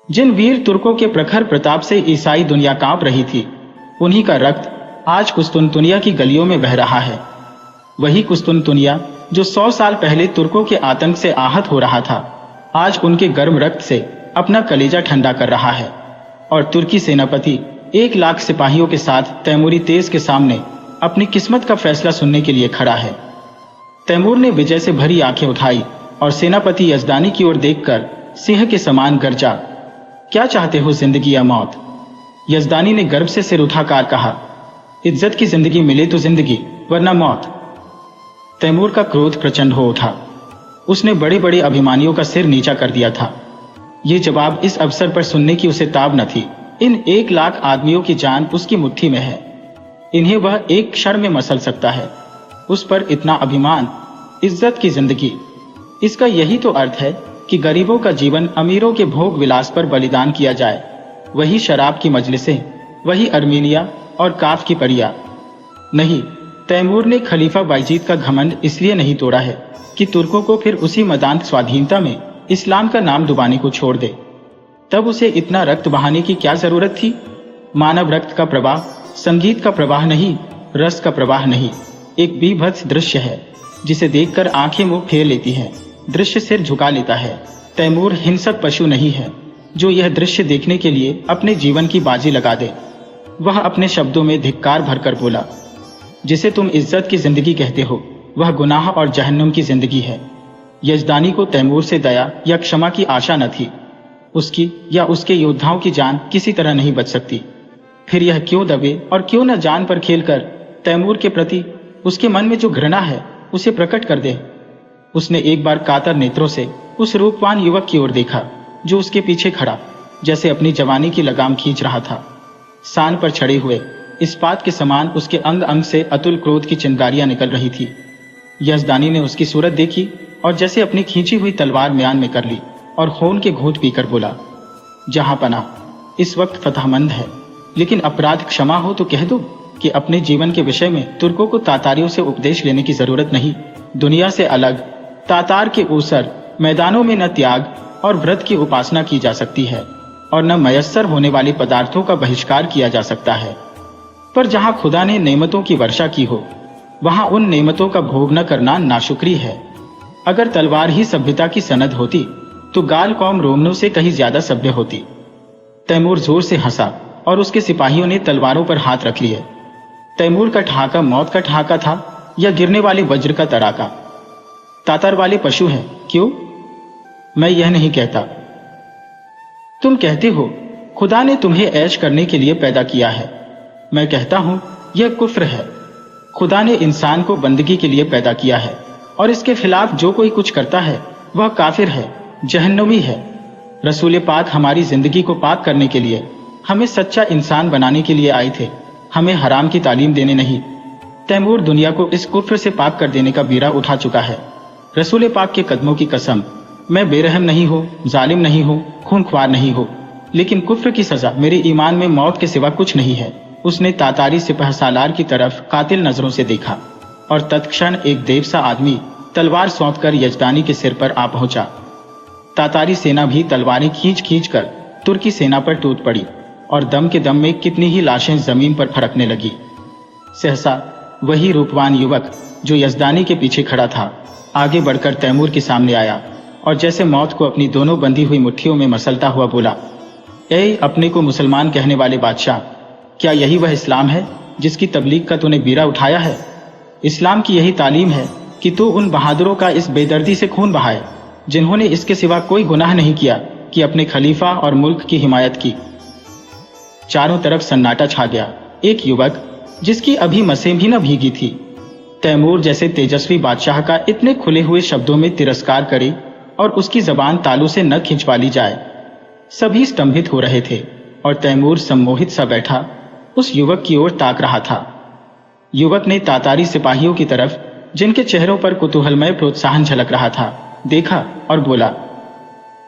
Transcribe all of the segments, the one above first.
जिन वीर तुर्कों के प्रखर प्रताप से ईसाई दुनिया कांप रही थी, उन्हीं का रक्त आज कुस्तुनतुनिया की गलियों में बह रहा है। वही कुस्तुनतुनिया जो 100 साल पहले तुर्कों के आतंक से आहत हो रहा था, आज उनके गर्म रक्त से अपना कलेजा ठंडा कर रहा है। और तुर्की सेनापति 1 लाख सिपाहियों के साथ तैमूरी तेज के सामने अपनी किस्मत का फैसला सुनने के लिए खड़ा है। तैमूर ने विजय से भरी आंखें उठाई और सेनापति यजदानी की ओर देखकर सिंह के समान गरजा, क्या चाहते हो, जिंदगी या मौत? यजदानी ने गर्व से सिर उठाकर कहा, इज्जत की जिंदगी मिले तो जिंदगी, वरना मौत। तैमूर का क्रोध प्रचंड हो उठा। उसने बड़े बड़े अभिमानियों का सिर नीचा कर दिया था। ये जवाब इस अवसर पर सुनने की उसे ताब न थी। इन 1 लाख आदमियों की जान उसकी मुट्ठी में है। इन्हें वह एक क्षण में मसल सकता है। उस पर इतना अभिमान, इज्जत की जिंदगी, इसका यही तो अर्थ है कि गरीबों का जीवन अमीरों के भोग विलास पर बलिदान किया जाए। वही शराब की मजलिसें, वही अर्मीनिया और काफ की परिया। नहीं, तैमूर ने खलीफा बायजीद का घमंड इसलिए नहीं तोड़ा है कि तुर्कों को फिर उसी मदांत स्वाधीनता में इस्लाम का नाम डुबाने को छोड़ दे। तब उसे इतना रक्त बहाने की क्या जरूरत थी? मानव रक्त का प्रवाह संगीत का प्रवाह नहीं, रस का प्रवाह नहीं, एक बीभत्स दृश्य है जिसे देखकर आंखें मुंह फेर लेती हैं, दृश्य सिर झुका लेता है। तैमूर हिंसक पशु नहीं है जो यह दृश्य देखने के लिए अपने जीवन की बाजी लगा दे। वह अपने शब्दों में धिक्कार भरकर बोला, जिसे तुम इज्जत की जिंदगी कहते हो, वह गुनाह और जहन्नुम की जिंदगी है। यजदानी को तैमूर से दया या क्षमा की आशा न थी। उसकी या उसके योद्धाओं की जान किसी तरह नहीं बच सकती। फिर यह क्यों दबे और क्यों न जान पर खेलकर तैमूर के प्रति उसके मन में जो घृणा है उसे प्रकट कर दे। उसने एक बार कातर नेत्रों से उस रूपवान युवक की ओर देखा जो उसके पीछे खड़ा जैसे अपनी जवानी की लगाम खींच रहा था। सान पर छड़े हुए इस्पात के समान उसके अंग अंग से अतुल क्रोध की चिंगारियां निकल रही थी। यजदानी ने उसकी सूरत देखी और जैसे अपनी खींची हुई तलवार म्यान में कर ली और खून के घूंट पीकर बोला, जहां पना इस वक्त फतहमंद है, लेकिन अपराध क्षमा हो तो कह दो कि अपने जीवन के विषय में तुर्कों को तातारियों से उपदेश लेने की जरूरत नहीं। दुनिया से अलग तातार के ऊसर मैदानों में न त्याग और व्रत की उपासना की जा सकती है और न मयस्सर होने वाले पदार्थों का बहिष्कार किया जा सकता है। पर जहां खुदा ने नेमतों की वर्षा की हो, वहां उन नेमतों का भोग न करना नाशुक्री है। अगर तलवार ही सभ्यता की सनद होती तो गाल कौम रोमनों से कहीं ज्यादा सभ्य होती। तैमूर जोर से हंसा और उसके सिपाहियों ने तलवारों पर हाथ रख लिए। तैमूर का ठहाका मौत का ठहाका था या गिरने वाले वज्र का तड़ाका? तातर वाले पशु हैं, क्यों? मैं यह नहीं कहता। तुम कहते हो खुदा ने तुम्हें ऐश करने के लिए पैदा किया है। मैं कहता हूं यह कुफ्र है। खुदा ने इंसान को बंदगी के लिए पैदा किया है और इसके खिलाफ जो कोई कुछ करता है वह काफिर है, जहन्नुमी है। रसूल पाक हमारी जिंदगी को पाक करने के लिए, हमें सच्चा इंसान बनाने के लिए आए थे, हमें हराम की तालीम देने नहीं। तैमूर दुनिया को इस कुफ्र से पाक कर देने का बीड़ा उठा चुका है। रसूल पाक के कदमों की कसम, मैं बेरहम नहीं हूँ, जालिम नहीं हूँ, खूनख्वार नहीं हूँ, लेकिन कुफ्र की सजा मेरे ईमान में मौत के सिवा कुछ नहीं है। उसने तातारी सिपह सालार की तरफ कातिल नजरों से देखा और तत्क्षण एक देवसा आदमी तलवार सौंपकर यजदानी के सिर पर आ पहुंचा। तातारी सेना भी तलवारें खींच खींच कर तुर्की सेना पर टूट पड़ी और दम के दम में कितनी ही लाशें जमीन पर फड़कने लगी। सहसा वही रूपवान युवक जो यजदानी के पीछे खड़ा था आगे बढ़कर तैमूर के सामने आया और जैसे मौत को अपनी दोनों बंधी हुई मुट्ठियों में मसलता हुआ बोला, ऐ अपने को मुसलमान कहने वाले बादशाह, क्या यही वह इस्लाम है जिसकी तबलीग का तूने बीड़ा उठाया है? इस्लाम की यही तालीम है कि तू उन बहादुरों का इस बेदर्दी से खून बहाए जिन्होंने इसके सिवा कोई गुनाह नहीं किया कि अपने खलीफा और मुल्क की हिमायत की। चारों तरफ सन्नाटा छा गया। एक युवक जिसकी अभी मसें भी न भीगी थी, तैमूर जैसे तेजस्वी बादशाह का इतने खुले हुए शब्दों में तिरस्कार करे और उसकी जबान तालू से न खिंचवा ली जाए। सभी स्तंभित हो रहे थे और तैमूर सम्मोहित सा बैठा उस युवक की ओर ताक रहा था। युवक ने तातारी सिपाहियों की तरफ, जिनके चेहरों पर कुतूहलमय प्रोत्साहन झलक रहा था, देखा और बोला,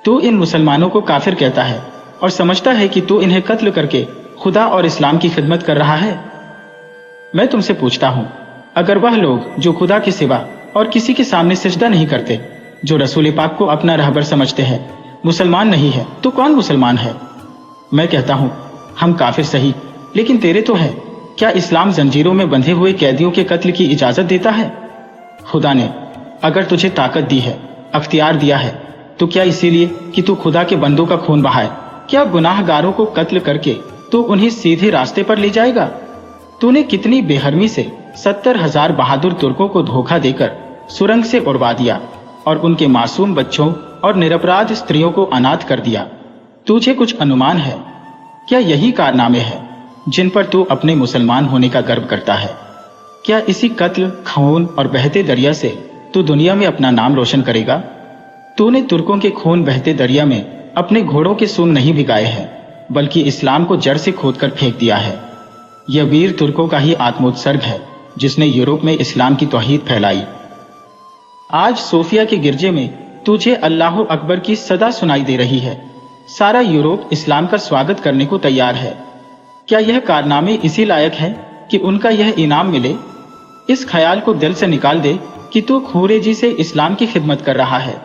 तू इन मुसलमानों को काफिर कहता है और समझता है कि तू इन्हें कत्ल करके खुदा और इस्लाम की खिदमत कर रहा है। मैं तुमसे पूछता हूं, अगर वह लोग जो खुदा के सिवा और किसी के सामने सिजदा नहीं करते, जो रसूल पाक को अपना रहबर समझते हैं, मुसलमान नहीं है तो कौन मुसलमान है? मैं कहता हूँ हम काफिर सही, लेकिन तेरे तो है। क्या इस्लाम जंजीरों में बंधे हुए कैदियों के कत्ल की इजाजत देता है? खुदा ने अगर तुझे ताकत दी है, अख्तियार दिया है, तो क्या इसीलिए कि तू खुदा के बंदों का खून बहाए? क्या गुनाहगारों को कत्ल करके तो उन्हें सीधे रास्ते पर ले जाएगा? तूने कितनी बेहरमी से 70,000 बहादुर तुर्कों को धोखा देकर सुरंग से उड़वा दिया और उनके मासूम बच्चों और निरपराध स्त्रियों को अनाथ कर दिया। तुझे कुछ अनुमान है? क्या यही कारनामे हैं जिन पर तू अपने मुसलमान होने का गर्व करता है? क्या इसी कत्ल, खून और बहते दरिया से तू दुनिया में अपना नाम रोशन करेगा? तूने तुर्कों के खून बहते दरिया में अपने घोड़ों के सूंड नहीं भिगाए हैं, बल्कि इस्लाम को जड़ से खोदकर फेंक दिया है। यह वीर तुर्कों का ही आत्मोत्सर्ग है जिसने यूरोप में इस्लाम की तौहीद फैलाई। आज सोफिया के गिरजे में तुझे अल्लाह अकबर की सदा सुनाई दे रही है। सारा यूरोप इस्लाम का स्वागत करने को तैयार है। क्या यह कारनामे इसी लायक है कि उनका यह इनाम मिले? इस ख्याल को दिल से निकाल दे कि तू खूरेजी से इस्लाम की खिदमत कर रहा है।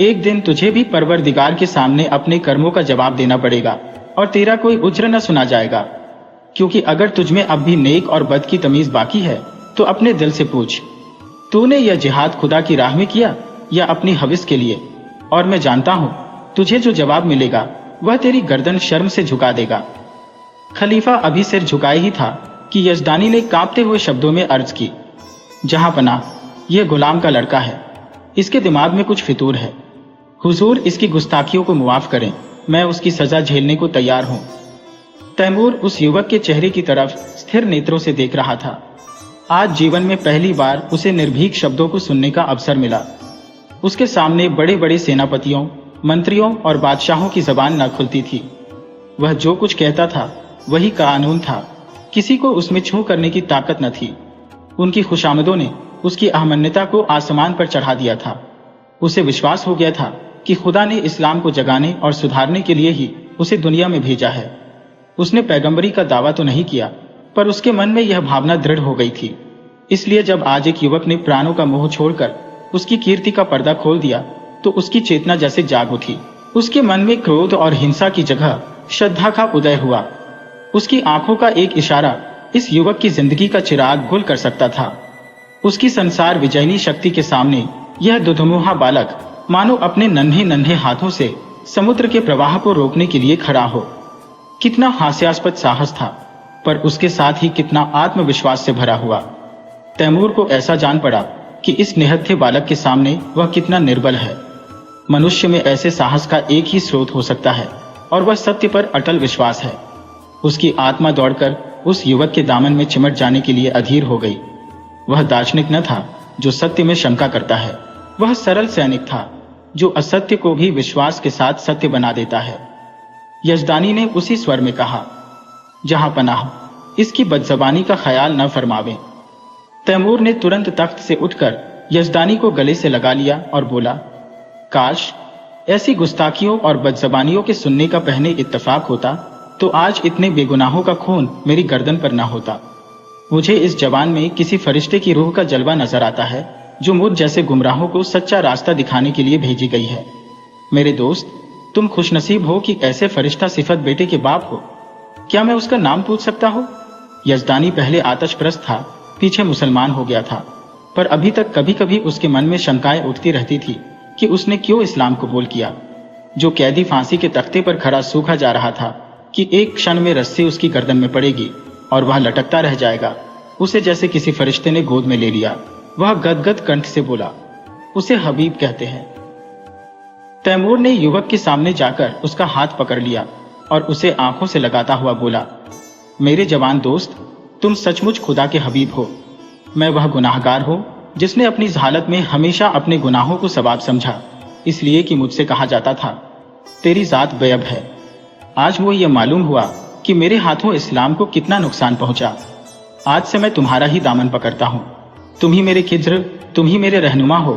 एक दिन तुझे भी परवरदिगार के सामने अपने कर्मों का जवाब देना पड़ेगा और तेरा कोई उज्र न सुना जाएगा। क्योंकि अगर तुझमें अब भी नेक और बद की तमीज बाकी है तो अपने दिल से पूछ, तूने यह जिहाद खुदा की राह में किया या अपनी हविस के लिए? और मैं जानता हूं तुझे जो जवाब मिलेगा वह तेरी गर्दन शर्म से झुका देगा। खलीफा अभी सिर झुकाए ही था कि यजदानी ने कांपते हुए शब्दों में अर्ज की, जहां पनाह, यह गुलाम का लड़का है, इसके दिमाग में कुछ फितूर है। हुजूर इसकी गुस्ताखियों को मुआफ करें, मैं उसकी सजा झेलने को तैयार हूं। तैमूर उस युवक के चेहरे की तरफ स्थिर नेत्रों से देख रहा था। आज जीवन में पहली बार उसे निर्भीक शब्दों को सुनने का अवसर मिला। उसके सामने बड़े बड़े सेनापतियों, मंत्रियों और बादशाहों की जबान न खुलती थी। वह जो कुछ कहता था वही कानून था, किसी को उसमें छू करने की ताकत न थी। उनकी खुशामदों ने उसकी अहमन्यता को आसमान पर चढ़ा दिया था। उसे विश्वास हो गया था कि खुदा ने इस्लाम को जगाने और सुधारने के लिए ही उसे दुनिया में भेजा है। उसने पैगंबरी का दावा तो नहीं किया, पर उसके मन में यह भावना दृढ़ हो गई थी। इसलिए जब आज एक युवक ने प्राणों का मोह छोड़कर उसकी कीर्ति का पर्दा खोल दिया तो उसकी चेतना जैसे जाग उठी। उसके मन में क्रोध और हिंसा की जगह श्रद्धा का उदय हुआ। उसकी आंखों का एक इशारा इस युवक की जिंदगी का चिराग गुल कर सकता था। उसकी संसार विजयनी शक्ति के सामने यह दुधमुहा बालक मानो अपने नन्हे नन्हे हाथों से समुद्र के प्रवाह को रोकने के लिए खड़ा हो। कितना हास्यास्पद साहस था, पर उसके साथ ही कितना आत्मविश्वास से भरा हुआ। तैमूर को ऐसा जान पड़ा कि इस निहत्थे बालक के सामने वह कितना निर्बल है। मनुष्य में ऐसे साहस का एक ही स्रोत हो सकता है और वह सत्य पर अटल विश्वास है। उसकी आत्मा दौड़कर उस युवक के दामन में चिमट जाने के लिए अधीर हो गई। वह दार्शनिक न था जो सत्य में शंका करता है, वह सरल सैनिक था जो असत्य को भी विश्वास के साथ सत्य बना देता है। यजदानी ने उसी स्वर में कहा, जहां पनाह, इसकी बदजबानी का ख्याल न फरमावे। तैमूर ने तुरंत तख्त से उठकर यजदानी को गले से लगा लिया और बोला, काश ऐसी गुस्ताखियों और बदजबानियों के सुनने का पहले इत्तफाक होता तो आज इतने बेगुनाहों का खून मेरी गर्दन पर न होता। मुझे इस जवान में किसी फरिश्ते की रूह का जलवा नजर आता है जो मुझ जैसे गुमराहों को सच्चा रास्ता दिखाने के लिए भेजी गई है। मेरे दोस्त, तुम खुशनसीब हो कि ऐसे फरिश्ता सिफत बेटे के बाप हो। क्या मैं उसका नाम पूछ सकता हूँ? यजदानी पहले आतशप्रस्त था, पीछे मुसलमान हो गया था, पर अभी तक कभी कभी उसके मन में शंकाएं उठती रहती थी कि उसने क्यों इस्लाम कबूल किया। जो कैदी फांसी के तख्ते पर खड़ा सूखा जा रहा था कि एक क्षण में रस्सी उसकी गर्दन में पड़ेगी और वह लटकता रह जाएगा, उसे जैसे किसी फरिश्ते ने गोद में ले लिया। वह गदगद कंठ से बोला, उसे हबीब कहते हैं। तैमूर ने युवक के सामने जाकर उसका हाथ पकड़ लिया और उसे आंखों से लगाता हुआ बोला, मेरे जवान दोस्त, तुम सचमुच खुदा के हबीब हो। मैं वह गुनाहगार हूं जिसने अपनी हालत में हमेशा अपने गुनाहों को सवाब समझा, इसलिए कि मुझसे कहा जाता था, तेरी जात बेअब है। आज वो ये मालूम हुआ कि मेरे हाथों इस्लाम को कितना नुकसान पहुंचा। आज से मैं तुम्हारा ही दामन पकड़ता हूं। तुम ही मेरे खिज्र, तुम ही मेरे रहनुमा हो।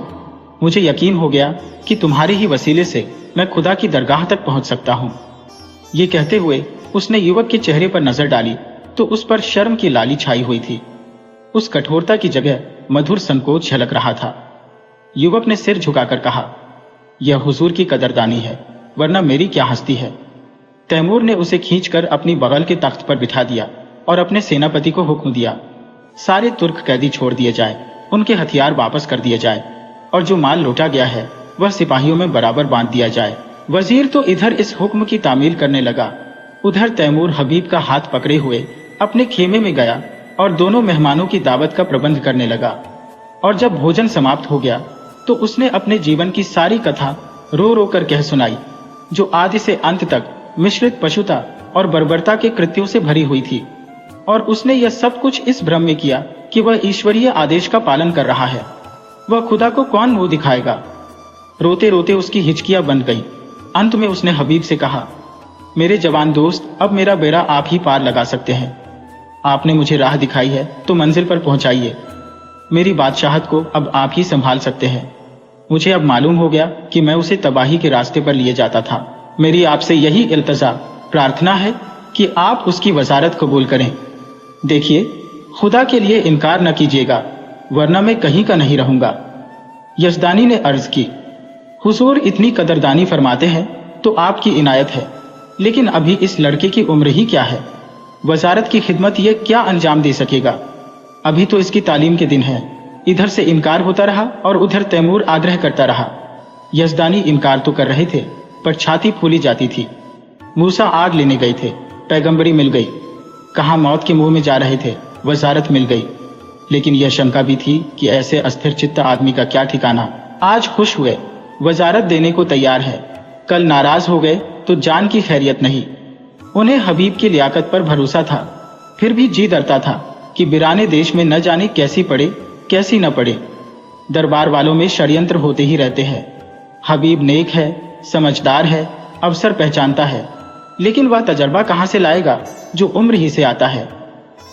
मुझे यकीन हो गया कि तुम्हारे ही वसीले से मैं खुदा की दरगाह तक पहुंच सकता हूं। ये कहते हुए उसने युवक के चेहरे पर नजर डाली तो उस पर शर्म की लाली छाई हुई थी। उस कठोरता की जगह मधुर संकोच झलक रहा था। युवक ने सिर झुकाकर कहा, यह हुजूर की कदरदानी है। वरना मेरी क्या हस्ती है। तैमूर ने उसे खींचकर अपनी बगल के तख्त पर बिठा दिया और अपने सेनापति को हुक्म दिया, सारे तुर्क कैदी छोड़ दिए जाए, उनके हथियार वापस कर दिए जाए और जो माल लूटा गया है वह सिपाहियों में बराबर बांट दिया जाए। वजीर तो इधर इस हुक्म की तामील करने लगा, उधर तैमूर हबीब का हाथ पकड़े हुए अपने खेमे में गया और दोनों मेहमानों की दावत का प्रबंध करने लगा। और जब भोजन समाप्त हो गया तो उसने अपने जीवन की सारी कथा रो रो कर कह सुनाई, जो आदि से अंत तक मिश्रित पशुता और बर्बरता के कृत्यों से भरी हुई थी। और उसने यह सब कुछ इस भ्रम में किया कि वह ईश्वरीय आदेश का पालन कर रहा है, वह खुदा को कौन मुंह दिखाएगा। रोते रोते उसकी हिचकियां बंध गई। अंत में उसने हबीब से कहा, मेरे जवान दोस्त, अब मेरा बेड़ा आप ही पार लगा सकते हैं। आपने मुझे राह दिखाई है तो मंजिल पर पहुंचाइए। मेरी बादशाहत को अब आप ही संभाल सकते हैं। मुझे अब मालूम हो गया कि मैं उसे तबाही के रास्ते पर लिए जाता था। मेरी आपसे यही इल्तजा प्रार्थना है कि आप उसकी वजारत कबूल करें। देखिए, खुदा के लिए इनकार न कीजिएगा, वरना मैं कहीं का नहीं रहूंगा। यजदानी ने अर्ज की, हुजूर इतनी कदरदानी फरमाते हैं तो आपकी इनायत है, लेकिन अभी इस लड़के की उम्र ही क्या है। वजारत की खिदमत ये क्या अंजाम दे सकेगा। अभी तो इसकी तालीम के दिन है। इधर से इनकार होता रहा और उधर तैमूर आग्रह करता रहा। यजदानी इनकार तो कर रहे थे पर छाती फूली जाती थी। मूसा आग लेने गए थे, पैगंबरी मिल गई। कहाँ मौत के मुंह में जा रहे थे, वजारत मिल गई। लेकिन यह शंका भी थी कि ऐसे अस्थिर चित्त आदमी का क्या ठिकाना। आज खुश हुए, वजारत देने को तैयार है, कल नाराज हो गए तो जान की खैरियत नहीं। उन्हें हबीब की लियाकत पर भरोसा था, फिर भी जी डरता था कि बिराने देश में न जाने कैसी पड़े कैसी न पड़े। दरबार वालों में षड्यंत्र होते ही रहते हैं। हबीब नेक है, समझदार है, अवसर पहचानता है, लेकिन वह तजर्बा कहां से लाएगा जो उम्र ही से आता है।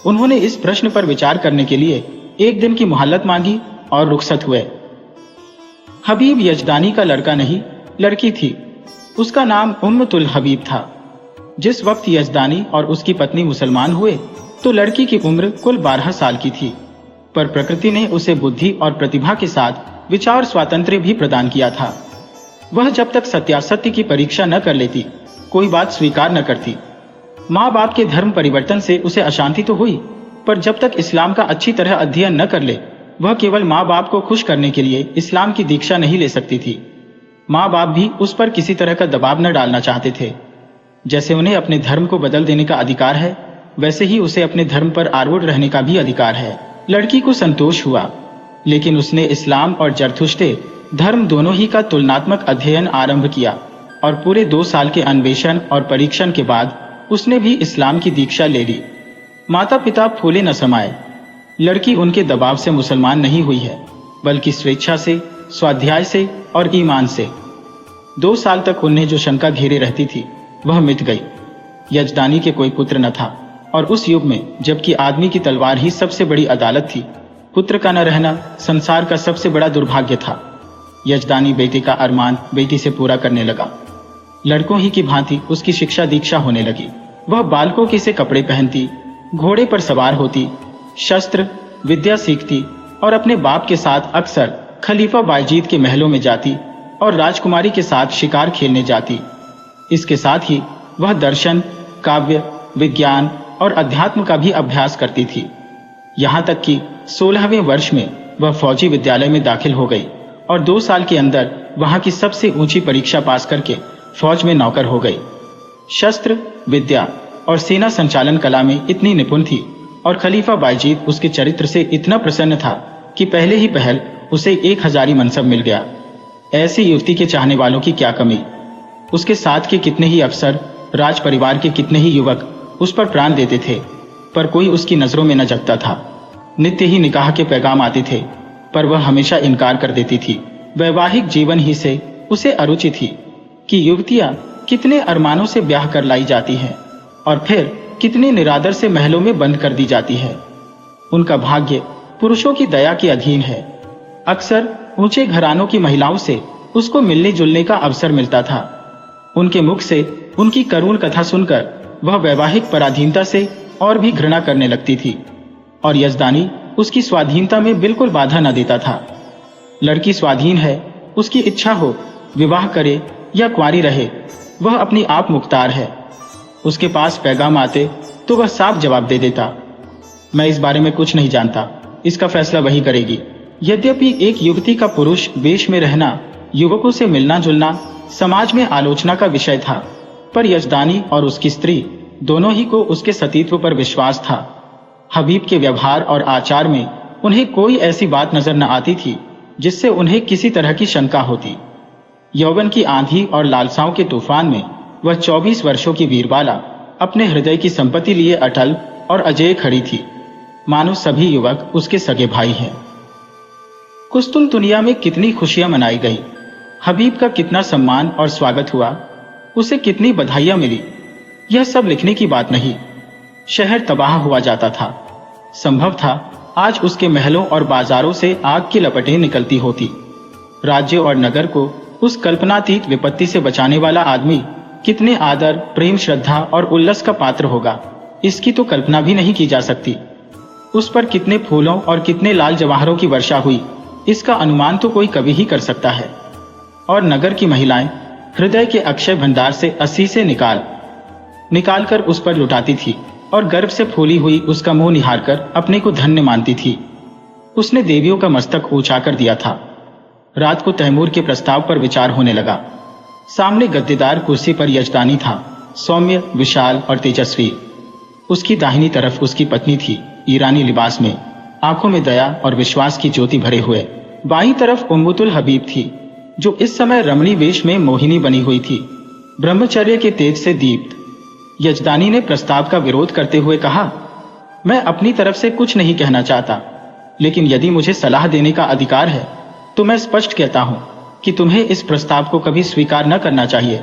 उन्होंने इस प्रश्न पर विचार करने के लिए एक दिन की मोहल्लत मांगी और रुखसत हुए। हबीब यजदानी का लड़का नहीं, लड़की थी। उसका नाम उम्मतुल हबीब था। जिस वक्त यजदानी और उसकी पत्नी मुसलमान हुए तो लड़की की उम्र कुल 12 साल की थी, पर प्रकृति ने उसे बुद्धि और प्रतिभा के साथ विचार स्वातंत्र्य भी प्रदान किया था। वह जब तक सत्यासत्य की परीक्षा न कर लेती कोई बात स्वीकार न करती। माँ बाप के धर्म परिवर्तन से उसे अशांति तो हुई, पर जब तक इस्लाम का अच्छी तरह अध्ययन न कर ले वह केवल माँ बाप को खुश करने के लिए इस्लाम की दीक्षा नहीं ले सकती थी। माँ बाप भी उस पर किसी तरह का दबाव न डालना चाहते थे। जैसे उन्हें अपने धर्म को बदल देने का अधिकार है, वैसे ही उसे अपने धर्म पर आरूढ़ रहने का भी अधिकार है। लड़की को संतोष हुआ, लेकिन उसने इस्लाम और जरथुश्ते धर्म दोनों ही का तुलनात्मक अध्ययन आरंभ किया और पूरे 2 साल के अन्वेषण और परीक्षण के बाद उसने भी इस्लाम की दीक्षा ले ली। माता पिता फूले न समाये। लड़की उनके दबाव से मुसलमान नहीं हुई है, बल्कि स्वेच्छा से, स्वाध्याय से और ईमान से। 2 साल तक उन्हें जो शंका घेरे रहती थी वह मिट गई। यजदानी के कोई पुत्र न था, और उस युग में जबकि आदमी की तलवार ही सबसे बड़ी अदालत थी, पुत्र का न रहना संसार का सबसे बड़ा दुर्भाग्य था। यजदानी बेटे का अरमान बेटी से पूरा करने लगा। लड़कों ही की भांति उसकी शिक्षा दीक्षा होने लगी। वह बालकों के से कपड़े पहनती, घोड़े पर सवार होती, शस्त्र विद्या सीखती और अपने बाप के साथ अक्सर खलीफा बायजीद के महलों में जाती और राजकुमारी के साथ शिकार खेलने जाती। इसके साथ ही वह दर्शन, काव्य, विज्ञान और अध्यात्म का भी अभ्यास करती थी। यहाँ तक कि 16वें वर्ष में वह फौजी विद्यालय में दाखिल हो गई और 2 साल के अंदर वहाँ की सबसे ऊंची परीक्षा पास करके फौज में नौकर हो गई। शस्त्र विद्या और सेना संचालन कला में इतनी निपुण थी और खलीफा बायजीद उसके चरित्र से इतना प्रसन्न था कि पहले ही पहल उसे 1000 मनसब मिल गया। ऐसी युवती के चाहने वालों की क्या कमी। उसके साथ के कितने ही अफसर, राज परिवार के कितने ही युवक उस पर प्राण देते थे, पर कोई उसकी नजरों में न जगता था। नित्य ही निकाह के पैगाम आते थे, पर वह हमेशा इनकार कर देती थी। वैवाहिक जीवन ही से उसे अरुचि थी कि युवतियां कितने अरमानों से ब्याह कर लाई जाती हैं और फिर कितने निरादर से महलों में बंद कर दी जाती है। उनका भाग्य पुरुषों की दया के अधीन है। अक्सर ऊंचे घरानों की महिलाओं से उसको मिलने जुलने का अवसर मिलता था। उनके मुख से उनकी करुण कथा सुनकर वह वैवाहिक पराधीनता से और भी घृणा करने लगती थी, और यजदानी उसकी स्वाधीनता में बिल्कुल बाधा न देता था। लड़की स्वाधीन है, उसकी इच्छा हो विवाह करे, या कुंवारी रहे, वह अपनी आप मुख्तार है। उसके पास पैगाम आते तो वह साफ जवाब दे देता, मैं इस बारे में कुछ नहीं जानता, इसका फैसला वही करेगी। यद्यपि एक युवती का पुरुष वेश में रहना, युवकों से मिलना जुलना समाज में आलोचना का विषय था, पर यजदानी और उसकी स्त्री दोनों ही को उसके सतीत्व पर विश्वास था। हबीब के व्यवहार और आचार में उन्हें कोई ऐसी बात नजर न आती थी जिससे उन्हें किसी तरह की शंका होती। यौवन की आंधी और लालसाओं के तूफान में वह 24 वर्षों की वीरबाला अपने हृदय की संपत्ति लिए अटल और अजेय खड़ी थी, मानो सभी युवक उसके सगे भाई हैं। कुस्तुनतुनिया में कितनी खुशियां मनाई गई, हबीब का कितना सम्मान और स्वागत हुआ, उसे कितनी बधाइयां मिली, यह सब लिखने की बात नहीं। शहर तबाह हुआ जाता था। संभव था आज उसके महलों और बाजारों से आग की लपटें निकलती होती। राज्य और नगर को उस कल्पनातीत विपत्ति से बचाने वाला आदमी कितने आदर, प्रेम, श्रद्धा और उल्लास का पात्र होगा, इसकी तो कल्पना भी नहीं की जा सकती। उस पर कितने फूलों और कितने लाल जवाहरों की वर्षा हुई, इसका अनुमान तो कोई कभी ही कर सकता है। और नगर की महिलाएं हृदय के अक्षय भंडार से अस्सी से निकाल कर उस पर लुटाती थी और गर्व से फूली हुई उसका मुंह निहारकर अपने को धन्य मानती थी। उसने देवियों का मस्तक ऊंचा कर दिया था। रात को तैमूर के प्रस्ताव पर विचार होने लगा। सामने गद्देदार कुर्सी पर यजदानी था, सौम्य, विशाल और तेजस्वी। उसकी दाहिनी तरफ उसकी पत्नी थी, ईरानी लिबास में, आंखों में दया और विश्वास की ज्योति भरे हुए। बाईं तरफ उम्मुतुल हबीब थी, जो इस समय रमणी वेश में मोहिनी बनी हुई थी, ब्रह्मचर्य के तेज से दीप्त। यजदानी ने प्रस्ताव का विरोध करते हुए कहा, मैं अपनी तरफ से कुछ नहीं कहना चाहता, लेकिन यदि मुझे सलाह देने का अधिकार है तो मैं स्पष्ट कहता हूं कि तुम्हें इस प्रस्ताव को कभी स्वीकार न करना चाहिए।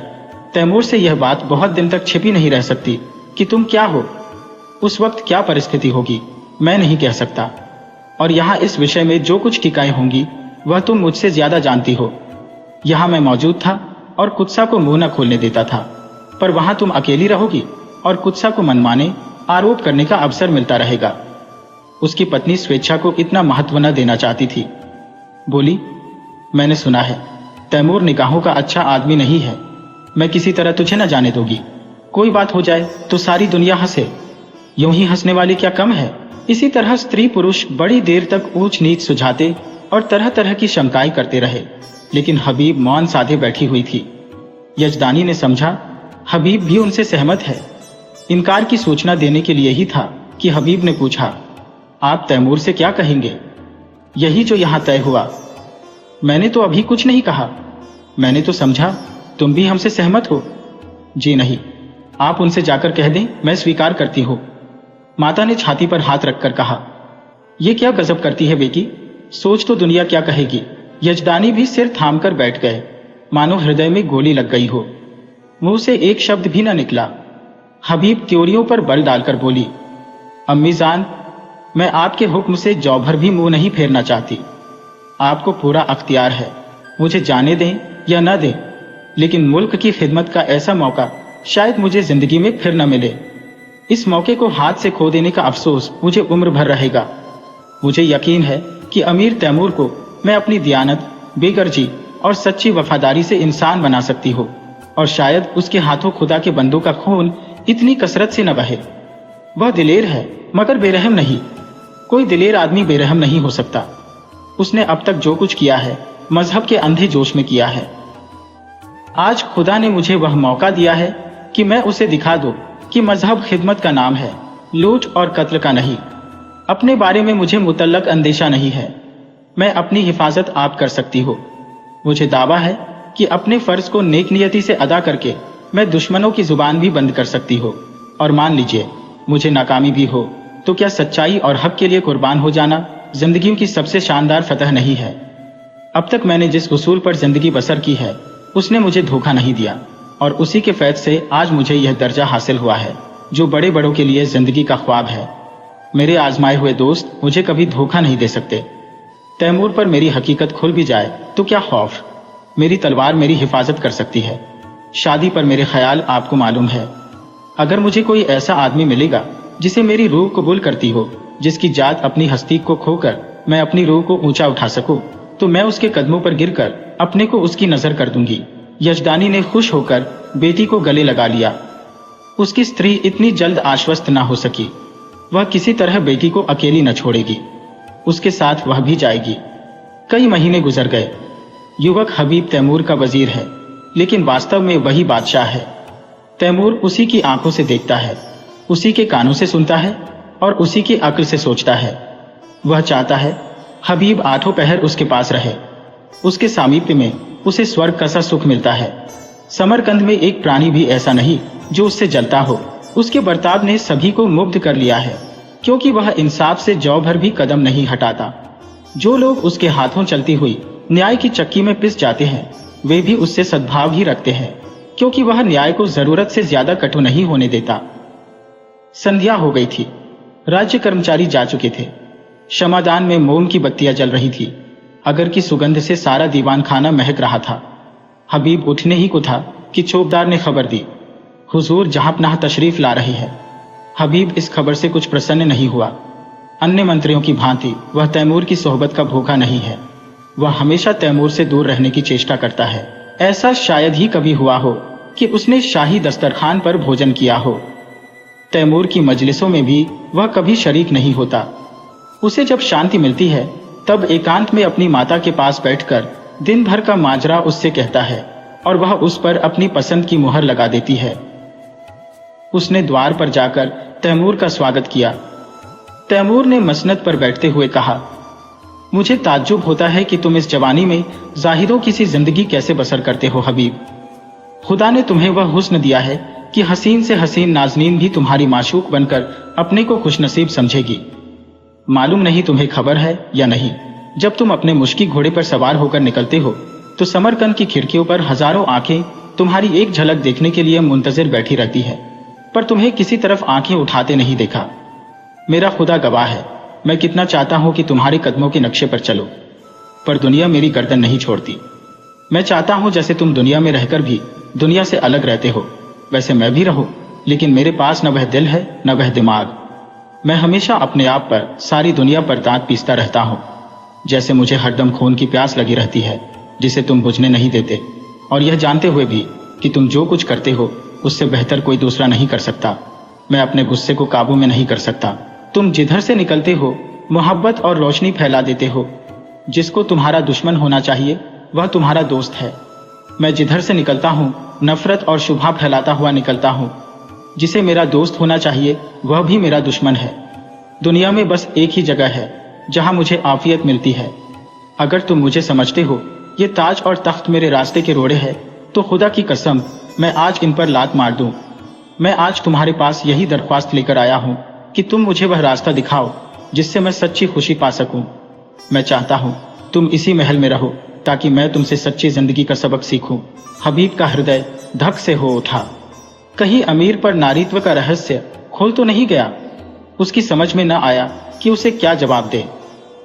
तैमूर से यह बात बहुत दिन तक छिपी नहीं रह सकती कि तुम क्या हो। उस वक्त क्या परिस्थिति होगी मैं नहीं कह सकता, और यहाँ इस विषय में जो कुछ टीकाएं होंगी वह तुम मुझसे ज्यादा जानती हो। यहाँ मैं मौजूद था और कुत्सा को मुंह न खोलने देता था, पर वहां तुम अकेली रहोगी और कुत्सा को मनमाने आरोप करने का अवसर मिलता रहेगा। उसकी पत्नी स्वेच्छा को इतना महत्व न देना चाहती थी। बोली, मैंने सुना है तैमूर निगाहों का अच्छा आदमी नहीं है। मैं किसी तरह तुझे न जाने दूंगी। कोई बात हो जाए तो सारी दुनिया हंसे, यूं ही हंसने वाली क्या कम है। इसी तरह स्त्री पुरुष बड़ी देर तक ऊंच नीच सुझाते और तरह तरह की शंकाएं करते रहे, लेकिन हबीब मौन साधे बैठी हुई थी। यजदानी ने समझा हबीब भी उनसे सहमत है। इनकार की सूचना देने के लिए ही था कि हबीब ने पूछा, आप तैमूर से क्या कहेंगे? यही जो यहां तय हुआ। मैंने तो अभी कुछ नहीं कहा। मैंने तो समझा तुम भी हमसे सहमत हो। जी नहीं, आप उनसे जाकर कह दें मैं स्वीकार करती हूं। माता ने छाती पर हाथ रखकर कहा, यह क्या गजब करती है बेटी, सोच तो दुनिया क्या कहेगी। यजदानी भी सिर थामकर बैठ गए, मानो हृदय में गोली लग गई हो। मुंह से एक शब्द भी न निकला। हबीब त्योरियों पर बल डालकर बोली, अम्मी जान, मैं आपके हुक्म से जौ भर भी मुंह नहीं फेरना चाहती। आपको पूरा अख्तियार है, मुझे जाने दें या न दें, लेकिन मुल्क की खिदमत का ऐसा मौका शायद मुझे जिंदगी में फिर न मिले। इस मौके को हाथ से खो देने का अफसोस मुझे उम्र भर रहेगा। मुझे यकीन है कि अमीर तैमूर को मैं अपनी दियानत, बेगर्जी और सच्ची वफादारी से इंसान बना सकती हूँ, और शायद उसके हाथों खुदा के बंदों का खून इतनी कसरत से न बहे। वह दिलेर है मगर बेरहम नहीं। कोई दिलेर आदमी बेरहम नहीं हो सकता। उसने अब तक जो कुछ किया है मजहब के अंधे जोश में किया है। आज खुदा ने मुझे वह मौका दिया है कि मैं उसे दिखा दूं कि मजहब खिदमत का नाम है, लूट और कत्ल का नहीं। अपने बारे में मुझे मुतल्लक अंदेशा नहीं है। मैं अपनी हिफाजत आप कर सकती हो। मुझे दावा है कि अपने फर्ज को नेक नियति से अदा करके मैं दुश्मनों की जुबान भी बंद कर सकती हो। और मान लीजिए मुझे नाकामी भी हो तो क्या सच्चाई और हक के लिए कुर्बान हो जाना जिंदगी की सबसे शानदार फतह नहीं है? अब तक मैंने जिस उसूल पर जिंदगी बसर की है उसने मुझे धोखा नहीं दिया, और उसी के फैज़ से आज मुझे यह दर्जा हासिल हुआ है जो बड़े बड़ों के लिए जिंदगी का ख्वाब है। मेरे आजमाए हुए दोस्त मुझे कभी धोखा नहीं दे सकते। तैमूर पर मेरी हकीकत खुल भी जाए तो क्या खौफ, मेरी तलवार मेरी हिफाजत कर सकती है। शादी पर मेरे ख्याल आपको मालूम है। अगर मुझे कोई ऐसा आदमी मिलेगा जिसे मेरी रूह कबूल करती हो, जिसकी जात अपनी हस्ती को खोकर मैं अपनी रूह को ऊंचा उठा सकूं, तो मैं उसके कदमों पर गिरकर अपने को उसकी नजर कर दूंगी। यजदानी ने खुश होकर बेटी को गले लगा लिया। उसकी स्त्री इतनी जल्द आश्वस्त न हो सकी। वह किसी तरह बेटी को अकेली न छोड़ेगी, उसके साथ वह भी जाएगी। कई महीने गुजर गए। युवक हबीब तैमूर का वजीर है, लेकिन वास्तव में वही बादशाह है। तैमूर उसी की आंखों से देखता है, उसी के कानों से सुनता है और उसी की अक्ल से सोचता है। वह चाहता है हबीब आठों पहर उसके पास रहे। उसके सामीप्य में उसे स्वर्ग का सा सुख मिलता है। समरकंद में एक प्राणी भी ऐसा नहीं जो उससे जलता हो। उसके बर्ताव ने सभी को मुग्ध कर लिया है, क्योंकि वह इंसाफ से जौ भर भी कदम नहीं हटाता। जो लोग उसके हाथों चलती हुई न्याय की चक्की में पिस जाते हैं, वे भी उससे सद्भाव ही रखते हैं, क्योंकि वह न्याय को जरूरत से ज्यादा कठु नहीं होने देता। संध्या हो गई थी। राज्य कर्मचारी जा चुके थे। क्षमादान में मोम की बत्तियां जल रही थी। अगर की सुगंध से सारा दीवान खाना महक रहा था। हबीब उठने ही को था कि चौबदार ने खबर दी, हुजूर जहांपनाह तशरीफ ला रही है। हबीब इस खबर से कुछ प्रसन्न नहीं हुआ। अन्य मंत्रियों की भांति वह तैमूर की सोहबत का भूखा नहीं है। वह हमेशा तैमूर से दूर रहने की चेष्टा करता है। ऐसा शायद ही कभी हुआ हो कि उसने शाही दस्तरखान पर भोजन किया हो। तैमूर की मजलिसों में भी वह कभी शरीक नहीं होता। उसे जब शांति मिलती है तब एकांत में अपनी माता के पास बैठकर दिन भर का माजरा उससे कहता है और वह उस पर अपनी पसंद की मुहर लगा देती है। उसने द्वार पर जाकर तैमूर का स्वागत किया। तैमूर ने मसनद पर बैठते हुए कहा, मुझे ताज्जुब होता है कि तुम इस जवानी में जाहिरों की सी जिंदगी कैसे बसर करते हो हबीब। खुदा ने तुम्हें वह हुस्न दिया है कि हसीन से हसीन नाजनीन भी तुम्हारी माशूक बनकर अपने को खुशनसीब समझेगी। मालूम नहीं तुम्हें खबर है या नहीं, जब तुम अपने मुश्की घोड़े पर सवार होकर निकलते हो तो समरकंद की खिड़कियों पर हजारों आंखें तुम्हारी एक झलक देखने के लिए मुंतजिर बैठी रहती है, पर तुम्हें किसी तरफ आंखें उठाते नहीं देखा। मेरा खुदा गवाह है, मैं कितना चाहता हूं कि तुम्हारे कदमों के नक्शे पर चलो, पर दुनिया मेरी गर्दन नहीं छोड़ती। मैं चाहता हूं जैसे तुम दुनिया में रहकर भी दुनिया से अलग रहते हो, वैसे मैं भी रहूं, लेकिन मेरे पास न वह दिल है न वह दिमाग। मैं हमेशा अपने आप पर, सारी दुनिया पर दांत पीसता रहता हूं, जैसे मुझे हरदम खून की प्यास लगी रहती है जिसे तुम बुझने नहीं देते, और यह जानते हुए भी कि तुम जो कुछ करते हो उससे बेहतर कोई दूसरा नहीं कर सकता। मैं अपने गुस्से को काबू में नहीं कर सकता। तुम जिधर से निकलते हो मोहब्बत और रोशनी फैला देते हो। जिसको तुम्हारा दुश्मन होना चाहिए वह तुम्हारा दोस्त है। मैं जिधर से निकलता हूँ नफरत और शुभा फैलाता हुआ निकलता हूँ। जिसे मेरा दोस्त होना चाहिए वह भी मेरा दुश्मन है। दुनिया में बस एक ही जगह है जहां मुझे आफियत मिलती है। अगर तुम मुझे समझते हो ये ताज और तख्त मेरे रास्ते के रोड़े हैं, तो खुदा की कसम मैं आज इन पर लात मार दूं। मैं आज तुम्हारे पास यही दरख्वास्त लेकर आया हूं कि तुम मुझे वह रास्ता दिखाओ जिससे मैं सच्ची खुशी पा सकूं। मैं चाहता हूं तुम इसी महल में रहो ताकि मैं तुमसे सच्ची जिंदगी का सबक सीखूं। हबीब का हृदय धक से हो उठा। कहीं अमीर पर नारीत्व का रहस्य खोल तो नहीं गया। उसकी समझ में न आया कि उसे क्या जवाब दे।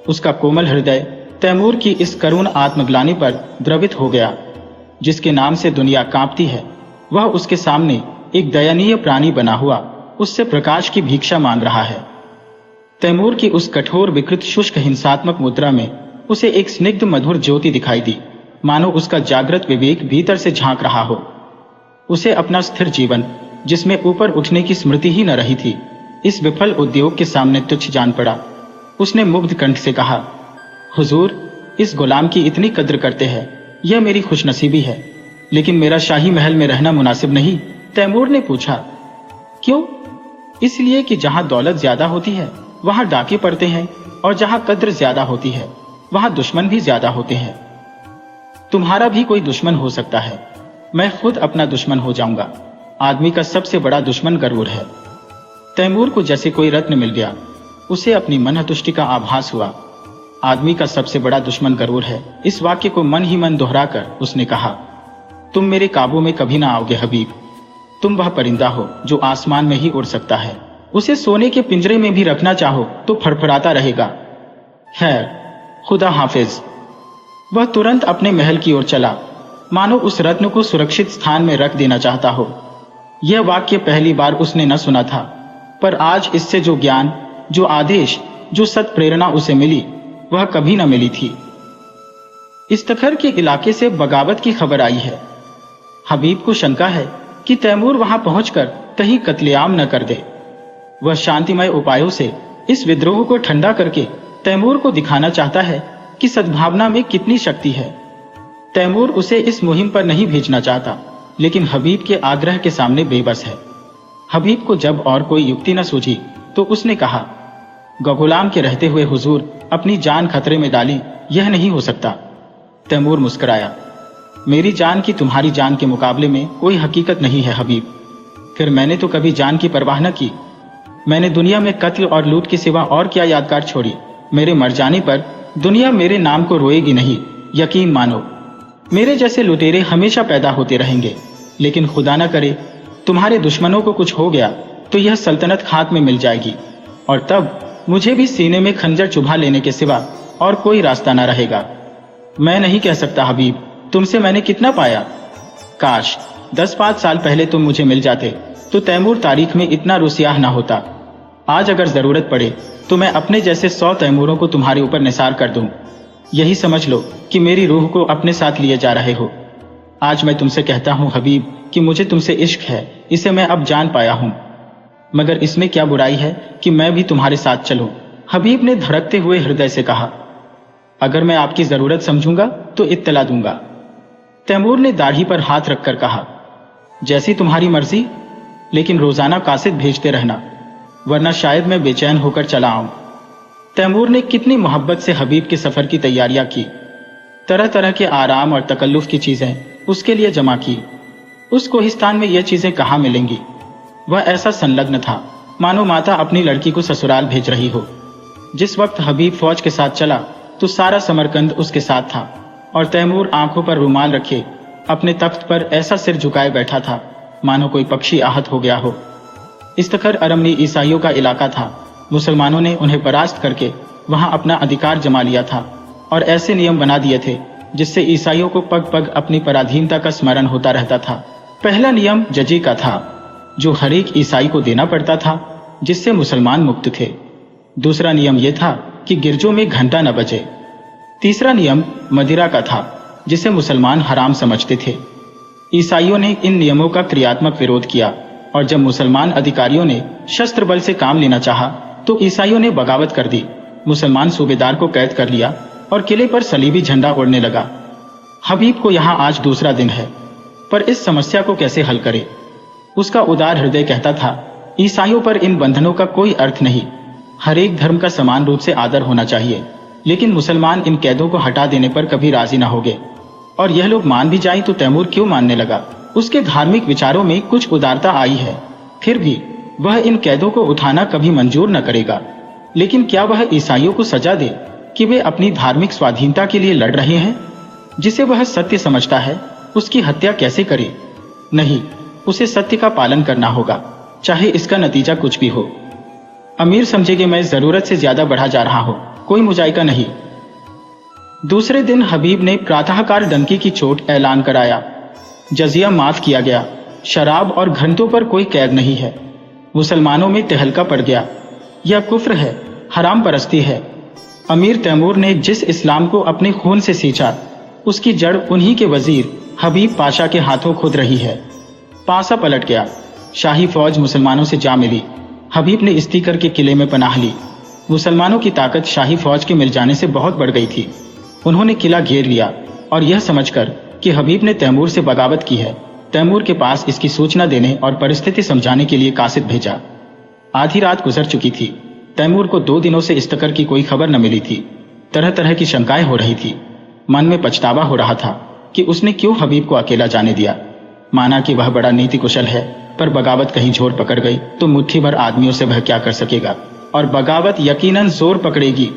उसका कोमल हृदय तैमूर की इस करुण आत्मग्लानि पर द्रवित हो गया। जिसके नाम से दुनिया कांपती है वह उसके सामने एक दयनीय प्राणी बना हुआ उससे प्रकाश की भिक्षा मांग रहा है। तैमूर की उस कठोर विकृत शुष्क हिंसात्मक मुद्रा में उसे एक स्निग्ध मधुर ज्योति दिखाई दी, मानो उसका जागृत विवेक भीतर से झांक रहा हो। उसे अपना स्थिर जीवन, जिसमें ऊपर उठने की स्मृति ही न रही थी, इस विफल उद्योग के सामने तुच्छ जान पड़ा। उसने मुग्ध कंठ से कहा, हुजूर, इस गुलाम की इतनी कद्र करते हैं, यह मेरी खुशनसीबी है, लेकिन मेरा शाही महल में रहना मुनासिब नहीं। तैमूर ने पूछा, क्यों? इसलिए कि जहां दौलत ज्यादा होती है वहां डाके पड़ते हैं, और जहां कद्र ज्यादा होती है वहां दुश्मन भी ज्यादा होते हैं। तुम्हारा भी कोई दुश्मन हो सकता है, मैं खुद अपना दुश्मन हो जाऊंगा। आदमी का सबसे बड़ा दुश्मन गरूर है। तैमूर को जैसे कोई रत्न मिल गया। उसे अपनी मनहतुष्टि का आभास हुआ। आदमी का सबसे बड़ा दुश्मन गरूर है। इस वाक्य को मन ही मन दोहराकर उसने कहा, तुम मेरे काबू में कभी ना आओगे हबीब। तुम वह परिंदा हो जो आसमान में ही उड़ सकता है। उसे सोने के पिंजरे में भी रखना चाहो तो फड़फड़ाता रहेगा। खैर, खुदा हाफिज। वह तुरंत अपने महल की ओर चला, मानो उस रत्न को सुरक्षित स्थान में रख देना चाहता हो। यह वाक्य पहली बार उसने न सुना था, पर आज इससे जो ज्ञान, जो आदेश, जो सत प्रेरणा उसे मिली वह कभी न मिली थी। इस तखर के इलाके से बगावत की खबर आई है। हबीब को शंका है कि तैमूर वहां पहुंचकर कहीं कत्लेआम न कर दे। वह शांतिमय उपायों से इस विद्रोह को ठंडा करके तैमूर को दिखाना चाहता है कि सद्भावना में कितनी शक्ति है। तैमूर उसे इस मुहिम पर नहीं भेजना चाहता, लेकिन हबीब के आग्रह के सामने बेबस है। हबीब को जब और कोई युक्ति न सूझी तो उसने कहा, गुलाम के रहते हुए हुजूर अपनी जान खतरे में डाली, यह नहीं हो सकता। तैमूर मुस्कुराया, मेरी जान की तुम्हारी जान के मुकाबले में कोई हकीकत नहीं है हबीब। फिर मैंने तो कभी जान की परवाह न की। मैंने दुनिया में कत्ल और लूट के सिवा और क्या यादगार छोड़ी। मेरे मर जाने पर दुनिया मेरे नाम को रोएगी नहीं, यकीन मानो। मेरे जैसे लुटेरे हमेशा पैदा होते रहेंगे, लेकिन खुदा न करे तुम्हारे दुश्मनों को कुछ हो गया तो यह सल्तनत खाक में मिल जाएगी, और तब मुझे भी सीने में खंजर चुभा लेने के सिवा और कोई रास्ता न रहेगा। मैं नहीं कह सकता हबीब, तुमसे मैंने कितना पाया। काश 10-5 साल पहले तुम मुझे मिल जाते तो तैमूर तारीख में इतना रुसियाह ना होता। आज अगर जरूरत पड़े तो मैं अपने जैसे 100 तैमूरों को तुम्हारे ऊपर निसार कर दूं। यही समझ लो कि मेरी रूह को अपने साथ लिए जा रहे हो। आज मैं तुमसे कहता हूं हबीब कि मुझे तुमसे इश्क है, इसे मैं अब जान पाया हूं। मगर इसमें क्या बुराई है कि मैं भी तुम्हारे साथ चलूं? हबीब ने धड़कते हुए हृदय से कहा, अगर मैं आपकी जरूरत समझूंगा तो इत्तला दूंगा। तैमूर ने दाढ़ी पर हाथ रखकर कहा, जैसी तुम्हारी मर्जी, लेकिन रोजाना कासिद भेजते रहना, वरना शायद मैं बेचैन होकर चला आऊं। तैमूर ने कितनी मोहब्बत से हबीब के सफर की तैयारियां की। तरह तरह के आराम और तकल्लुफ की चीजें उसके लिए जमा की। उस कोहिस्तान में यह चीजें कहाँ मिलेंगी? वह ऐसा संलग्न था मानो माता अपनी लड़की को ससुराल भेज रही हो। जिस वक्त हबीब फौज के साथ चला तो सारा समरकंद उसके साथ था, और तैमूर आंखों पर रुमाल रखे अपने तख्त पर ऐसा सिर झुकाए बैठा था मानो कोई पक्षी आहत हो गया हो। इस्तखर अरमनी ईसाइयों का इलाका था। मुसलमानों ने उन्हें परास्त करके वहां अपना अधिकार जमा लिया था और ऐसे नियम बना दिए थे जिससे ईसाइयों को पग पग अपनी पराधीनता का स्मरण होता रहता था। पहला नियम जजी का था, जो हर एक ईसाई को देना पड़ता था, जिससे मुसलमान मुक्त थे। दूसरा नियम यह था कि गिरजों में घंटा न बजे। तीसरा नियम मदिरा का था, जिसे मुसलमान हराम समझते थे। ईसाइयों ने इन नियमों का क्रियात्मक विरोध किया, और जब मुसलमान अधिकारियों ने शस्त्र बल से काम लेना चाहा तो ईसाइयों ने बगावत कर दी। मुसलमान सूबेदार को कैद कर लिया और किले पर सलीबी झंडा उड़ने लगा। हबीब को यहाँ आज दूसरा दिन है, पर इस समस्या को कैसे हल करे? उसका उदार हृदय कहता था, ईसाइयों पर इन बंधनों का कोई अर्थ नहीं। हर एक धर्म का समान रूप से आदर होना चाहिए, लेकिन मुसलमान इन कैदों को हटा देने पर कभी राजी न होंगे। और यह लोग मान भी जाएं तो तैमूर क्यों मानने लगा? उसके धार्मिक विचारों में कुछ उदारता आई है, फिर भी वह इन कैदों को उठाना कभी मंजूर न करेगा। लेकिन क्या वह ईसाइयों को सजा दे कि वे अपनी धार्मिक स्वाधीनता के लिए लड़ रहे हैं? जिसे वह सत्य समझता है उसकी हत्या कैसे करे? नहीं, उसे सत्य का पालन करना होगा, चाहे इसका नतीजा कुछ भी हो। अमीर समझेंगे मैं जरूरत से ज्यादा बढ़ा जा रहा हूं, कोई मुजायका नहीं। दूसरे दिन हबीब ने प्रातःकाल डंकी की चोट ऐलान कराया। जजिया माफ किया गया। शराब और घंटों पर कोई कैद नहीं है। मुसलमानों में तहलका पड़ गया। यह कुफ्र है, हराम परस्ती है। अमीर तैमूर ने जिस इस्लाम को अपने खून से सींचा, उसकी जड़ उन्हीं के वजीर हबीब पाशा के हाथों खुद रही है। पासा पलट गया। शाही फौज मुसलमानों से जा मिली। हबीब ने इस्तीकर के किले में पनाह ली। मुसलमानों की ताकत शाही फौज के मिल जाने से बहुत बढ़ गई थी। उन्होंने किला घेर लिया और यह समझकर कि हबीब ने तैमूर से बगावत की है, तैमूर के पास इसकी सूचना देने और परिस्थिति समझाने के लिए कासिद भेजा। आधी रात गुजर चुकी थी। तैमूर को 2 दिनों से इस्तकर की कोई खबर न मिली थी। तरह तरह की शंकाएं हो रही थी। मन में पछतावा हो रहा था कि उसने क्यों हबीब को अकेला जाने दिया। माना कि वह बड़ा नीति कुशल है, पर बगावत कहीं जोर पकड़ गई तो मुट्ठी भर आदमियों से वह क्या कर सकेगा? और बगावत यकीनन जोर पकड़ेगी।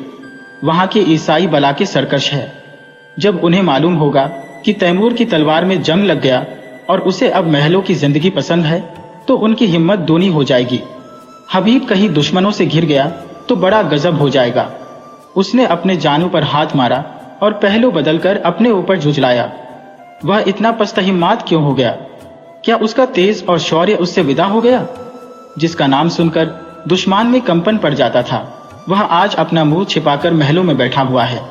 वहां के ईसाई बला के सरकश है। जब उन्हें मालूम होगा कि तैमूर की तलवार में जंग लग गया और उसे अब महलों की जिंदगी पसंद है, तो उनकी हिम्मत दूनी हो जाएगी। हबीब कहीं दुश्मनों से घिर गया तो बड़ा गजब हो जाएगा। उसने अपने जानू पर हाथ मारा और पहलू बदलकर अपने ऊपर झुझलाया। वह इतना पस्तहिम्मात क्यों हो गया? क्या उसका तेज और शौर्य उससे विदा हो गया? जिसका नाम सुनकर दुश्मन में कंपन पड़ जाता था, वह आज अपना मुंह छिपाकर महलों में बैठा हुआ है।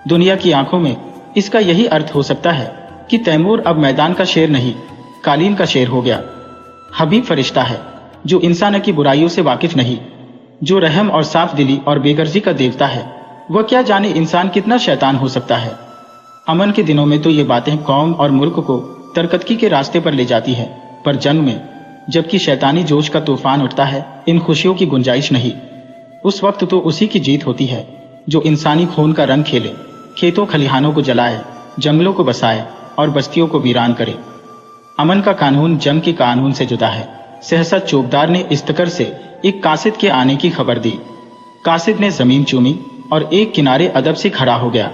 दुनिया की आंखों में इसका यही अर्थ हो सकता है कि तैमूर अब मैदान का शेर नहीं कालीन का शेर हो गया। हबीब फरिश्ता है जो इंसान की बुराइयों से वाकिफ नहीं, जो रहम और साफ दिली और बेगर्जी का देवता है। वह क्या जाने इंसान कितना शैतान हो सकता है। अमन के दिनों में तो ये बातें कौम और मुल्क को तरक्की के रास्ते पर ले जाती है, पर जंग में जबकि शैतानी जोश का तूफान उठता है, इन खुशियों की गुंजाइश नहीं। उस वक्त तो उसी की जीत होती है जो इंसानी खून का रंग खेले, खेतों खलिहानों को जलाए, जंगलों को बसाए और बस्तियों को वीरान करे। अमन का कानून जंग के कानून से जुदा है। सहसा चौबदार ने इस्तकर से एक कासिद के आने की खबर दी। कासिद ने जमीन चूमी और एक किनारे अदब से खड़ा हो गया।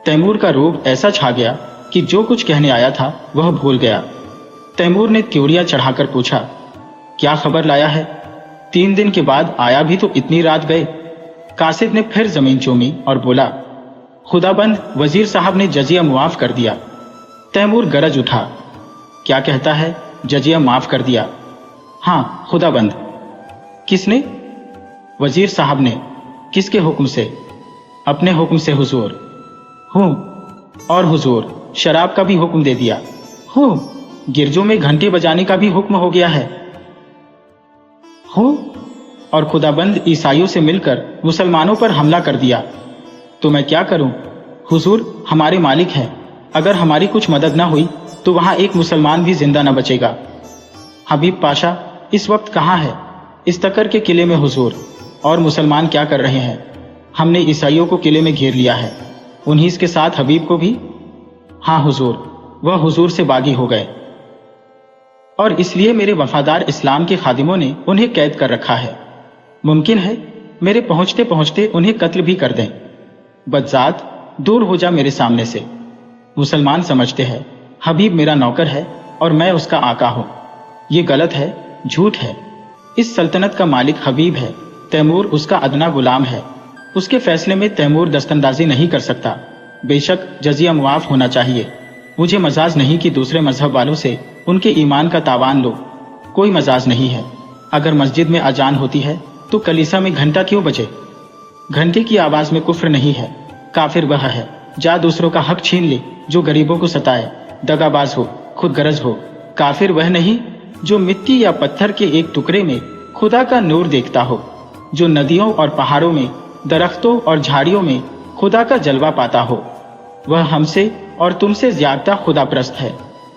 तैमूर का रोब ऐसा छा गया कि जो कुछ कहने आया था वह भूल गया। तैमूर ने त्योरियां चढ़ाकर पूछा, क्या खबर लाया है? 3 दिन के बाद आया भी तो इतनी रात गए। कासिद ने फिर जमीन चूमी और बोला, खुदाबंद, वजीर साहब ने जजिया मुआफ कर दिया। तैमूर गरज उठा, क्या कहता है? जजिया माफ कर दिया? हाँ खुदाबंद। किसने? वजीर साहब ने। किसके हुक्म से? अपने हुक्म से हुजूर। हूँ। और हुजूर, शराब का भी हुक्म दे दिया? हूँ। गिरजों में घंटे बजाने का भी हुक्म हो गया है? हूँ। और खुदाबंद ईसाइयों से मिलकर मुसलमानों पर हमला कर दिया। तो मैं क्या करूं? हुजूर हमारे मालिक हैं, अगर हमारी कुछ मदद ना हुई तो वहां एक मुसलमान भी जिंदा न बचेगा। हबीब पाशा इस वक्त कहाँ है? इस्तकर के किले में हुजूर। और मुसलमान क्या कर रहे हैं? हमने ईसाइयों को किले में घेर लिया है, उन्हीं के साथ हबीब को भी। हाँ हुजूर, वह हुजूर से बागी हो गए और इसलिए मेरे वफादार इस्लाम के खादिमों ने उन्हें कैद कर रखा है। मुमकिन है मेरे पहुंचते पहुंचते उन्हें कत्ल भी कर दें। बदजात, दूर हो जा मेरे सामने से। मुसलमान समझते हैं हबीब मेरा नौकर है और मैं उसका आका हूं। ये गलत है, झूठ है। इस सल्तनत का मालिक हबीब है, तैमूर उसका अदना गुलाम है। उसके फैसले में तैमूर दस्तंदाजी नहीं कर सकता। बेशक जजिया मुआफ होना चाहिए। मुझे मजाज नहीं कि दूसरे मजहब वालों से उनके ईमान का तावान लो। कोई मजाज नहीं है। अगर मस्जिद में अजान होती है तो कलीसा में घंटा क्यों बजे? घंटे की आवाज में कुफ्र नहीं है। काफिर वह है जा दूसरों का हक छीन ले, जो गरीबों को सताए, दगाबाज हो, खुद गरज हो। काफिर वह नहीं जो मिट्टी या पत्थर के एक टुकड़े में खुदा का नूर देखता हो, जो नदियों और पहाड़ों में, दरख्तों और झाड़ियों में खुदा का जलवा पाता हो। वह हमसे और तुमसे ज्यादा खुदा परस्त है,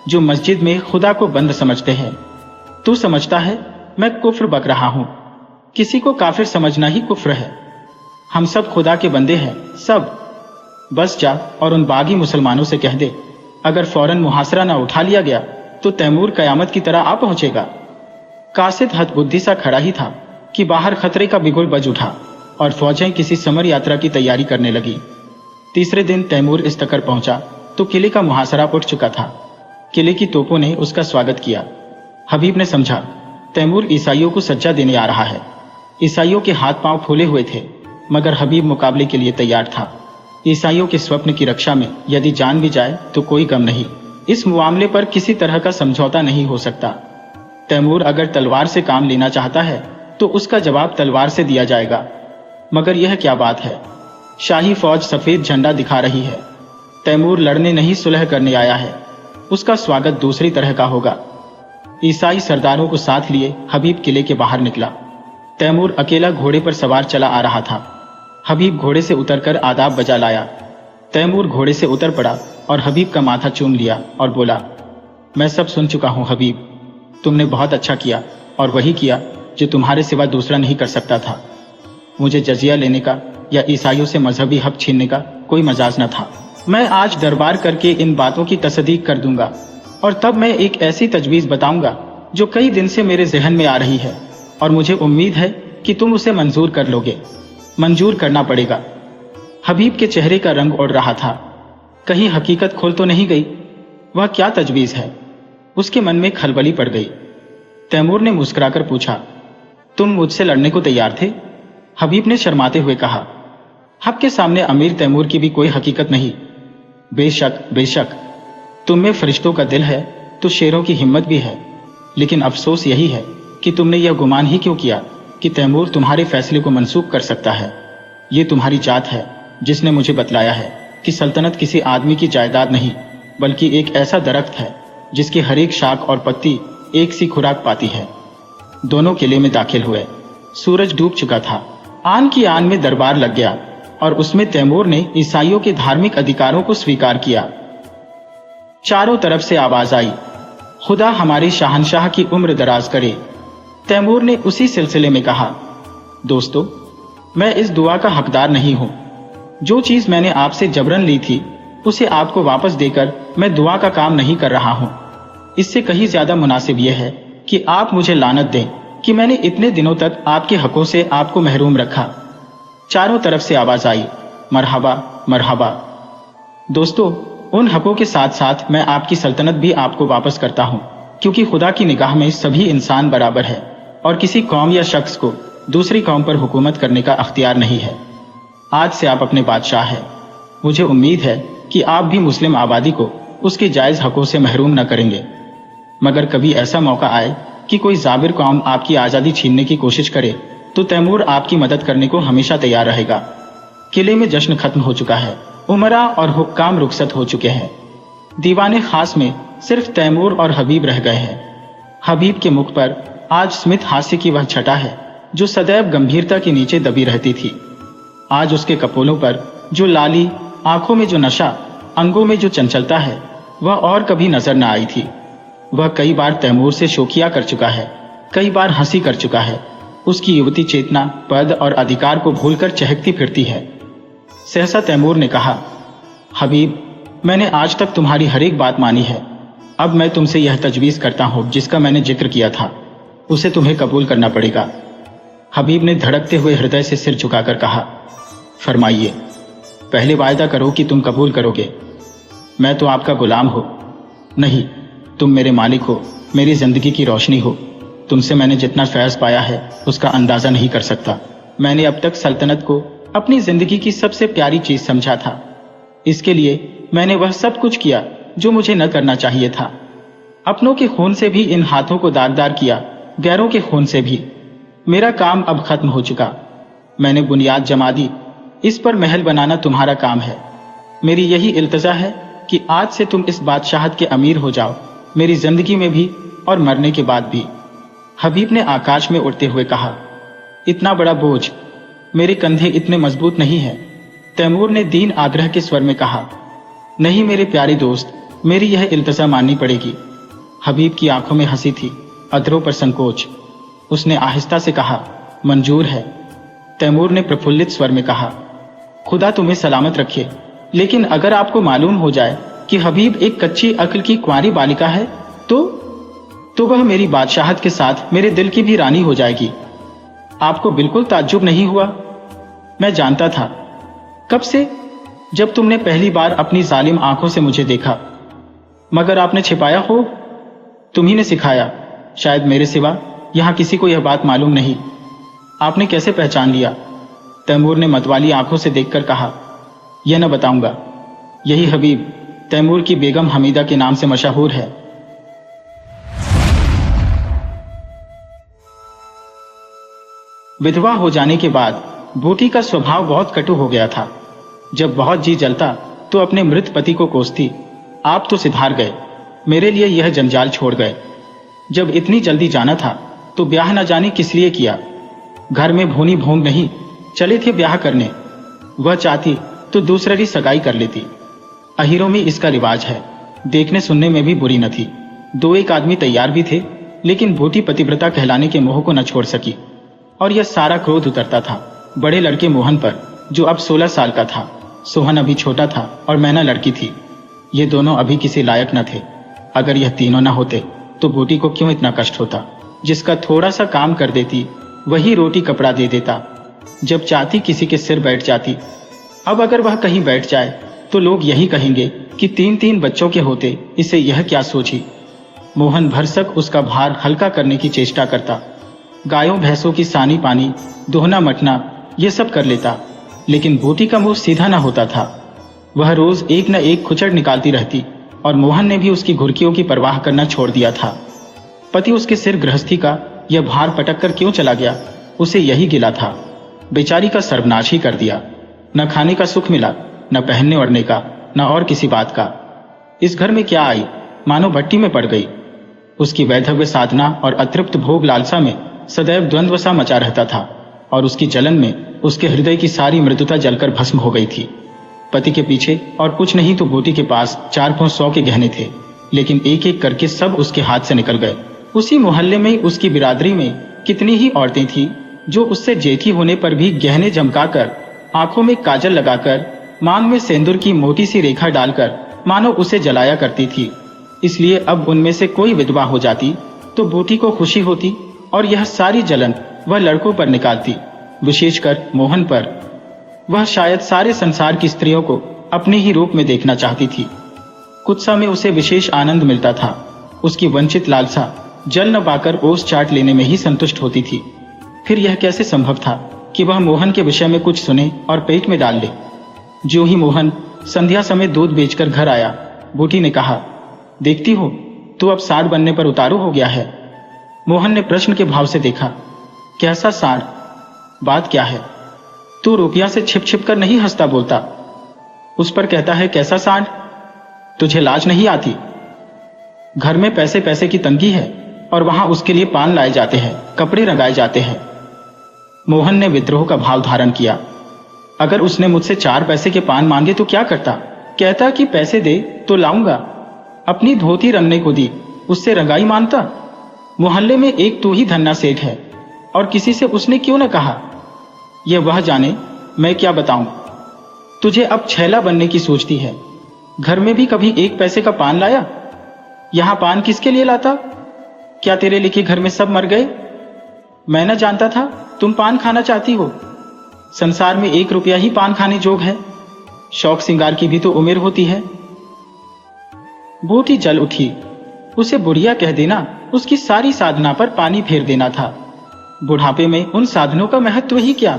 जो मस्जिद में खुदा को बंद समझते हैं। तू समझता है मैं कुफ्र बक रहा हूं? किसी को काफिर समझना ही कुफ्र है। हम सब खुदा के बंदे हैं, सब। बस जा और उन बागी मुसलमानों से कह दे, अगर फौरन मुहासरा न उठा लिया गया तो तैमूर कयामत की तरह आ पहुंचेगा। कासिद हतबुद्धि सा खड़ा ही था कि बाहर खतरे का बिगुल बज उठा और फौजें किसी समर यात्रा की तैयारी करने लगी। तीसरे दिन तैमूर इस्तकर पहुंचा तो किले का मुहासरा उठ चुका था। किले की तोपों ने उसका स्वागत किया। हबीब ने समझा तैमूर ईसाइयों को सज्जा देने आ रहा है। ईसाइयों के हाथ पांव फूले हुए थे, मगर हबीब मुकाबले के लिए तैयार था। ईसाइयों के स्वप्न की रक्षा में यदि जान भी जाए तो कोई गम नहीं। इस मामले पर किसी तरह का समझौता नहीं हो सकता। तैमूर अगर तलवार से काम लेना चाहता है तो उसका जवाब तलवार से दिया जाएगा। मगर यह क्या बात है? शाही फौज सफेद झंडा दिखा रही है। तैमूर लड़ने नहीं सुलह करने आया है। उसका स्वागत दूसरी तरह का होगा। ईसाई सरदारों को साथ लिए हबीब किले के बाहर निकला। तैमूर अकेला घोड़े पर सवार चला आ रहा था। हबीब घोड़े से उतरकर आदाब बजा लाया। तैमूर घोड़े से उतर पड़ा और हबीब का माथा चूम लिया और बोला, मैं सब सुन चुका हूं हबीब। तुमने बहुत अच्छा किया और वही किया जो तुम्हारे सिवा दूसरा नहीं कर सकता था। मुझे जजिया लेने का या ईसाइयों से मजहबी हक छीनने का कोई मजाज न था। मैं आज दरबार करके इन बातों की तस्दीक कर दूंगा और तब मैं एक ऐसी तजवीज बताऊंगा जो कई दिन से मेरे जहन में आ रही है और मुझे उम्मीद है कि तुम उसे मंजूर कर लोगे। मंजूर करना पड़ेगा। हबीब के चेहरे का रंग उड़ रहा था। कहीं हकीकत खोल तो नहीं गई? वह क्या तजवीज है? उसके मन में खलबली पड़ गई। तैमूर ने मुस्कुराकर पूछा, तुम मुझसे लड़ने को तैयार थे? हबीब ने शर्माते हुए कहा, हक के सामने अमीर तैमूर की भी कोई हकीकत नहीं। बेशक बेशक, तुम में फरिश्तों का दिल है तो शेरों की हिम्मत भी है, लेकिन अफसोस यही है कि तुमने यह गुमान ही क्यों किया कि तैमूर तुम्हारे फैसले को मंसूख कर सकता है। ये तुम्हारी जात है जिसने मुझे बतलाया है कि सल्तनत किसी आदमी की जायदाद नहीं बल्कि एक ऐसा दरख्त है जिसकी हर एक शाख और पत्ती एक सी खुराक पाती है। दोनों किले में दाखिल हुए। सूरज डूब चुका था। आन की आन में दरबार लग गया और उसमें तैमूर ने ईसाइयों के धार्मिक अधिकारों को स्वीकार किया। चारों तरफ से आवाज आई, खुदा हमारे शहंशाह की उम्र दराज करे। तैमूर ने उसी सिलसिले में कहा, दोस्तों, मैं इस दुआ का हकदार नहीं हूं। जो चीज मैंने आपसे जबरन ली थी उसे आपको वापस देकर मैं दुआ का काम नहीं कर रहा हूं। इससे कहीं ज्यादा मुनासिब यह है कि आप मुझे लानत दें कि मैंने इतने दिनों तक आपके हकों से आपको महरूम रखा। चारों तरफ से आवाज आई, मरहबा मरहबा। दोस्तों, उन हकों के साथ साथ मैं आपकी सल्तनत भी आपको वापस करता हूं, क्योंकि खुदा की निगाह में सभी इंसान बराबर है और किसी कौम या शख्स को दूसरी कौम पर हुकूमत करने का अख्तियार नहीं है। आज से आप अपने बादशाह हैं। मुझे उम्मीद है कि आप भी मुस्लिम आबादी को उसके जायज हकों से महरूम न करेंगे। मगर कभी ऐसा मौका आए कि कोई जाबिर कौम आपकी आज़ादी छीनने की कोशिश करे तो तैमूर आपकी मदद करने को हमेशा तैयार रहेगा। किले में जश्न खत्म हो चुका है। उमरा और हुक्काम रुखसत हो चुके हैं। दीवाने खास में सिर्फ तैमूर और हबीब रह गए हैं। हबीब के मुख पर आज स्मित हास्य की वह छटा है जो सदैव गंभीरता के नीचे दबी रहती थी। आज उसके कपोलों पर जो लाली, आंखों में जो नशा, अंगों में जो चंचलता है, वह और कभी नजर न आई थी। वह कई बार तैमूर से शोखिया कर चुका है, कई बार हंसी कर चुका है। उसकी युवती चेतना पद और अधिकार को भूलकर चहकती फिरती है। सहसा तैमूर ने कहा, हबीब, मैंने आज तक तुम्हारी हर एक बात मानी है। अब मैं तुमसे यह तजवीज़ करता हूँ जिसका मैंने जिक्र किया था, उसे तुम्हें कबूल करना पड़ेगा। हबीब ने धड़कते हुए हृदय से सिर झुकाकर कहा, फरमाइए। पहले वायदा करो कि तुम कबूल करोगे। मैं तो आपका गुलाम हूँ। नहीं, तुम मेरे मालिक हो, मेरी जिंदगी की रोशनी हो। तुमसे मैंने जितना फैज़ पाया है उसका अंदाजा नहीं कर सकता। मैंने अब तक सल्तनत को अपनी जिंदगी की सबसे प्यारी चीज समझा था। इसके लिए मैंने वह सब कुछ किया जो मुझे न करना चाहिए था। अपनों के खून से भी इन हाथों को दागदार किया, गैरों के खून से भी। मेरा काम अब खत्म हो चुका। मैंने बुनियाद जमा दी। इस पर महल बनाना तुम्हारा काम है। मेरी यही इल्तजा है कि आज से तुम इस बादशाहत के अमीर हो जाओ, मेरी जिंदगी में भी और मरने के बाद भी। हबीब ने आकाश में उड़ते हुए कहा, इतना बड़ा बोझ मेरे कंधे इतने मजबूत नहीं है। तैमूर ने दीन आग्रह के स्वर में कहा, नहीं मेरे प्यारे दोस्त, मेरी यह इल्तजा माननी पड़ेगी। हबीब की आंखों में हंसी थी, अधरों पर संकोच। उसने आहिस्ता से कहा, मंजूर है। तैमूर ने प्रफुल्लित स्वर में कहा, खुदा तुम्हें सलामत रखे, लेकिन अगर आपको मालूम हो जाए कि हबीब एक कच्ची अक्ल की कुंवारी बालिका है तो वह मेरी बादशाहत के साथ मेरे दिल की भी रानी हो जाएगी। आपको बिल्कुल ताज्जुब नहीं हुआ? मैं जानता था कब से, जब तुमने पहली बार अपनी जालिम आंखों से मुझे देखा। मगर आपने छिपाया हो। तुम्ही ने सिखाया। शायद मेरे सिवा यहां किसी को यह बात मालूम नहीं। आपने कैसे पहचान लिया? तैमूर ने मतवाली आंखों से देखकर कहा, यह न बताऊंगा। यही हबीब तैमूर की बेगम हमीदा के नाम से मशहूर है। विधवा हो जाने के बाद बूटी का स्वभाव बहुत कटु हो गया था। जब बहुत जी जलता तो अपने मृत पति को कोसती। आप तो सिधार गए, मेरे लिए यह जंजाल छोड़ गए। जब इतनी जल्दी जाना था तो ब्याह न जाने किस लिए किया। घर में भोनी भोंग नहीं, चले थे ब्याह करने। वह चाहती तो दूसरी सगाई कर लेती। अहीरों में इसका रिवाज है। देखने सुनने में भी बुरी न थी। दो एक आदमी तैयार भी थे, लेकिन बूटी पतिव्रता कहलाने के मोह को न छोड़ सकी और यह सारा क्रोध उतरता था बड़े लड़के मोहन पर, जो अब 16 साल का था। सोहन अभी छोटा था और मैना लड़की थी। ये दोनों अभी किसी लायक न थे। अगर यह तीनों न होते तो बूटी को क्यों इतना कष्ट होता। जिसका थोड़ा सा काम कर देती वही रोटी कपड़ा दे देता। जब चाहती किसी के सिर बैठ जाती। अब अगर वह कहीं बैठ जाए तो लोग यही कहेंगे कि 3-3 बच्चों के होते इसे यह क्या सोची। मोहन भरसक उसका भार हल्का करने की चेष्टा करता। गायों भैंसों की सानी पानी, दोहना मटना, ये सब कर लेता, लेकिन बूटी का मुंह सीधा न होता था। वह रोज एक न एक खुचड़ निकालती रहती और मोहन ने भी उसकी घुर्कियों की परवाह करना छोड़ दिया था। पति उसके सिर गृहस्थी का यह भार पटक कर क्यों चला गया, उसे यही गिला था। बेचारी का सर्वनाश ही कर दिया। न खाने का सुख मिला, न पहनने ओढ़ने का, न और किसी बात का। इस घर में क्या आई, मानो भट्टी में पड़ गई। उसकी वैधव्य साधना और अतृप्त भोग लालसा में सदैव द्वंद्व सा मचा रहता था और उसकी जलन में उसके हृदय की सारी मृदुता जलकर भस्म हो गई थी। पति के पीछे और कुछ नहीं तो बूटी के पास 400 के गहने थे, लेकिन एक एक करके सब उसके हाथ से निकल गए। उसी मोहल्ले में उसकी बिरादरी में कितनी ही औरतें थीं जो उससे जेठी होने पर भी गहने झमकाकर, आंखों में काजल लगाकर, मांग में सेंदूर की मोटी सी रेखा डालकर मानो उसे जलाया करती थी। इसलिए अब उनमें से कोई विधवा हो जाती तो बूटी को खुशी होती और यह सारी जलन वह लड़कों पर निकालती, विशेषकर मोहन पर। वह शायद सारे संसार की स्त्रियों को अपने ही रूप में देखना चाहती थी। कुछ समय उसे विशेष आनंद मिलता था। उसकी वंचित लालसा जल न पाकर ओस चाट लेने में ही संतुष्ट होती थी। फिर यह कैसे संभव था कि वह मोहन के विषय में कुछ सुने और पेट में डाल ले। जो ही मोहन संध्या समय दूध बेचकर घर आया, बूटी ने कहा, देखती हो तू अब साढ़ बनने पर उतारू हो गया है। मोहन ने प्रश्न के भाव से देखा, कैसा साढ़? बात क्या है? तू रुपया से छिप छिप कर नहीं हंसता बोलता, उस पर कहता है कैसा साढ़? तुझे लाज नहीं आती? घर में पैसे पैसे की तंगी है और वहां उसके लिए पान लाए जाते हैं, कपड़े रंगाए जाते हैं। मोहन ने विद्रोह का भाव धारण किया। अगर उसने मुझसे 4 पैसे के पान मांगे तो क्या करता? कहता कि पैसे दे तो लाऊंगा। अपनी धोती रंगने को दी, उससे रंगाई मांगता। मोहल्ले में एक तू ही धन्ना सेठ है और किसी से उसने क्यों न कहा? यह वह जाने, मैं क्या बताऊं। तुझे अब छैला बनने की सोचती है। घर में भी कभी 1 पैसे का पान लाया? यहां पान किसके लिए लाता? क्या तेरे लिखे घर में सब मर गए? मैं न जानता था तुम पान खाना चाहती हो। संसार में 1 रुपया ही पान खाने जोग है। शौक सिंगार की भी तो उम्र होती है। बूटी जल उठी। उसे बुढ़िया कह देना उसकी सारी साधना पर पानी फेर देना था। बुढ़ापे में उन साधनों का महत्व ही क्या?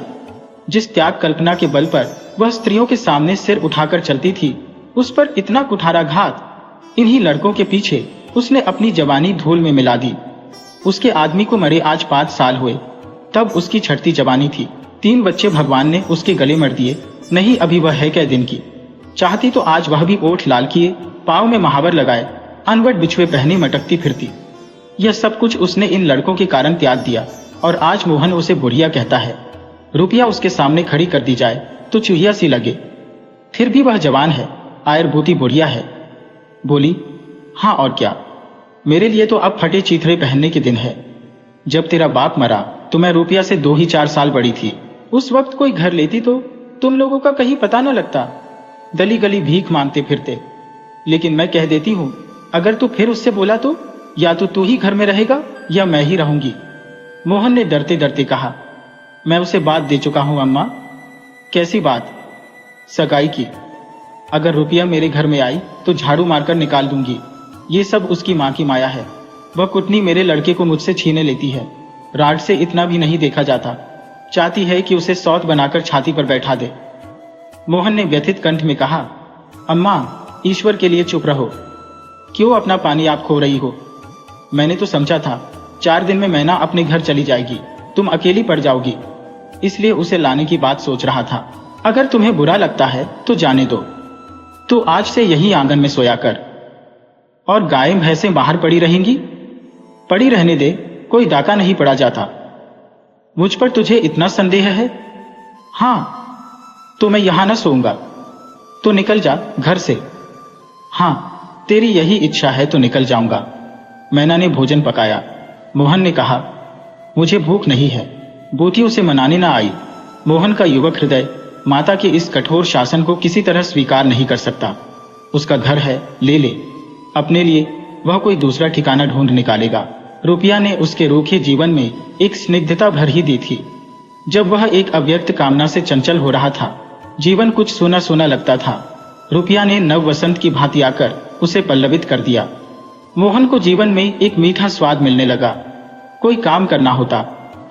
जिस त्याग कल्पना के बल पर वह स्त्रियों के सामने सिर उठाकर चलती थी, उस पर इतना कुठाराघात। इन्हीं लड़कों के पीछे उसने अपनी जवानी धूल में मिला दी। उसके आदमी को मरे आज 5 साल हुए, तब उसकी छठती जवानी थी। 3 बच्चे भगवान ने उसके गले मर दिए। नहीं अभी वह है कै दिन की। चाहती तो आज वह भी ओठ लाल किए, पाँव में महावर लगाए, अनवट बिछुए पहने मटकती फिरती। यह सब कुछ उसने इन लड़कों के कारण त्याग दिया और आज मोहन उसे बुढ़िया कहता है। रुपया उसके सामने खड़ी कर दी जाए तो चूहिया सी लगे। फिर भी वह जवान है, आयुर्भूति बुढ़िया है। बोली, हाँ और क्या, मेरे लिए तो अब फटे चीथड़े पहनने के दिन है। जब तेरा बाप मरा तो मैं रुपया से 2 ही 4 साल बड़ी थी। उस वक्त कोई घर लेती तो तुम लोगों का कहीं पता न लगता। गली गली भीख मांगते फिरते। लेकिन मैं कह देती हूँ, अगर तू फिर उससे बोला तो या तो तू ही घर में रहेगा या मैं ही रहूंगी। मोहन ने डरते डरते कहा, मैं उसे बात दे चुका हूं अम्मा। कैसी बात? सगाई की। अगर रुपया मेरे घर में आई तो झाड़ू मारकर निकाल दूंगी। ये सब उसकी माँ की माया है। वह कुटनी मेरे लड़के को मुझसे छीने लेती है। राड से इतना भी नहीं देखा जाता। चाहती है कि उसे सौत बनाकर छाती पर बैठा दे। मोहन ने व्यथित कंठ में कहा, अम्मा ईश्वर के लिए चुप रहो। क्यों अपना पानी आप खो रही हो? मैंने तो समझा था 4 दिन में मैना अपने घर चली जाएगी, तुम अकेली पड़ जाओगी, इसलिए उसे लाने की बात सोच रहा था। अगर तुम्हें बुरा लगता है तो जाने दो। तो आज से यही आंगन में सोया कर। और गाय भैंसें बाहर पड़ी रहेंगी? पड़ी रहने दे, कोई डाका नहीं पड़ा जाता। मुझ पर तुझे इतना संदेह है? हाँ, तो मैं यहां न सोऊंगा। तो निकल जा घर से। हाँ, तेरी यही इच्छा है तो निकल जाऊंगा। मैना ने भोजन पकाया। मोहन ने कहा, मुझे भूख नहीं है। बूटी उसे मनाने न आई। मोहन का युवक हृदय माता के इस कठोर शासन को किसी तरह स्वीकार नहीं कर सकता। उसका घर है, ले ले। अपने लिए वह कोई दूसरा ठिकाना ढूंढ निकालेगा। रुपया ने उसके रूखे जीवन में एक स्निग्धता भर ही दी थी। जब वह एक अव्यक्त कामना से चंचल हो रहा था, जीवन कुछ सोना सोना लगता था। रुपया ने नव वसंत की भांति आकर उसे पल्लवित कर दिया। मोहन को जीवन में एक मीठा स्वाद मिलने लगा। कोई काम करना होता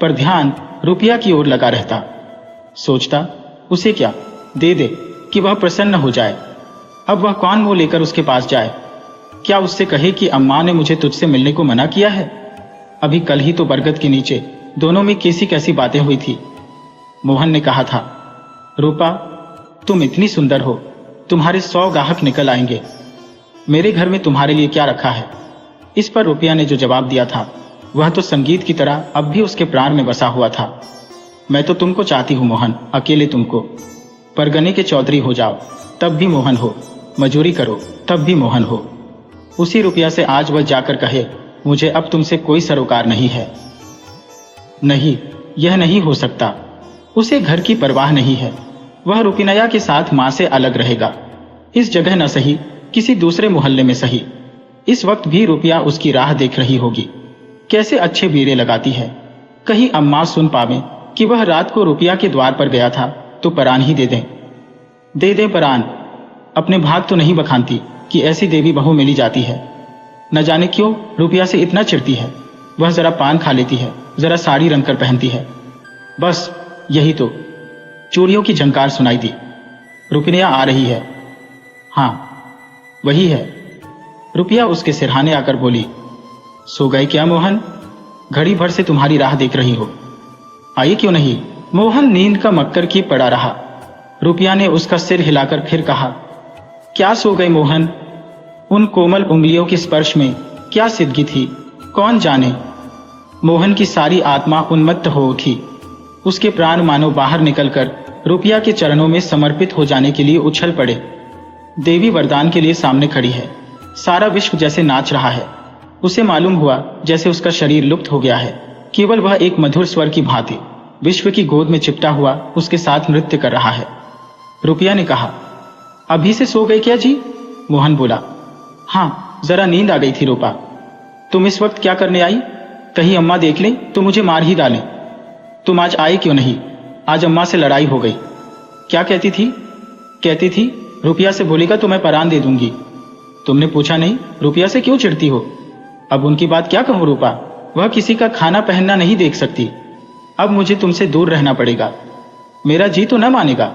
पर ध्यान रुपया की ओर लगा रहता। सोचता, उसे क्या दे दे कि वह प्रसन्न हो जाए। अब वह कौन मुंह लेकर उसके पास जाए? क्या उससे कहे कि अम्मा ने मुझे तुझसे मिलने को मना किया है? अभी कल ही तो बरगद के नीचे दोनों में कैसी कैसी बातें हुई थी। मोहन ने कहा था, रूपा तुम इतनी सुंदर हो, तुम्हारे 100 गाहक निकल आएंगे। मेरे घर में तुम्हारे लिए क्या रखा है? इस पर रुपया ने जो जवाब दिया था वह तो संगीत की तरह अब भी उसके प्राण में बसा हुआ था। मैं तो तुमको चाहती हूँ मोहन, अकेले तुमको। परगने के चौधरी हो जाओ तब भी मोहन हो, मजूरी करो तब भी मोहन हो। उसी रुपया से आज वह जाकर कहे, मुझे अब तुमसे कोई सरोकार नहीं है। नहीं, यह नहीं हो सकता। उसे घर की परवाह नहीं है। वह रुपीनया के साथ मां से अलग रहेगा। इस जगह न सही, किसी दूसरे मोहल्ले में सही। इस वक्त भी रुपया उसकी राह देख रही होगी। कैसे अच्छे बीरे लगाती है। कहीं अम्मा सुन पावे कि वह रात को रुपया के द्वार पर गया था तो परान ही दे दें। दे दें परान। अपने भाग तो नहीं बखानती कि ऐसी देवी बहू मिली जाती है। न जाने क्यों रुपया से इतना चिढ़ती है। वह जरा पान खा लेती है, जरा साड़ी रंग कर पहनती है, बस यही तो। चूड़ियों की झंकार सुनाई दी। रुपया आ रही है। हाँ वही है। रुपया उसके सिरहाने आकर बोली, सो गए क्या मोहन? घड़ी भर से तुम्हारी राह देख रही हो, आई क्यों नहीं? मोहन नींद का मक्कर की पड़ा रहा। रुपया ने उसका सिर हिलाकर फिर कहा, क्या सो गए मोहन? उन कोमल उंगलियों के स्पर्श में क्या सिद्धि थी, कौन जाने। मोहन की सारी आत्मा उन्मत्त हो उठी। उसके प्राण मानो बाहर निकलकर रुपया के चरणों में समर्पित हो जाने के लिए उछल पड़े। देवी वरदान के लिए सामने खड़ी है। सारा विश्व जैसे नाच रहा है। उसे मालूम हुआ जैसे उसका शरीर लुप्त हो गया है। केवल वह एक मधुर स्वर की भांति विश्व की गोद में चिपटा हुआ उसके साथ नृत्य कर रहा है। रुपया ने कहा, अभी से सो गए क्या जी? मोहन बोला, हाँ जरा नींद आ गई थी रूपा। तुम इस वक्त क्या करने आई? कहीं अम्मा देख लें तो मुझे मार ही डालें। तुम आज आए क्यों नहीं? आज अम्मा से लड़ाई हो गई। क्या कहती थी? कहती थी रुपया से बोलेगा तो मैं परान दे दूंगी। तुमने पूछा नहीं रुपया से क्यों चिढ़ती हो? अब उनकी बात क्या कहूं रूपा, वह किसी का खाना पहनना नहीं देख सकती। अब मुझे तुमसे दूर रहना पड़ेगा। मेरा जी तो न मानेगा।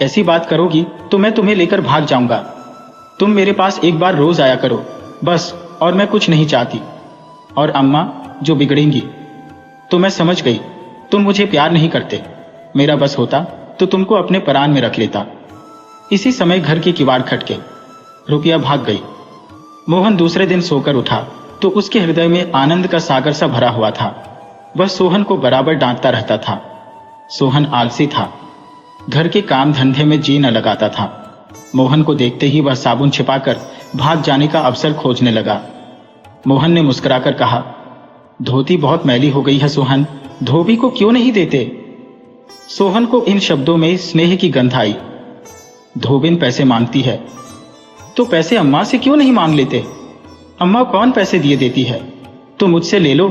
ऐसी बात करोगी तो मैं तुम्हें लेकर भाग जाऊंगा। तुम मेरे पास एक बार रोज आया करो बस, और मैं कुछ नहीं चाहती। और अम्मा जो बिगड़ेंगी। तो मैं समझ गई तुम मुझे प्यार नहीं करते। मेरा बस होता तो तुमको अपने परान में रख लेता। इसी समय घर की किवाड़ खटके। रुपया भाग गई। मोहन दूसरे दिन सोकर उठा तो उसके हृदय में आनंद का सागर सा भरा हुआ था। वह सोहन को बराबर डांटता रहता था। सोहन आलसी था, घर के काम धंधे में जी न लगाता था। मोहन को देखते ही वह साबुन छिपाकर भाग जाने का अवसर खोजने लगा। मोहन ने मुस्कुराकर कहा, धोती बहुत मैली हो गई है सोहन, धोबी को क्यों नहीं देते? सोहन को इन शब्दों में स्नेह की गंध आई। धोबिन पैसे मांगती है तो पैसे अम्मा से क्यों नहीं मांग लेते? अम्मा कौन पैसे दिए देती है, तो मुझसे ले लो।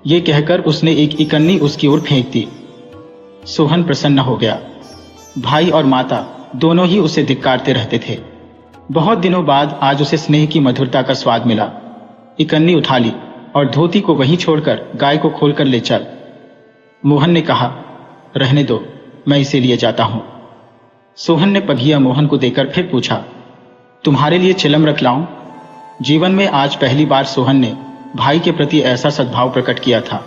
ये कहकर उसने एक इकन्नी उसकी ओर फेंक दी। सोहन प्रसन्न हो गया। भाई और माता दोनों ही उसे धिक्कारते रहते थे। बहुत दिनों बाद आज उसे स्नेह की मधुरता का स्वाद मिला। इकन्नी उठा ली और धोती को वहीं छोड़कर गाय को खोलकर ले चल। मोहन ने कहा, रहने दो, मैं इसे लिए जाता हूं। सोहन ने पघिया मोहन को देकर फिर पूछा, तुम्हारे लिए चिलम रख लाऊं? जीवन में आज पहली बार सोहन ने भाई के प्रति ऐसा सद्भाव प्रकट किया था।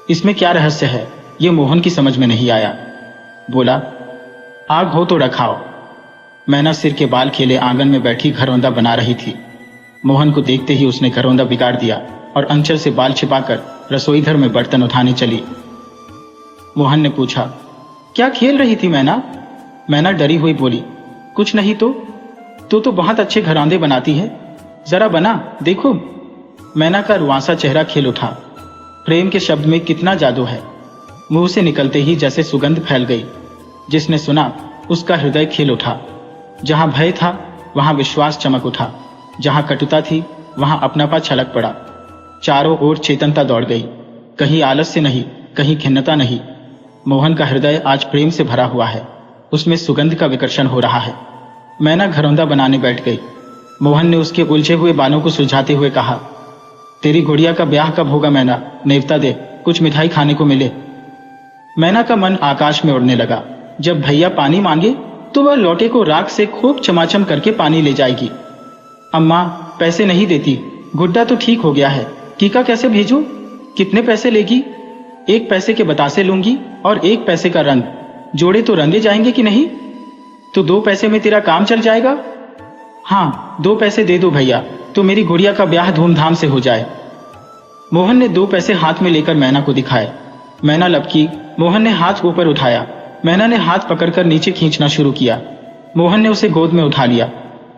इसमें क्या रहस्य है, ये मोहन की समझ में नहीं आया। बोला, आग हो तो रखाओ। मैना सिर के बाल खेले आंगन में बैठी घरौंदा बना रही थी। मोहन को देखते ही उसने घरौंदा बिगाड़ दिया और अंचल से बाल छिपाकर रसोईघर में बर्तन उठाने चली। मोहन ने पूछा, क्या खेल रही थी मैना? मैना डरी हुई बोली, कुछ नहीं तो। तू तो बहुत अच्छे घरौंदे बनाती है, जरा बना देखो। मैना का रुआंसा चेहरा खिल उठा। प्रेम के शब्द में कितना जादू है। मुंह से निकलते ही जैसे सुगंध फैल गई। जिसने सुना उसका हृदय खिल उठा। जहां भय था वहां विश्वास चमक उठा। जहां कटुता थी वहां अपनापा छलक पड़ा। चारों ओर चेतनता दौड़ गई। कहीं आलस्य नहीं, कहीं खिन्नता नहीं। मोहन का हृदय आज प्रेम से भरा हुआ है। उसमें सुगंध का विकर्षण हो रहा है। मैना घरौंदा बनाने बैठ गई। मोहन ने उसके उलझे हुए बालों को सुलझाते हुए कहा, तेरी गुड़िया का ब्याह कब होगा मैना? नेवता दे, कुछ मिठाई खाने को मिले। मैना का मन आकाश में उड़ने लगा। जब भैया पानी मांगे तो वह लोटे को राख से खूब चमाचम करके पानी ले जाएगी। अम्मा पैसे नहीं देती, गुड्डा तो ठीक हो गया है, टीका कैसे भेजूं? कितने पैसे लेगी? 1 पैसे के बतासे लूंगी और 1 पैसे का रंग। जोड़े तो रंगे जाएंगे कि नहीं? तो 2 पैसे में तेरा काम चल जाएगा। हाँ, 2 पैसे दे दो भैया, तो मेरी गुड़िया का ब्याह धूमधाम से हो जाए। मोहन ने 2 पैसे हाथ में लेकर मैना को दिखाए। मैना लपकी। मोहन ने हाथ ऊपर उठाया। मैना ने हाथ पकड़कर नीचे खींचना शुरू किया। मोहन ने उसे गोद में उठा लिया।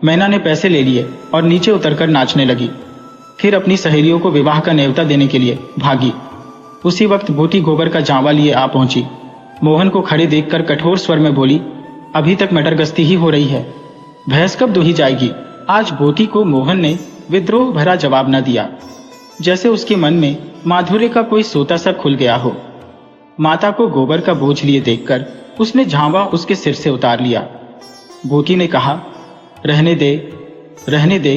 मैना ने पैसे ले लिए और नीचे उतरकर नाचने लगी। फिर अपनी सहेलियों को विवाह का न्योता देने के लिए भागी। उसी वक्त बूटी गोबर का जावा लिए आ पहुंची। मोहन को खड़े देखकर कठोर स्वर में बोली, अभी तक मटर गश्ती ही हो रही है, भैंस कब दुही जाएगी। आज बोटी को मोहन ने विद्रोह भरा जवाब न दिया, जैसे उसके मन में माधुर्य का कोई सोता सा खुल गया हो। माता को गोबर का बोझ लिए देखकर उसने झांवा उसके सिर से उतार लिया। बोटी ने कहा, रहने दे,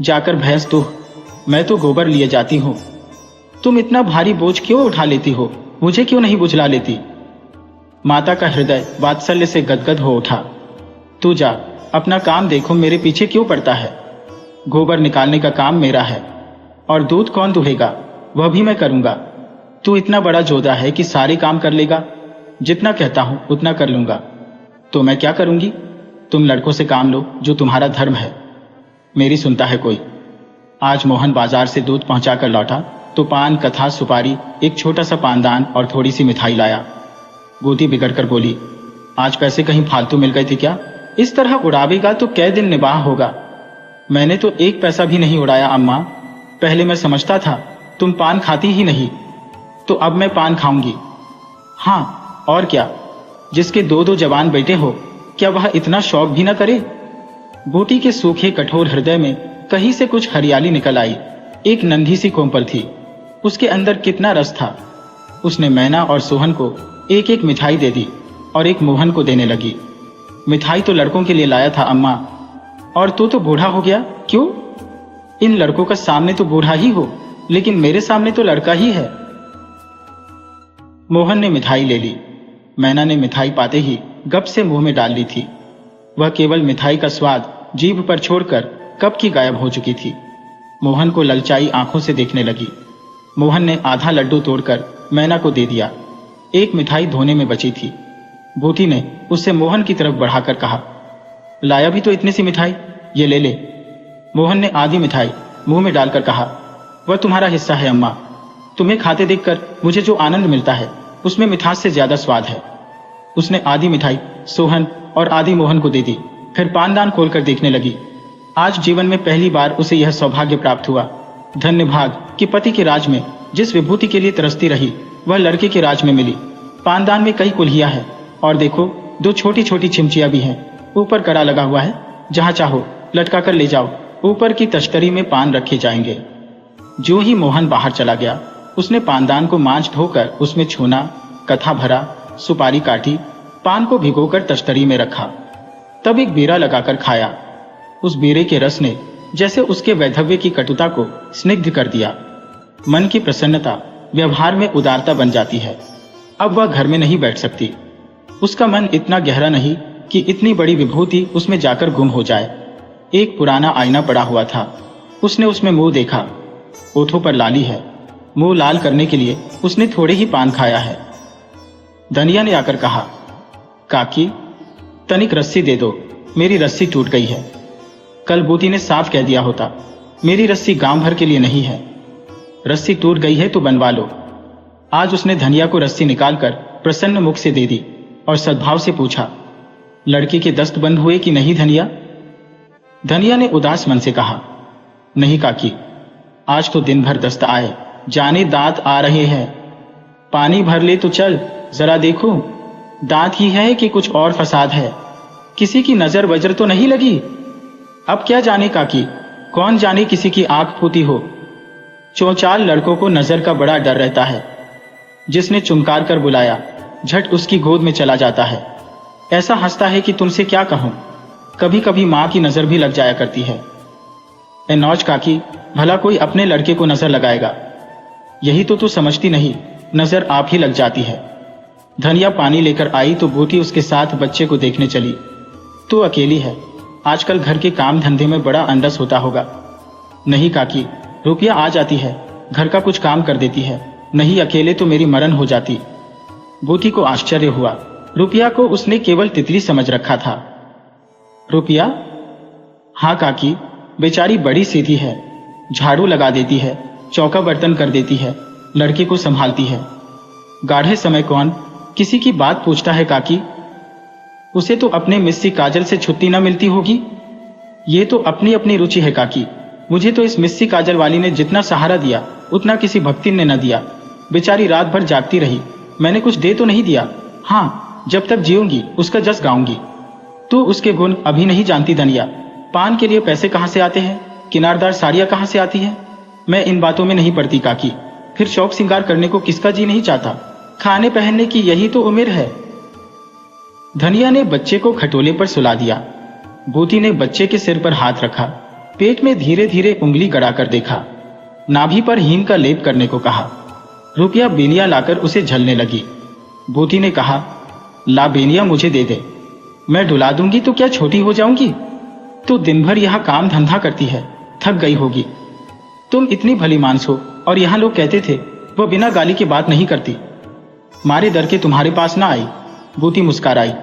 जाकर भैंस दुह, मैं तो गोबर लिए जाती हूँ। तुम इतना भारी बोझ क्यों उठा लेती हो, मुझे क्यों नहीं बुझला लेती। माता का हृदय वात्सल्य से गदगद हो उठा। तू जा, अपना काम देखो, मेरे पीछे क्यों पड़ता है। गोबर निकालने का काम मेरा है, और दूध कौन दुहेगा, वह भी मैं करूंगा। तू इतना बड़ा जोधा है कि सारे काम कर लेगा। जितना कहता हूं उतना कर लूंगा। तो मैं क्या करूंगी, तुम लड़कों से काम लो, जो तुम्हारा धर्म है। मेरी सुनता है कोई। आज मोहन बाजार से दूध पहुंचाकर लौटा तो पान, कथा, सुपारी, एक छोटा सा पानदान और थोड़ी सी मिठाई लाया। बूटी बिगड़कर बोली, आज पैसे कहीं फालतू मिल गए थे क्या। इस तरह उड़ावेगा तो कै दिन निबाह होगा। मैंने तो 1 पैसा भी नहीं उड़ाया अम्मा। पहले मैं समझता था तुम पान खाती ही नहीं, तो अब मैं पान खाऊंगी। हाँ और क्या, जिसके 2-2 जवान बेटे हो, क्या वह इतना शौक भी न करे। बूटी के सूखे कठोर हृदय में कहीं से कुछ हरियाली निकल आई। एक नन्ही सी कोमल थी, उसके अंदर कितना रस था। उसने मैना और सोहन को एक एक मिठाई दे दी और एक मोहन को देने लगी। मिठाई तो लड़कों के लिए लाया था अम्मा, और तू तो बूढ़ा हो गया। क्यों, इन लड़कों का सामने तो बूढ़ा ही हो, लेकिन मेरे सामने तो लड़का ही है। मोहन ने मिठाई ले ली। मैना ने मिठाई पाते ही गप से मुंह में डाल ली थी। वह केवल मिठाई का स्वाद जीभ पर छोड़कर कब की गायब हो चुकी थी। मोहन को ललचाई आंखों से देखने लगी। मोहन ने आधा लड्डू तोड़कर मैना को दे दिया। एक मिठाई धोने में बची थी। बूटी ने उससे मोहन की तरफ बढ़ाकर कहा, लाया भी तो इतनी सी मिठाई, ये ले ले। मोहन ने आधी मिठाई मुंह में डालकर कहा, वह तुम्हारा हिस्सा है अम्मा। तुम्हें खाते देखकर मुझे जो आनंद मिलता है उसमें मिठास से ज्यादा स्वाद है। उसने आधी मिठाई सोहन और आधी मोहन को दे दी। फिर पानदान खोलकर देखने लगी। आज जीवन में पहली बार उसे यह सौभाग्य प्राप्त हुआ। धन्य भाग कि पति के राज में जिस विभूति के लिए तरसती रही वह लड़के के राज में मिली। पानदान में कई कुल्हियां हैं, और देखो 2 छोटी छोटी चिमचियां भी हैं। ऊपर कड़ा लगा हुआ है, जहां चाहो लटका कर ले जाओ। ऊपर की तश्तरी में पान रखे जाएंगे। जो ही मोहन बाहर चला गया, उसने पानदान को मांझ धोकर उसमें छूना, कथा भरा, सुपारी काटी, पान को भिगोकर तश्तरी में रखा। तब एक बीरा लगाकर खाया। उस बीरे के रस ने जैसे उसके वैधव्य की कटुता को स्निग्ध कर दिया। मन की प्रसन्नता व्यवहार में उदारता बन जाती है। अब वह घर में नहीं बैठ सकती। उसका मन इतना गहरा नहीं कि इतनी बड़ी विभूति उसमें जाकर गुम हो जाए। एक पुराना आईना पड़ा हुआ था। उसने उसमें मुंह देखा। ओठों पर लाली है। मुंह लाल करने के लिए उसने थोड़े ही पान खाया है। धनिया ने आकर कहा, काकी तनिक रस्सी दे दो, मेरी रस्सी टूट गई है। कल बूटी ने साफ कह दिया होता, मेरी रस्सी गांव भर के लिए नहीं है। रस्सी टूट गई है तो बनवा लो। आज उसने धनिया को रस्सी निकालकर प्रसन्न मुख से दे दी और सद्भाव से पूछा, लड़के के दस्त बंद हुए कि नहीं धनिया। धनिया ने उदास मन से कहा, नहीं काकी, आज तो दिन भर दस्त आए, जाने दांत आ रहे हैं। पानी भर ले तो चल, जरा देखो दांत ही है कि कुछ और फसाद है। किसी की नजर वजर तो नहीं लगी। अब क्या जाने काकी, कौन जाने किसी की आंख फूटी हो। चौचाल लड़कों को नजर का बड़ा डर रहता है। जिसने चुमकार कर बुलाया झट उसकी गोद में चला जाता है। ऐसा हंसता है कि तुमसे क्या कहूं। कभी कभी मां की नजर भी लग जाया करती है। ए नौज काकी, भला कोई अपने लड़के को नजर लगाएगा। यही तो तू समझती नहीं, नजर आप ही लग जाती है। धनिया पानी लेकर आई तो बूटी उसके साथ बच्चे को देखने चली। तू अकेली है, आजकल घर के काम धंधे में बड़ा अंडस होता होगा। नहीं काकी, रुपया आ जाती है, घर का कुछ काम कर देती है। नहीं अकेले तो मेरी मरण हो जाती। बूटी को आश्चर्य हुआ। रुपया को उसने केवल तितली समझ रखा था। रुपया? हाँ काकी, बेचारी बड़ी सीधी है, झाड़ू लगा देती है, चौका बर्तन कर देती है, लड़के को संभालती है। गाढ़े समय कौन किसी की बात पूछता है काकी? उसे तो अपने मिस्सी काजल से छुट्टी न मिलती होगी। ये तो अपनी अपनी रुचि है काकी। मुझे तो इस मिस्सी काजल वाली ने जितना सहारा दिया उतना किसी भक्तिन ने न दिया। बेचारी रात भर जागती रही, मैंने कुछ दे तो नहीं दिया। हाँ, जब तक जीऊंगी उसका जस गाऊंगी। तू उसके गुण अभी नहीं जानती धनिया। पान के लिए पैसे कहाँ से आते हैं, किनारदार साड़ियाँ कहाँ से आती हैं, मैं इन बातों में नहीं पड़ती काकी। फिर शौक श्रृंगार करने को किसका जी नहीं चाहता। खाने पहनने की यही तो उम्र है। धनिया ने बच्चे को खटोले पर सुला दिया। बूटी ने बच्चे के सिर पर हाथ रखा, पेट में धीरे धीरे उंगली गड़ाकर देखा, नाभि पर हींग का लेप करने को कहा। रुपया बेनिया लाकर उसे झलने लगी। बूटी ने कहा, ला बेनिया मुझे दे दे, मैं डुला दूंगी तो क्या छोटी हो जाऊंगी? तो दिन भर यहाँ काम धंधा करती है, थक गई होगी। तुम इतनी भली मानस हो और यहाँ लोग कहते थे वह बिना गाली की बात नहीं करती। मारे डर के तुम्हारे पास ना आई। बूटी मुस्कुराई।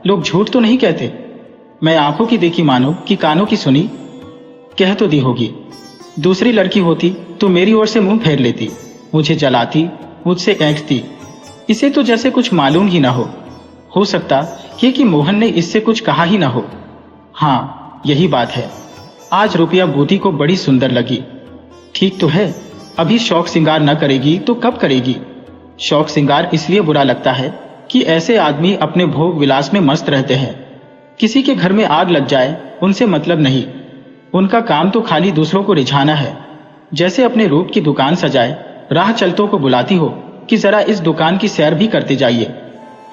लोग झूठ तो नहीं कहते। मैं आंखों की देखी मानो कि कानों की सुनी। कह तो दी होगी। दूसरी लड़की होती तो मेरी ओर से मुंह फेर लेती, मुझे जलाती, मुझसे ऐंठती। इसे तो जैसे कुछ मालूम ही ना हो सकता ये कि मोहन ने इससे कुछ कहा ही ना हो। हाँ, यही बात है। आज रुपया बूटी को बड़ी सुंदर लगी। ठीक तो है, अभी शौक श्रृंगार न करेगी तो कब करेगी? शौक श्रृंगार इसलिए बुरा लगता है कि ऐसे आदमी अपने भोग विलास में मस्त रहते हैं। किसी के घर में आग लग जाए उनसे मतलब नहीं। उनका काम तो खाली दूसरों को रिझाना है। जैसे अपने रूप की दुकान सजाए, राह चलतों को बुलाती हो कि जरा इस दुकान की सैर भी करते जाइए।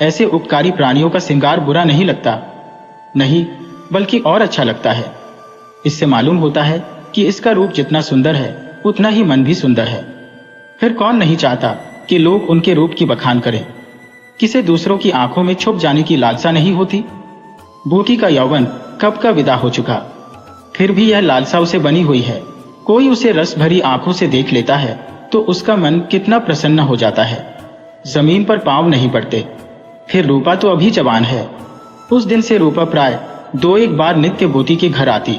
ऐसे उपकारी प्राणियों का श्रृंगार बुरा नहीं लगता, नहीं बल्कि और अच्छा लगता है। इससे मालूम होता है कि इसका रूप जितना सुंदर है उतना ही मन भी सुंदर है। फिर कौन नहीं चाहता कि लोग उनके रूप की बखान करें। किसे दूसरों की आंखों में छुप जाने की लालसा नहीं होती। बूटी का यौवन कब का विदा हो चुका, फिर भी यह लालसा उसे बनी हुई है। कोई उसे रस भरी आंखों से देख लेता है तो उसका मन कितना प्रसन्न हो जाता है। जमीन पर पांव नहीं पड़ते। फिर रूपा तो अभी जवान है। उस दिन से रूपा प्राय 2-1 बार नित्य बूटी के घर आती।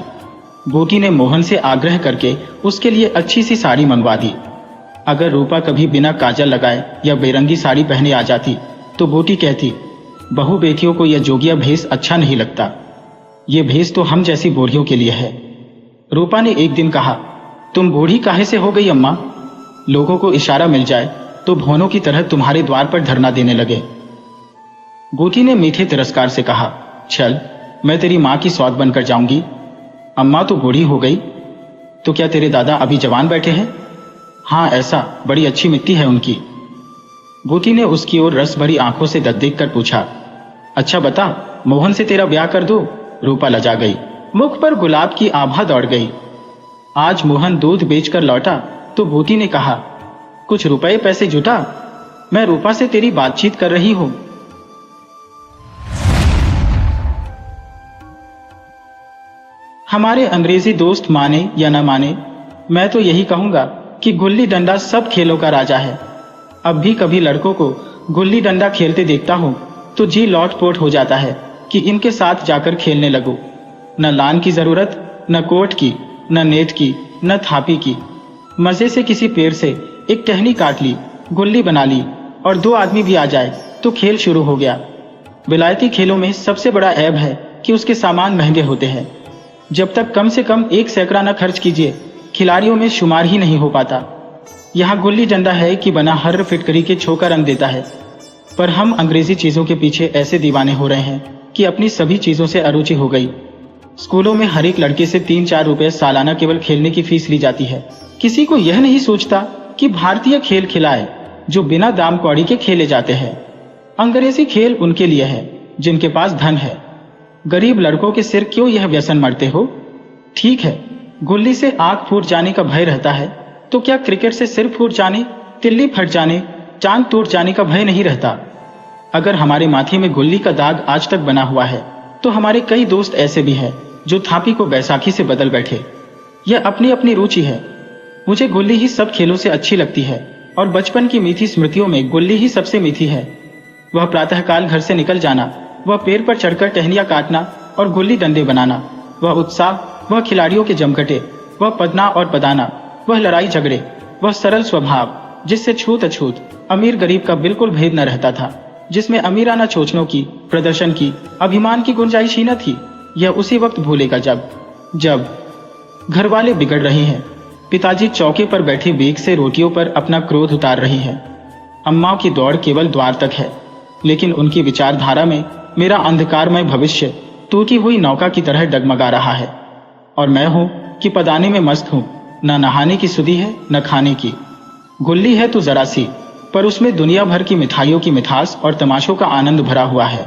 बूटी ने मोहन से आग्रह करके उसके लिए अच्छी सी साड़ी मंगवा दी। अगर रूपा कभी बिना काजल लगाए या बेरंगी साड़ी पहने आ जाती तो बूटी कहती, बहू बेटियों को यह जोगिया भेष अच्छा नहीं लगता। ये भेष तो हम जैसी बूढ़ियों के लिए है। रूपा ने एक दिन कहा, तुम बूढ़ी काहे से हो गई अम्मा? लोगों को इशारा मिल जाए तो भौनों की तरह तुम्हारे द्वार पर धरना देने लगे। बूटी ने मीठे तिरस्कार से कहा, चल मैं तेरी माँ की सौत बनकर जाऊंगी। अम्मा तो बूढ़ी हो गई, तो क्या तेरे दादा अभी जवान बैठे हैं? हाँ ऐसा, बड़ी अच्छी मिट्टी है उनकी। बूटी ने उसकी ओर रस भरी आंखों से देख कर पूछा, अच्छा बता, मोहन से तेरा ब्याह कर दो? रूपा लजा गई, मुख पर गुलाब की आभा दौड़ गई। आज मोहन दूध बेचकर लौटा तो बूटी ने कहा, कुछ रुपए पैसे जुटा, मैं रूपा से तेरी बातचीत कर रही हूं। हमारे अंग्रेजी दोस्त माने या न माने, मैं तो यही कहूंगा कि गुल्ली डंडा सब खेलों का राजा है। अब भी कभी लड़कों को गुल्ली डंडा खेलते देखता हूं तो जी लौट-पोट हो जाता है कि इनके साथ जाकर खेलने लगूं। न लान की जरूरत, न कोट की, न नेट की, न थापी की। मजे से किसी पेड़ से एक टहनी काट ली, गुल्ली बना ली और 2 आदमी भी आ जाए तो खेल शुरू हो गया। विलायती खेलों में सबसे बड़ा ऐब है कि उसके सामान महंगे होते हैं। जब तक कम से कम 1 सैकड़ा न खर्च कीजिए, खिलाड़ियों में शुमार ही नहीं हो पाता। यहाँ गुल्ली डंडा है कि बना हर फिटकरी के छोका रंग देता है। पर हम अंग्रेजी चीजों के पीछे ऐसे दीवाने हो रहे हैं कि अपनी सभी चीजों से अरुचि हो गई। स्कूलों में हर एक लड़के से 3-4 रुपए सालाना केवल खेलने की फीस ली जाती है। किसी को यह नहीं सोचता कि भारतीय खेल खिलाए जो बिना दाम कौड़ी के खेले जाते हैं। अंग्रेजी खेल उनके लिए है जिनके पास धन है। गरीब लड़कों के सिर क्यों यह व्यसन मरते हो? ठीक है, गुल्ली से आंख फूट जाने का भय रहता है, तो क्या क्रिकेट से सिर फूट जाने, तिल्ली फट जाने, चांद टूट जाने का भय नहीं रहता? अगर हमारे माथे में गुल्ली का दाग आज तक बना हुआ है तो हमारे कई दोस्त ऐसे भी हैं जो थापी को बैसाखी से बदल बैठे। यह अपनी अपनी रुचि है। मुझे गुल्ली ही सब खेलों से अच्छी लगती है और बचपन की मीठी स्मृतियों में गुल्ली ही सबसे मीठी है। वह प्रातःकाल घर से निकल जाना, वह पेड़ पर चढ़कर टहनियां काटना और गुल्ली डंडे बनाना, वह उत्साह वह खिलाड़ियों के जमघटे, वह पदना और पदाना, वह लड़ाई झगड़े, वह सरल स्वभाव जिससे छूत अछूत अमीर गरीब का बिल्कुल भेद न रहता था, जिसमें अमीराना चोचलों की, प्रदर्शन की, अभिमान की गुंजाइश ही न थी। यह उसी वक्त भूलेगा जब घर वाले बिगड़ रहे हैं, पिताजी चौके पर बैठे बेग से रोटियों पर अपना क्रोध उतार रही हैं, अम्माओं की दौड़ केवल द्वार तक है, लेकिन उनकी विचारधारा में मेरा अंधकारमय भविष्य टूटी हुई नौका की तरह डगमगा रहा है। और मैं हूं कि पदाने में मस्त हूं, न नहाने की सुधि है न खाने की। गुल्ली है तो जरा सी, पर उसमें दुनिया भर की मिठाइयों की मिठास और तमाशों का आनंद भरा हुआ है।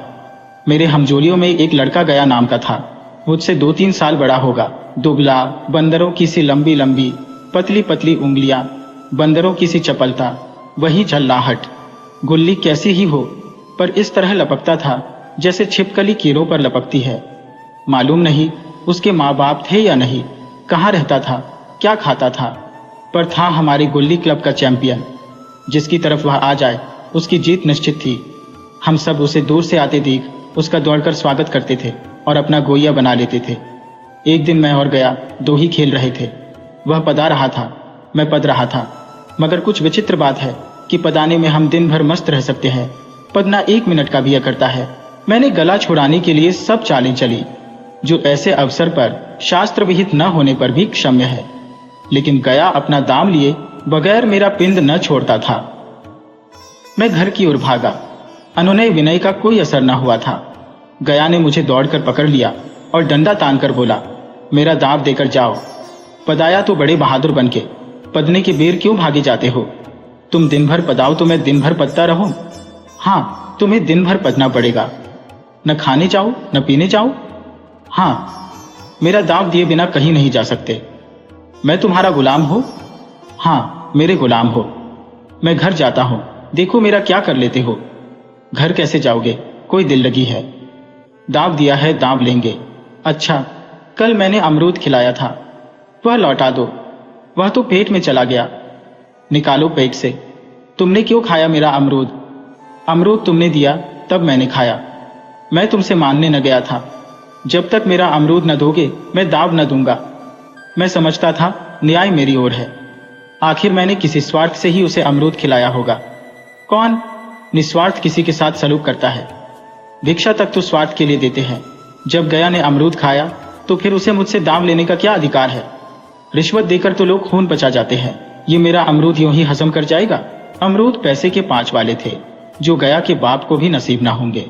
मेरे हमजोलियों में एक लड़का गया नाम का था, मुझसे 2-3 साल बड़ा होगा, दुबला, बंदरों की सी लंबी लंबी पतली पतली उंगलियां, बंदरों की सी चपलता, वही झल्लाहट। गुल्ली कैसी ही हो, पर इस तरह लपकता था जैसे छिपकली कीड़ों पर लपकती है। मालूम नहीं उसके माँ बाप थे या नहीं, कहाँ रहता था, क्या खाता था, पर था हमारे गुल्ली क्लब का चैंपियन। जिसकी तरफ वह आ जाए उसकी जीत निश्चित थी। हम सब उसे दूर से आते देख उसका दौड़कर स्वागत करते थे और अपना गोइया बना लेते थे। एक दिन मैं और गया 2 ही खेल रहे थे। वह पदा रहा था, मैं पद रहा था, मगर कुछ विचित्र बात है कि पदाने में हम दिन भर मस्त रह सकते हैं, पदना 1 मिनट का भी करता है। मैंने गला छुड़ाने के लिए सब चालें चली, जो ऐसे अवसर पर शास्त्र विहित न होने पर भी क्षम्य है, लेकिन गया अपना दाम लिए बगैर मेरा पिंड न छोड़ता था। मैं घर की ओर भागा, अनुनय विनय का कोई असर न हुआ था। गया ने मुझे दौड़कर पकड़ लिया और डंडा तानकर बोला, मेरा दाव देकर जाओ। पदाया तो बड़े बहादुर बनके, पदने के बेर क्यों भागे जाते हो? तुम दिन भर पदाओ तो मैं दिन भर पदता रहूं? हाँ, तुम्हें दिन भर पदना पड़ेगा। न खाने जाओ न पीने जाओ? हाँ, मेरा दाव दिए बिना कहीं नहीं जा सकते। मैं तुम्हारा गुलाम हो? हाँ, मेरे गुलाम हो। मैं घर जाता हूं, देखो मेरा क्या कर लेते हो। घर कैसे जाओगे, कोई दिल लगी है। दाव दिया है, दाव लेंगे। अच्छा, कल मैंने अमरूद खिलाया था, वह लौटा दो। वह तो पेट में चला गया, निकालो पेट से। तुमने क्यों खाया मेरा अमरूद? अमरूद तुमने दिया तब मैंने खाया, मैं तुमसे मानने न गया था। जब तक मेरा अमरूद न दोगे मैं दाव न दूंगा। मैं समझता था न्याय मेरी ओर है, आखिर मैंने किसी स्वार्थ से ही उसे अमरूद खिलाया होगा। कौन निस्वार्थ किसी के साथ सलूक करता है? भिक्षा तक तो स्वार्थ के लिए देते हैं। जब गया ने अमरूद खाया तो फिर उसे मुझसे दाम लेने का क्या अधिकार है? रिश्वत देकर तो लोग खून बचा जाते हैं, ये मेरा अमरूद यूं ही हजम कर जाएगा? अमरूद पैसे के 5 वाले थे, जो गया के बाप को भी नसीब ना होंगे।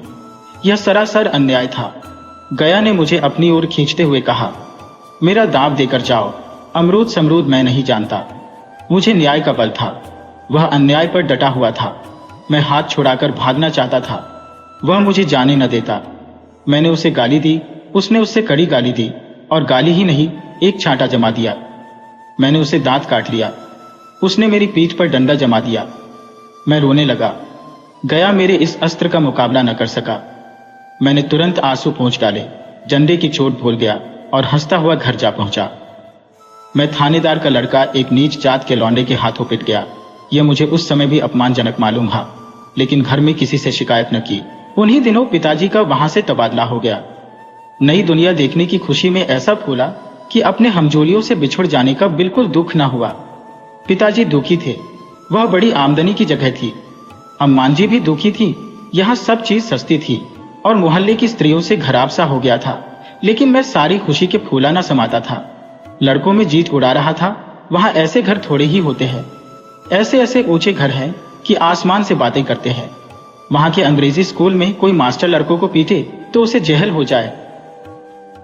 यह सरासर अन्याय था। गया ने मुझे अपनी ओर खींचते हुए कहा, मेरा दाव देकर जाओ। अमरूद समरूद मैं नहीं जानता, मुझे न्याय का बल था। वह अन्याय पर डटा हुआ था। मैं हाथ छुड़ाकर भागना चाहता था, वह मुझे जाने न देता। मैंने उसे गाली दी, उसने उससे कड़ी गाली दी, और गाली ही नहीं, एक छांटा जमा दिया। मैंने उसे दांत काट लिया, उसने मेरी पीठ पर डंडा जमा दिया। मैं रोने लगा। गया मेरे इस अस्त्र का मुकाबला न कर सका। मैंने तुरंत आंसू पोंछ डाले, जंडे की चोट भूल गया और हंसता हुआ घर जा पहुंचा। मैं थानेदार का लड़का एक नीच जात के लौंडे के हाथों पिट गया। यह मुझे उस समय भी अपमानजनक मालूम हुआ, लेकिन घर में किसी से शिकायत न की। उन्हीं दिनों पिताजी का वहां से तबादला हो गया। नई दुनिया देखने की खुशी में ऐसा फूला कि अपने हमजोलियों से बिछुड़ जाने का बिल्कुल दुख न हुआ। पिताजी दुखी थे, वह बड़ी आमदनी की जगह थी। अम्मा जी भी दुखी थी, यहाँ सब चीज सस्ती थी और मोहल्ले की स्त्रियों से घराब सा हो गया था। लेकिन मैं सारी खुशी के फूला न समाता था। लड़कों में जीत उड़ा रहा था। वहां ऐसे घर थोड़े ही होते हैं, ऐसे ऐसे ऊंचे घर हैं कि आसमान से बातें करते हैं। वहां के अंग्रेजी स्कूल में कोई मास्टर लड़कों को पीटे तो उसे जेहल हो जाए।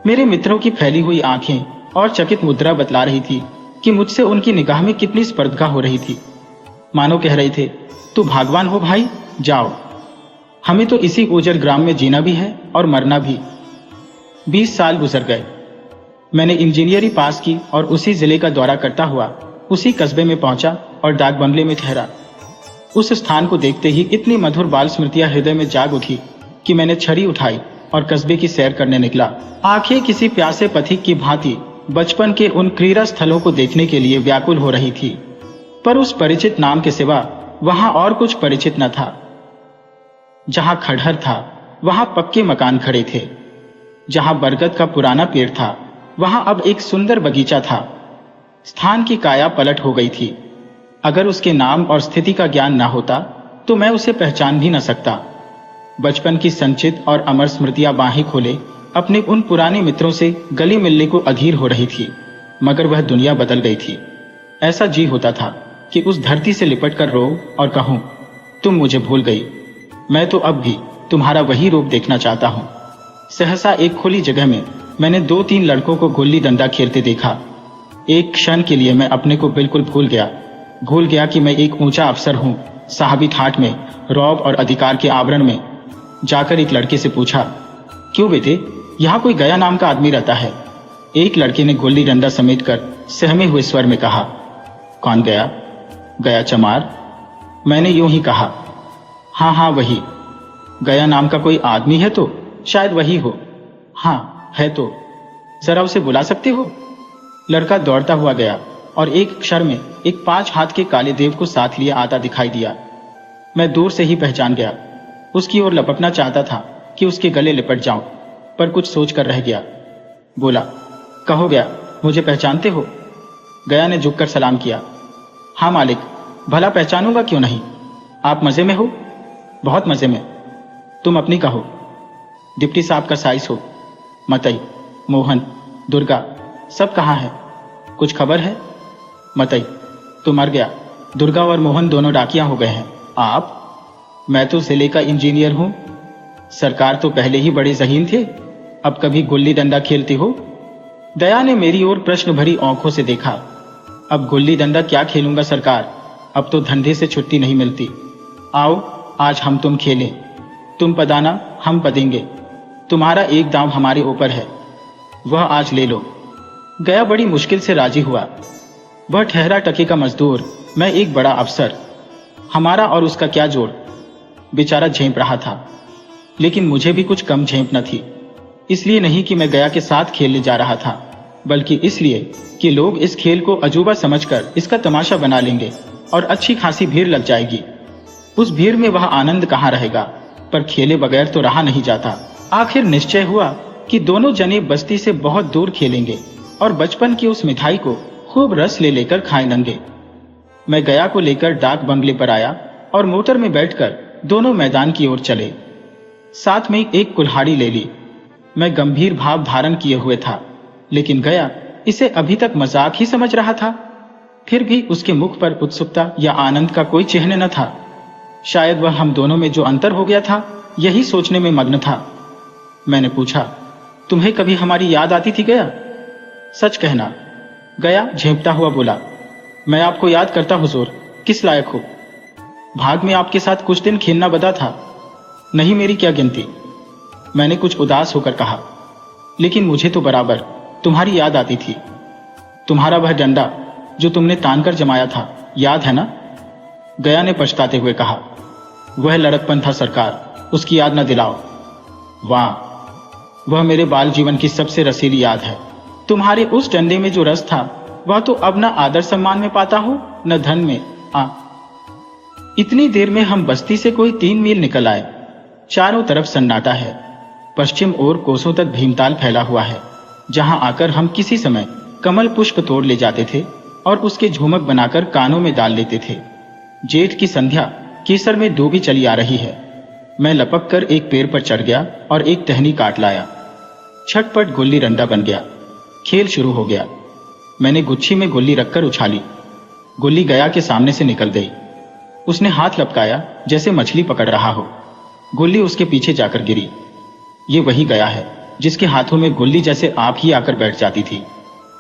मेरे मित्रों की फैली हुई आंखें और चकित मुद्रा बतला रही थी कि मुझसे उनकी निगाह में कितनी स्पर्धा हो रही थी। मानो कह रहे थे, तू भागवान हो भाई, जाओ। हमें तो इसी ओजर ग्राम में जीना भी है और मरना भी। 20 साल गुजर गए। मैंने इंजीनियरिंग पास की और उसी जिले का दौरा करता हुआ उसी कस्बे में पहुंचा और डाक बंगले में ठहरा। उस स्थान को देखते ही इतनी मधुर बाल स्मृतियां हृदय में जाग उठी कि मैंने छड़ी उठाई और कस्बे की सैर करने निकला। आंखें किसी प्यासे पथिक की भांति बचपन के उन क्रीड़ा स्थलों को देखने के लिए व्याकुल हो रही थी, पर उस परिचित नाम के सिवा वहां और कुछ परिचित न था। जहां खड़हर था वहां पक्के मकान खड़े थे, जहां बरगद का पुराना पेड़ था वहां अब एक सुंदर बगीचा था। स्थान की काया पलट हो गई थी। अगर उसके नाम और स्थिति का ज्ञान ना होता तो मैं उसे पहचान भी न सकता। बचपन की संचित और अमर स्मृतियां बाहें खोले अपने उन पुराने मित्रों से गले मिलने को अधीर हो रही थी, मगर वह दुनिया बदल गई थी। ऐसा जी होता था कि उस धरती से लिपट कर रो और कहूं, तुम मुझे भूल गई। मैं तो अब भी तुम्हारा वही रूप देखना चाहता हूं। सहसा एक खुली जगह में मैंने 2-3 लड़कों को गुल्ली डंडा खेलते देखा। एक क्षण के लिए मैं अपने को बिल्कुल भूल गया कि मैं एक ऊंचा अफसर हूं। साहबी ठाठ में, रौब और अधिकार के आवरण में जाकर एक लड़के से पूछा, क्यों बेटे, यहाँ कोई गया नाम का आदमी रहता है? एक लड़के ने गुल्ली डंडा समेटकर सहमे हुए स्वर में कहा, कौन गया? गया चमार। मैंने यूं ही कहा, हाँ वही। गया नाम का कोई आदमी है तो शायद वही हो। हाँ है तो जरा उसे बुला सकते हो? लड़का दौड़ता हुआ गया और एक क्षण में एक 5 हाथ के काले देव को साथ लिए आता दिखाई दिया। मैं दूर से ही पहचान गया। उसकी ओर लपकना चाहता था कि उसके गले लिपट जाऊं, पर कुछ सोच कर रह गया। बोला, कहो गया, मुझे पहचानते हो? गया ने झुककर सलाम किया। हाँ मालिक, भला पहचानूंगा क्यों नहीं। आप मजे में हो? बहुत मजे में। तुम अपनी कहो। डिप्टी साहब का साइस हो? मतई, मोहन, दुर्गा सब कहाँ है? कुछ खबर है? मतई, तो मर गया। दुर्गा और मोहन दोनों डाकिया हो गए हैं। आप? मैं तो जिले का इंजीनियर हूं। सरकार तो पहले ही बड़े ज़हीन थे, अब कभी गुल्ली डंडा खेलते हो? दया ने मेरी ओर प्रश्न भरी आंखों से देखा। अब गुल्ली डंडा क्या खेलूंगा सरकार, अब तो धंधे से छुट्टी नहीं मिलती। आओ आज हम तुम खेलें। तुम पदाना, हम पदेंगे। तुम्हारा एक दांव हमारे ऊपर है, वह आज ले लो। गया बड़ी मुश्किल से राजी हुआ। वह ठहरा टके का मजदूर, मैं एक बड़ा अफसर। हमारा और उसका क्या जोड़? बेचारा झेंप रहा था, लेकिन मुझे भी कुछ कम झेंप न थी। इसलिए नहीं कि मैं गया के साथ खेलने जा रहा था, बल्कि इसलिए कि लोग इस खेल को अजूबा समझकर इसका तमाशा बना लेंगे और अच्छी खासी भीड़ लग जाएगी। उस भीड़ में वह आनंद कहाँ रहेगा, पर खेले बगैर तो रहा नहीं जाता। आखिर निश्चय हुआ कि दोनों जने बस्ती से बहुत दूर खेलेंगे और बचपन की उस मिठाई को खूब रस ले लेकर खाए नंगे। मैं गया को लेकर डाक बंगले पर आया और मोटर में बैठकर दोनों मैदान की ओर चले। साथ में एक कुल्हाड़ी ले ली। मैं गंभीर भाव धारण किए हुए था, लेकिन गया इसे अभी तक मजाक ही समझ रहा था। फिर भी उसके मुख पर उत्सुकता या आनंद का कोई चिन्ह न था। शायद वह हम दोनों में जो अंतर हो गया था, यही सोचने में मग्न था। मैंने पूछा, तुम्हें कभी हमारी याद आती थी गया? सच कहना। गया झेंपता हुआ बोला, मैं आपको याद करता हुजूर, किस लायक हो? भाग में आपके साथ कुछ दिन खेलना बदा था, नहीं मेरी क्या गिनती। मैंने कुछ उदास होकर कहा, लेकिन मुझे तो बराबर तुम्हारी याद आती थी। तुम्हारा वह डंडा जो तुमने तानकर जमाया था, याद है ना? गया ने पछताते हुए कहा, वह लड़कपन था सरकार, उसकी याद न दिलाओ। वाह, वह मेरे बाल जीवन की सबसे रसीली याद है। तुम्हारे उस डंडे में जो रस था, वह तो अब न आदर सम्मान में पाता हो, न धन में। इतनी देर में हम बस्ती से कोई 3 मील निकल आए। चारों तरफ सन्नाटा है। पश्चिम ओर कोसों तक भीमताल फैला हुआ है, जहां आकर हम किसी समय कमल पुष्प तोड़ ले जाते थे और उसके झुमक बनाकर कानों में डाल लेते थे। जेठ की संध्या केसर में डूबी चली आ रही है। मैं लपक कर एक पेड़ पर चढ़ गया और एक टहनी काट लाया। छटपट गुल्ली डंडा बन गया। खेल शुरू हो गया। मैंने गुच्छी में गुल्ली रखकर उछाली। गुल्ली गया के सामने से निकल गई। उसने हाथ लपकाया जैसे मछली पकड़ रहा हो। गुल्ली उसके पीछे जाकर गिरी। ये वही गया है जिसके हाथों में गुल्ली जैसे आप ही आकर बैठ जाती थी।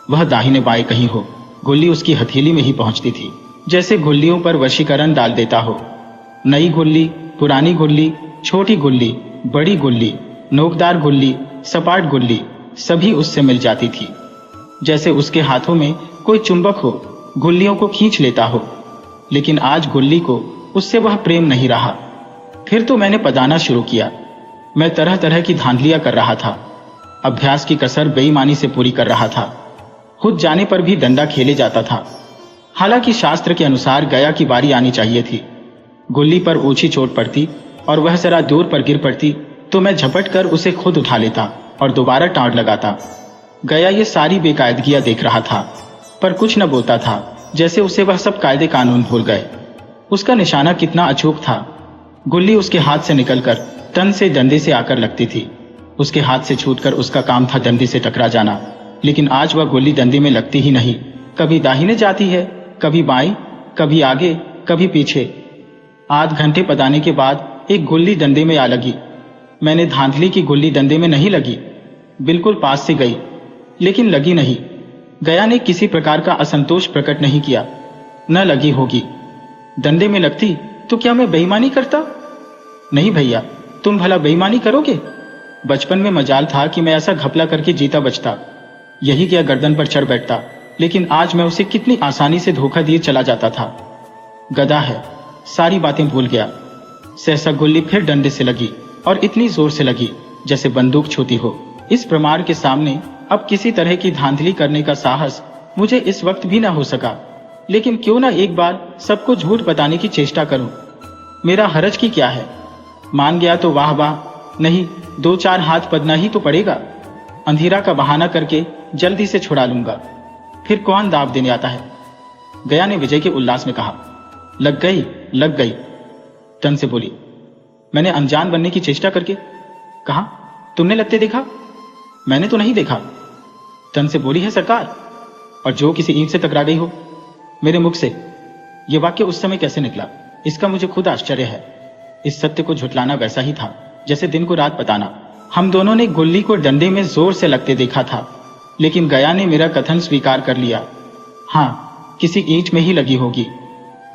वह दाहिने बाएं कहीं हो, गुल्ली उसकी हथेली में ही पहुंचती थी, जैसे गुल्लियों पर वशीकरण डाल देता हो। नई गुल्ली, पुरानी गुल्ली, छोटी गुल्ली, बड़ी गुल्ली, नोकदार गुल्ली, सपाट गुल्ली, सभी उससे मिल जाती थी। जैसे उसके हाथों में कोई चुंबक हो, गुल्लियों को खींच लेता हो। लेकिन आज गुल्ली को उससे वह प्रेम नहीं रहा। फिर तो मैंने पदाना शुरू किया। मैं तरह तरह की धांधलियां कर रहा था। अभ्यास की कसर बेईमानी से पूरी कर रहा था। खुद जाने पर भी डंडा खेले जाता था। हालांकि शास्त्र के अनुसार गया की बारी आनी चाहिए थी। गुल्ली पर ऊंची चोट पड़ती और वह जरा दूर पर गिर पड़ती तो मैं झपट कर उसे खुद उठा लेता और दोबारा टाँड़ लगाता। गया ये सारी बेकायदगियां देख रहा था, पर कुछ न बोलता था, जैसे उसे वह सब कायदे कानून भूल गए। उसका निशाना कितना अचूक था। गुल्ली उसके हाथ से निकलकर तन से डंडे से आकर लगती थी। उसके हाथ से छूटकर उसका काम था डंडे से टकरा जाना, लेकिन आज वह गुल्ली डंडे में लगती ही नहीं। कभी दाहिने जाती है, कभी बाएं, कभी आगे, कभी पीछे। आध घंटे पदाने के बाद एक गुल्ली डंडे में आ लगी। मैंने धांधली की गुल्ली डंडे में नहीं लगी, बिल्कुल पास से गई, लेकिन लगी नहीं। गया ने किसी प्रकार का असंतोष प्रकट नहीं किया। न लगी होगी। डंडे में लगती तो क्या मैं बेईमानी करता? नहीं भैया, तुम भला बेईमानी करोगे? बचपन में मजाल था कि मैं ऐसा घपला करके जीता बचता, यही क्या गर्दन पर चढ़ बैठता, लेकिन आज मैं उसे कितनी आसानी से धोखा दिए चला जाता था। गधा है, सारी बातें भूल गया। सहसा गुल्ली फिर डंडे से लगी, और इतनी जोर से लगी जैसे बंदूक छूती हो। इस प्रमाण के सामने अब किसी तरह की धांधली करने का साहस मुझे इस वक्त भी न हो सका, लेकिन क्यों ना एक बार सबको झूठ बताने की चेष्टा करूं। मेरा हरज की क्या है? मान गया तो वाह वाह, नहीं 2-4 हाथ पदना ही तो पड़ेगा। अंधेरा का बहाना करके जल्दी से छुड़ा लूंगा, फिर कौन दाव देने आता है? गया ने विजय के उल्लास में कहा। लग गई, लग गई, तन से बोली। मैंने अनजान बनने की चेष्टा करके कहा, तुमने लगते देखा? मैंने तो नहीं देखा, तन से बोली है सरकार। और जो किसी ईंट से टकरा गई हो मेरे मुख से। यह वाक्य उस समय कैसे निकला, इसका मुझे खुद आश्चर्य है। इस सत्य को झुठलाना वैसा ही था जैसे दिन को रात बताना। हम दोनों ने गुल्ली को डंडे में जोर से लगते देखा था, लेकिन गया ने मेरा कथन स्वीकार कर लिया। हाँ, किसी ईंट में ही लगी होगी।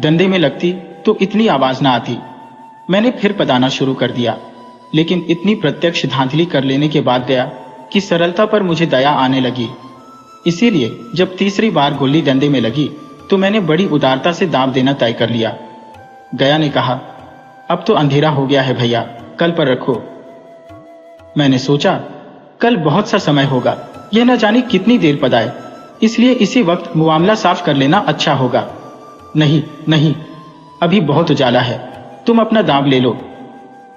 डंडे में लगती तो इतनी आवाज ना आती। मैंने फिर पदाना शुरू कर दिया, लेकिन इतनी प्रत्यक्ष धांधली कर लेने के बाद गया कि सरलता पर मुझे दया आने लगी। इसीलिए जब तीसरी बार गुल्ली डंडे में लगी तो मैंने बड़ी उदारता से दाव देना तय कर लिया। गया ने कहा, अब तो अंधेरा हो गया है भैया, कल पर रखो। मैंने सोचा कल बहुत सा समय होगा, यह न जाने कितनी देर पदाए, इसलिए इसी वक्त मुआमला साफ कर लेना अच्छा होगा। नहीं नहीं, अभी बहुत उजाला है, तुम अपना दाव ले लो,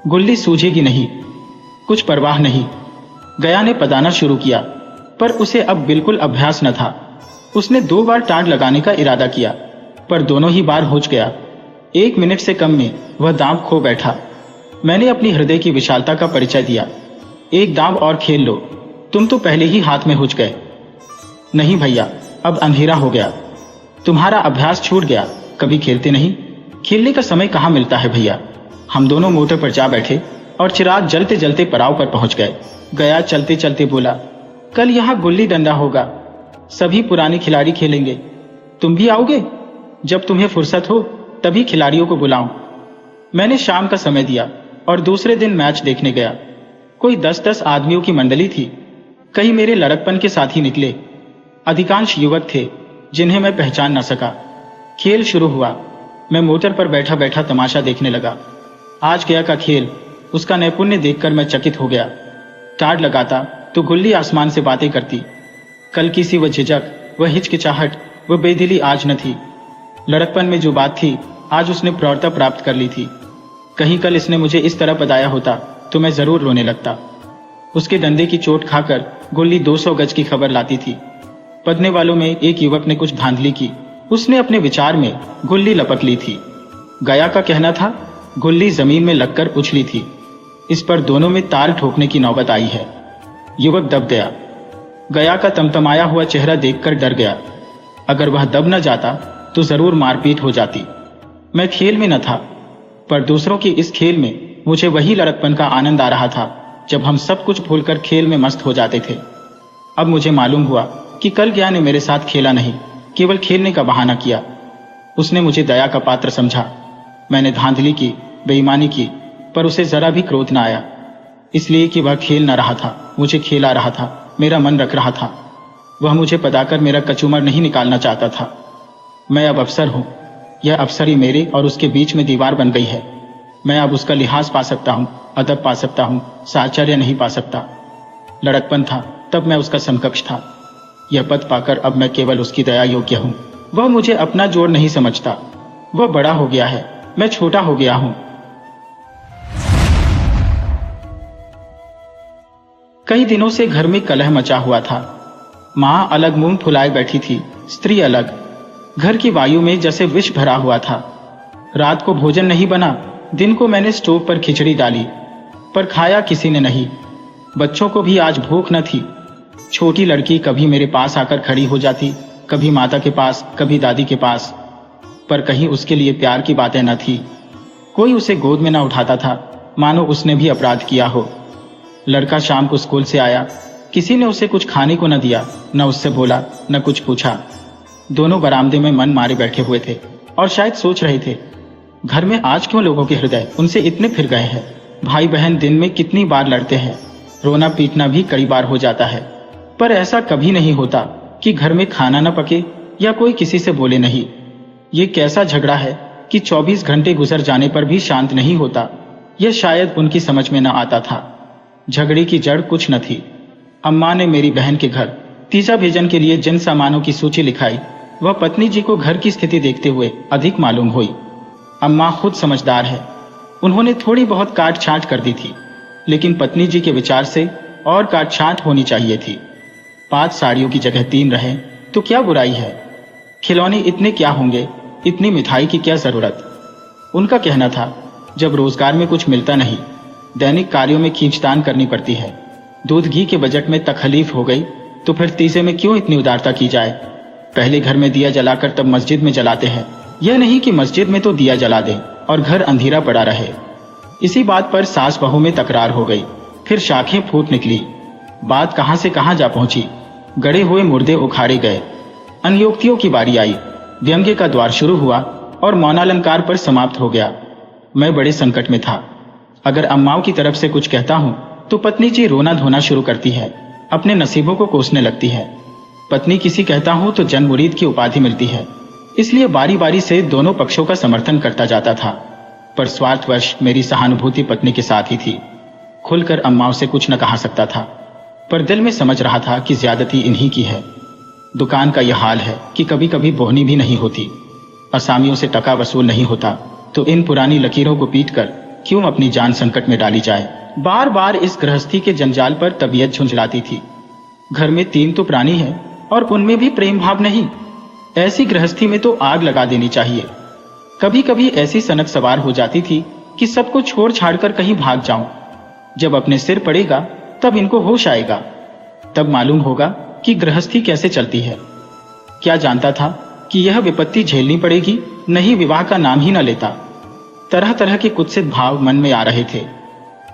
गुल्ली सूझेगी नहीं। कुछ परवाह नहीं। गया ने पदाना शुरू किया, पर उसे अब बिल्कुल अभ्यास न था। उसने 2 बार टाड़ लगाने का इरादा किया, पर दोनों ही बार होच गया। 1 मिनट से कम में वह दांव खो बैठा। मैंने अपनी हृदय की विशालता का परिचय दिया। एक दांव और खेल लो, तुम तो पहले ही हाथ में हुच गए। नहीं भैया, अब अंधेरा हो गया, तुम्हारा अभ्यास छूट गया, कभी खेलते नहीं। खेलने का समय कहाँ मिलता है भैया। हम दोनों मोटर पर जा बैठे और चिराग जलते जलते पड़ाव पर पहुंच गए। गया चलते चलते बोला, कल यहाँ गुल्ली डंडा होगा, सभी पुराने खिलाड़ी खेलेंगे, तुम भी आओगे? जब तुम्हें फुर्सत हो तभी खिलाड़ियों को बुलाऊं। मैंने शाम का समय दिया और दूसरे दिन मैच देखने गया। कोई 10-10 आदमियों की मंडली थी। कई मेरे लड़कपन के साथी निकले। अधिकांश युवक थे जिन्हें मैं पहचान न सका। खेल शुरू हुआ। मैं मोटर पर बैठा बैठा तमाशा देखने लगा। आज गया का खेल, उसका नैपुण्य देखकर मैं चकित हो गया। टाड़ लगाता तो गुल्ली आसमान से बातें करती। कल की सी वह झिझक, वह हिचकिचाहट, वह बेदिली आज न थी। लड़कपन में जो बात थी आज उसने प्रौढ़ता प्राप्त कर ली थी। कहीं कल इसने मुझे इस तरह पदाया होता तो मैं जरूर रोने लगता। उसके डंडे की चोट खाकर गुल्ली 200 गज की खबर लाती थी। पदने वालों में एक युवक ने कुछ धांधली की। उसने अपने विचार में गुल्ली लपक ली थी। गया का कहना था गुल्ली जमीन में लगकर उछली थी। इस पर दोनों में ताल ठोकने की नौबत आई है। युवक दब गया। गया का तमतमाया हुआ चेहरा देखकर डर गया। अगर वह दब न जाता तो जरूर मारपीट हो जाती। मैं खेल में न था, पर दूसरों के इस खेल में मुझे वही लड़कपन का आनंद आ रहा था जब हम सब कुछ भूलकर खेल में मस्त हो जाते थे। अब मुझे मालूम हुआ कि कल गया ने मेरे साथ खेला नहीं, केवल खेलने का बहाना किया। उसने मुझे दया का पात्र समझा। मैंने धांधली की, बेईमानी की, पर उसे जरा भी क्रोध न आया, इसलिए कि वह खेल न रहा था, मुझे खेला रहा था, मेरा मन रख रहा था। वह मुझे पदाकर मेरा कचूमर नहीं निकालना चाहता था। मैं अब अफसर हूं। यह अफसरी मेरे और उसके बीच में दीवार बन गई है। मैं अब उसका लिहाज पा सकता हूं, अदब पा सकता हूं, साहचर्य नहीं पा सकता। लड़कपन था तब मैं उसका समकक्ष था। यह पद पाकर अब मैं केवल उसकी दया योग्य हूं। वह मुझे अपना जोड़ नहीं समझता। वह बड़ा हो गया है, मैं छोटा हो गया हूं। कई दिनों से घर में कलह मचा हुआ था। माँ अलग मुंह फुलाए बैठी थी, स्त्री अलग। घर की वायु में जैसे विष भरा हुआ था। रात को भोजन नहीं बना। दिन को मैंने स्टोव पर खिचड़ी डाली, पर खाया किसी ने नहीं। बच्चों को भी आज भूख न थी। छोटी लड़की कभी मेरे पास आकर खड़ी हो जाती, कभी माता के पास, कभी दादी के पास, पर कहीं उसके लिए प्यार की बातें न थी। कोई उसे गोद में न उठाता था, मानो उसने भी अपराध किया हो। लड़का शाम को स्कूल से आया, किसी ने उसे कुछ खाने को न दिया, न उससे बोला, न कुछ पूछा। दोनों बरामदे में मन मारे बैठे हुए थे और शायद सोच रहे थे, घर में आज क्यों लोगों के हृदय उनसे इतने फिर गए हैं। भाई बहन दिन में कितनी बार लड़ते हैं, रोना पीटना भी कई बार हो जाता है, पर ऐसा कभी नहीं होता कि घर में खाना न पके या कोई किसी से बोले नहीं। ये कैसा झगड़ा है कि 24 घंटे गुजर जाने पर भी शांत नहीं होता। यह शायद उनकी समझ में न आता था। झगड़े की जड़ कुछ न थी। अम्मा ने मेरी बहन के घर तीजा भेजन के लिए जिन सामानों की सूची लिखाई, वह पत्नी जी को घर की स्थिति देखते हुए अधिक मालूम हुई। अम्मा खुद समझदार है, उन्होंने थोड़ी बहुत काट छांट कर दी थी, लेकिन पत्नी जी के विचार से और काट छांट होनी चाहिए थी। 5 साड़ियों की जगह 3 रहे तो क्या बुराई है। खिलौने इतने क्या होंगे, इतनी मिठाई की क्या जरूरत। उनका कहना था, जब रोजगार में कुछ मिलता नहीं, दैनिक कार्यों में खींचतान करनी पड़ती है, दूध घी के बजट में तकलीफ हो गई, तो फिर तीजे में क्यों इतनी उदारता की जाए। पहले घर में दिया जलाकर तब मस्जिद में जलाते हैं, यह नहीं कि मस्जिद में तो दिया जला दें और घर अंधेरा पड़ा रहे। इसी बात पर सास बहू में तकरार हो गई, फिर शाखें फूट निकली। बात कहां से कहां जा पहुंची। गड़े हुए मुर्दे उखाड़े गए। अनयोक्तियों की बारी आई। व्यंग्य का द्वार शुरू हुआ और मौनालंकार पर समाप्त हो गया। मैं बड़े संकट में था। अगर अम्माओं की तरफ से कुछ कहता हूं तो पत्नी जी रोना धोना शुरू करती है, अपने नसीबों को कोसने लगती है। पत्नी किसी कहता हूं तो जन मुरीद की उपाधि मिलती है, इसलिए बारी बारी से दोनों पक्षों का समर्थन करता जाता था। पर स्वार्थवश मेरी सहानुभूति पत्नी के साथ ही थी। खुलकर अम्माओं से कुछ न कहा सकता था, पर दिल में समझ रहा था कि ज्यादती इन्हीं की है। दुकान का यह हाल है कि कभी कभी बोहनी भी नहीं होती, असामियों से टका वसूल नहीं होता, तो इन पुरानी लकीरों को पीटकर क्यों अपनी जान संकट में डाली जाए। बार बार इस गृहस्थी के जंजाल पर तबीयत झुंझलाती थी। घर में 3 तो प्राणी है और उनमें भी प्रेम भाव नहीं। ऐसी गृहस्थी में तो आग लगा देनी चाहिए। कभी कभी ऐसी सनक सवार हो जाती थी कि सबको छोड़ छाड़ कर कहीं भाग जाऊं। जब अपने सिर पड़ेगा तब इनको होश आएगा, तब मालूम होगा कि गृहस्थी कैसे चलती है। क्या जानता था कि यह विपत्ति झेलनी पड़ेगी, नहीं विवाह का नाम ही न लेता। तरह तरह के कुत्सित भाव मन में आ रहे थे।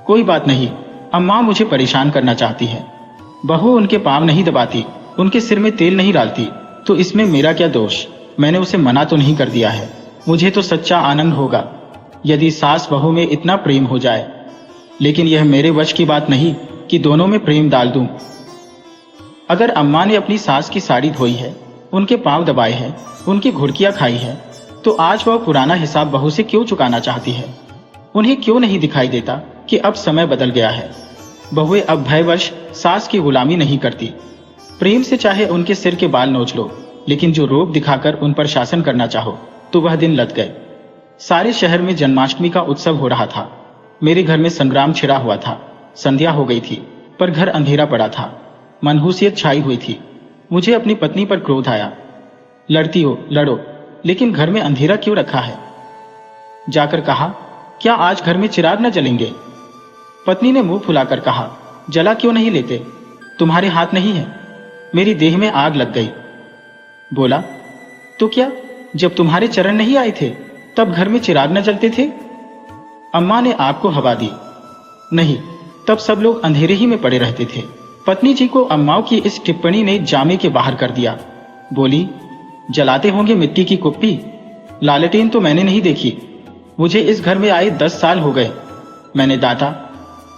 कोई बात नहीं, अम्मा मुझे परेशान करना चाहती है। बहू उनके पांव नहीं दबाती, उनके सिर में तेल नहीं डालती, तो इसमें मेरा क्या दोष। मैंने उसे मना तो नहीं कर दिया है। मुझे तो सच्चा आनंद होगा यदि सास बहू में इतना प्रेम हो जाए, लेकिन यह मेरे वश की बात नहीं कि दोनों में प्रेम डाल दूं। अगर अम्मा ने अपनी सास की साड़ी धोई है, उनके पांव दबाए हैं, उनकी घुड़कियां खाई है, तो आज वह पुराना हिसाब बहू से क्यों चुकाना चाहती है। उन्हें क्यों नहीं दिखाई देता कि अब समय बदल गया है। बहुएं अब भयवश सास की गुलामी नहीं करती। प्रेम से चाहे उनके सिर के बाल नोच लो, लेकिन जो रोब दिखाकर उन पर शासन करना चाहो तो वह दिन लद गए। सारे शहर में जन्माष्टमी का उत्सव हो रहा था। मेरे घर में संग्राम छिड़ा हुआ था। संध्या हो गई थी, पर घर अंधेरा पड़ा था। मनहूसियत छाई हुई थी। मुझे अपनी पत्नी पर क्रोध आया। लड़ती हो लड़ो, लेकिन घर में अंधेरा क्यों रखा है। जाकर कहा, क्या आज घर में चिराग न जलेंगे। पत्नी ने मुंह फुलाकर कहा, जला क्यों नहीं लेते, तुम्हारे हाथ नहीं है। मेरी देह में आग लग गई। बोला, तो क्या, जब तुम्हारे चरण नहीं आए थे तब घर में चिराग न जलते थे। अम्मा ने आग को हवा दी। नहीं, तब सब लोग अंधेरे ही में पड़े रहते थे। पत्नी जी को अम्माओं की इस टिप्पणी ने जामे के बाहर कर दिया। बोली, जलाते होंगे मिट्टी की कुप्पी, लालटेन तो मैंने नहीं देखी। मुझे इस घर में आए 10 साल हो गए। मैंने डांटा।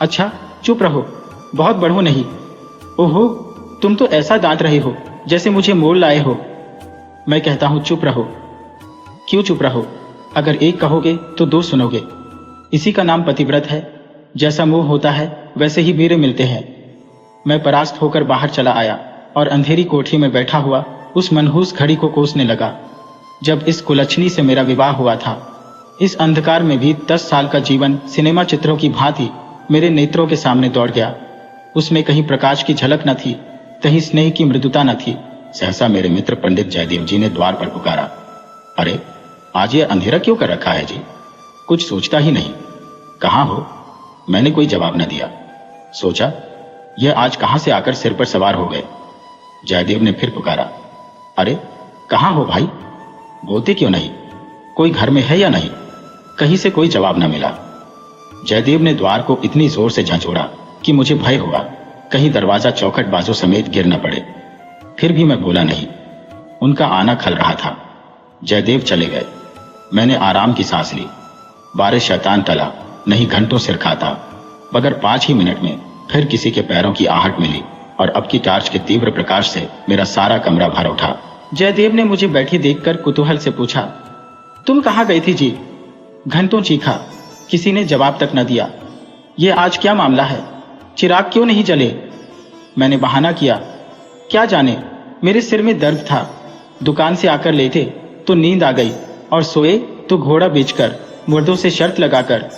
अच्छा चुप रहो, बहुत बढ़ो नहीं। ओहो, तुम तो ऐसा डांट रहे हो जैसे मुझे मोल लाए हो। मैं कहता हूं चुप रहो। क्यों चुप रहो, अगर एक कहोगे तो 2 सुनोगे। इसी का नाम पतिव्रत है। जैसा मुंह होता है वैसे ही बीरे मिलते हैं। मैं परास्त होकर बाहर चला आया और अंधेरी कोठी में बैठा हुआ उस मनहूस घड़ी को कोसने लगा जब इस कुलच्छनी से मेरा विवाह हुआ था। इस अंधकार में भी 10 साल का जीवन सिनेमा चित्रों की भांति मेरे नेत्रों के सामने दौड़ गया। उसमें कहीं प्रकाश की झलक न थी, कहीं स्नेह की मृदुता न थी। सहसा मेरे मित्र पंडित जयदेव जी ने द्वार पर पुकारा, अरे आज ये अंधेरा क्यों कर रखा है जी? कुछ सोचता ही नहीं। कहाँ हो? मैंने कोई जवाब न दिया। सोचा यह आज कहां से आकर सिर पर सवार हो गए। जयदेव ने फिर पुकारा, अरे कहाँ हो भाई? बोलते क्यों नहीं? कोई घर में है या नहीं? कहीं से कोई जवाब न मिला। जयदेव ने द्वार को इतनी जोर से झंझोड़ा कि मुझे भय हुआ कहीं दरवाजा चौखट बाजों समेत गिर न पड़े। फिर भी मैं बोला नहीं। उनका आना खल रहा था। जयदेव चले गए। मैंने आराम की सांस ली। बारिश शैतान टला नहीं, घंटों सिर खाता। मगर 5 ही मिनट में फिर किसी के पैरों की आहट मिली और अब की टार्च के तीव्र प्रकाश से मेरा सारा कमरा भर उठा। जयदेव ने मुझे बैठी देखकर कुतूहल से पूछा, तुम कहाँ गई थी जी? घंटों चीखा, किसी ने जवाब तक न दिया। ये आज क्या मामला है? चिराग क्यों नहीं जले? मैंने बहाना किया, क्या जाने, मेरे सिर में दर्द था। दुकान से आकर लेटे तो नींद आ गई और सोए तो घोड़ा बेचकर, मुर्दों से शर्त लगाकर।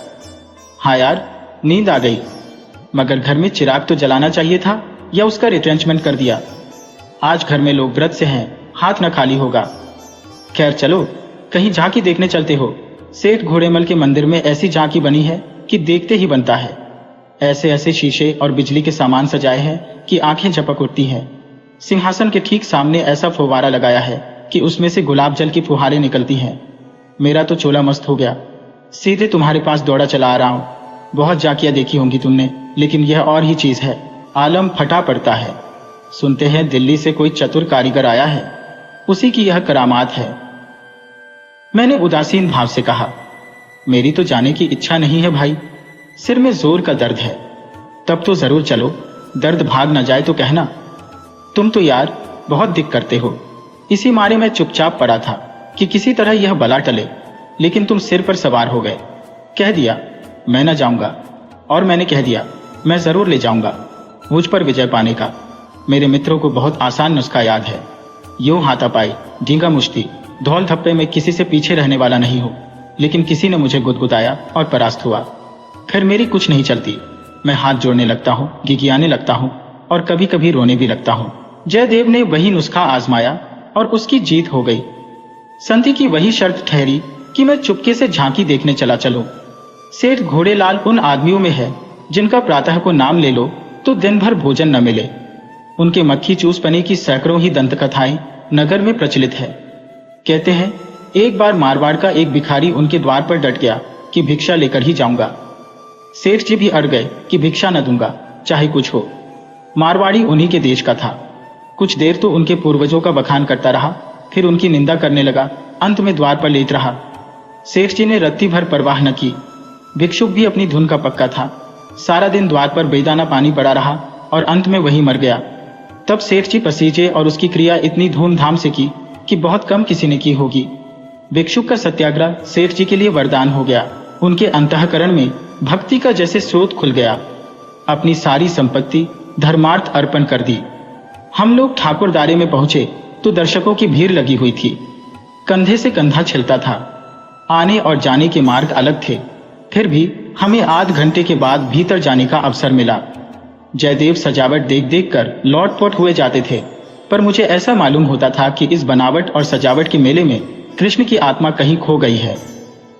हाँ यार, नींद आ गई। मगर घर में चिराग तो जलाना चाहिए था, या उसका रिट्रेंचमेंट कर दिया। आज घर में लोग व्रत से हैं, हाथ न खाली होगा। खैर चलो, कहीं झांकी देखने चलते हो। सेठ घोड़ेमल के मंदिर में ऐसी झांकी बनी है कि देखते ही बनता है। ऐसे ऐसे शीशे और बिजली के सामान सजाए हैं कि आंखें झपक उठती हैं। सिंहासन के ठीक सामने ऐसा फुवारा लगाया है कि उसमें से गुलाब जल की फुहारें निकलती हैं। मेरा तो चोला मस्त हो गया। सीधे तुम्हारे पास दौड़ा चला आ रहा हूं। बहुत झांकियां देखी होंगी तुमने, लेकिन यह और ही चीज है। आलम फटा पड़ता है। सुनते हैं दिल्ली से कोई चतुर कारीगर आया है, उसी की यह करामात है। मैंने उदासीन भाव से कहा, मेरी तो जाने की इच्छा नहीं है भाई, सिर में जोर का दर्द है। तब तो जरूर चलो, दर्द भाग न जाए तो कहना। तुम तो यार बहुत दिक करते हो। इसी मारे मैं चुपचाप पड़ा था कि किसी तरह यह बला टले, लेकिन तुम सिर पर सवार हो गए। कह दिया मैं न जाऊंगा, और मैंने कह दिया मैं जरूर ले जाऊंगा मुझ पर विजय पाने का। मेरे मित्रों को बहुत आसान नुस्खा याद है। यूं हाथापाई, ढींगा मुश्ती, धौल धप्पे में किसी से पीछे रहने वाला नहीं हो। लेकिन किसी ने मुझे गुदगुदाया और परास्त हुआ। फिर मेरी कुछ नहीं चलती। मैं हाथ जोड़ने लगता हूँ, गिगियाने लगता हूँ और कभी कभी रोने भी लगता हूँ। जयदेव ने वही नुस्खा आजमाया और उसकी जीत हो गई। संधि की वही शर्त ठहरी कि मैं चुपके से झांकी देखने चला चलूं। सेठ घोड़ेलाल उन आदमियों में है जिनका प्रातः को नाम ले लो तो दिन भर भोजन न मिले। उनके मक्खी चूस पने की सैकड़ों ही दंत कथाएं नगर में प्रचलित है। कहते हैं एक बार मारवाड़ का एक भिखारी उनके द्वार पर डट गया कि भिक्षा लेकर ही जाऊंगा। सेठ जी भी अड़ गए कि भिक्षा न दूंगा चाहे कुछ हो। मारवाड़ी उन्हीं के देश का था। कुछ देर तो उनके पूर्वजों का बखान करता रहा, फिर उनकी निंदा करने लगा। अंत में द्वार पर लेट रहा। सेठ जी ने रत्ती भर परवाह न की। भिक्षुक भी अपनी धुन का पक्का था। सारा दिन द्वार पर बेदाना पानी पड़ा रहा और अंत में वही मर गया। तब सेठ जी पसीजे और उसकी क्रिया इतनी धूमधाम से की कि बहुत कम किसी ने की होगी। भिक्षुक का सत्याग्रह सेठ जी के लिए वरदान हो गया। उनके अंतःकरण में भक्ति का जैसे स्रोत खुल गया। अपनी सारी संपत्ति धर्मार्थ अर्पण कर दी। हम लोग ठाकुरदारे में पहुंचे तो दर्शकों की भीड़ लगी हुई थी। कंधे से कंधा छिलता था। आने और जाने के मार्ग अलग थे, फिर भी हमें आध घंटे के बाद भीतर जाने का अवसर मिला। जयदेव सजावट देख देख कर लौटपोट हुए जाते थे, पर मुझे ऐसा मालूम होता था कि इस बनावट और सजावट के मेले में कृष्ण की आत्मा कहीं खो गई है।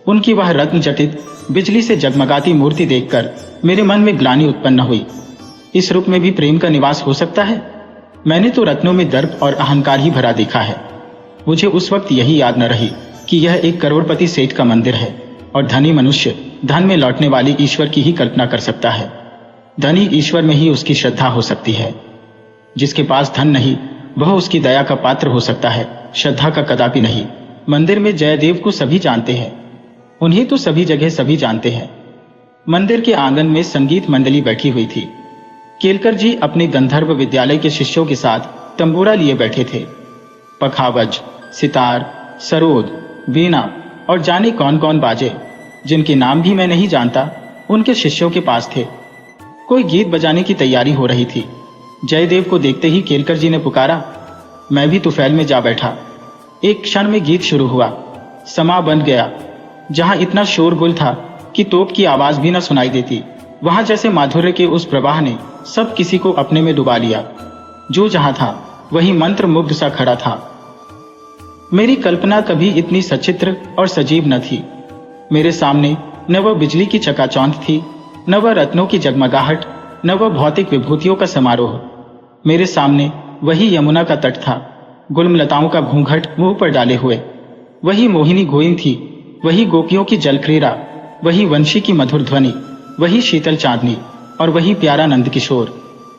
उनकी वह रत्न जटित बिजली से जगमगाती मूर्ति देखकर मेरे मन में ग्लानि उत्पन्न हुई। इस रूप में भी प्रेम का निवास हो सकता है? मैंने तो रत्नों में दर्प और अहंकार ही भरा देखा है। मुझे उस वक्त यही याद न रही कि यह एक करोड़पति सेठ का मंदिर है और धनी मनुष्य धन में लौटने वाली ईश्वर की ही कल्पना कर सकता है। धनी ईश्वर में ही उसकी श्रद्धा हो सकती है। जिसके पास धन नहीं वह उसकी दया का पात्र हो सकता है, श्रद्धा का कदापि नहीं। मंदिर में जयदेव को सभी जानते हैं। उन्हें तो सभी जगह सभी जानते हैं। मंदिर के आंगन में संगीत मंडली बैठी हुई थी। केलकर जी अपने गंधर्व विद्यालय के शिष्यों के साथ तंबूरा लिए बैठे थे। पखावज, सितार, सरोद, वीणा और जाने कौन कौन बाजे, जिनके नाम भी मैं नहीं जानता, उनके शिष्यों के पास थे। कोई गीत बजाने की तैयारी हो रही थी। जयदेव को देखते ही केलकर जी ने पुकारा। मैं भी तुफैल में जा बैठा। एक क्षण में गीत शुरू हुआ। समा बन गया। जहां इतना शोरगुल था कि तोप की आवाज भी न सुनाई देती, वहां जैसे माधुर्य के उस प्रवाह ने सब किसी को अपने में डुबा लिया। जो जहां था वही मंत्र मुग्ध सा खड़ा था। मेरी कल्पना कभी इतनी सचित्र और सजीव न थी। मेरे सामने न वह बिजली की चकाचौंध थी, न वह रत्नों की जगमगाहट, न वह भौतिक विभूतियों का समारोह। मेरे सामने वही यमुना का तट था, गुलमलताओं का घूंघट मुंह पर डाले हुए। वही मोहिनी गोइन थी, वही गोपियों की जलक्रीड़ा, वही वंशी की मधुर ध्वनि, वही शीतल चांदनी और वही प्यारा नंद किशोर,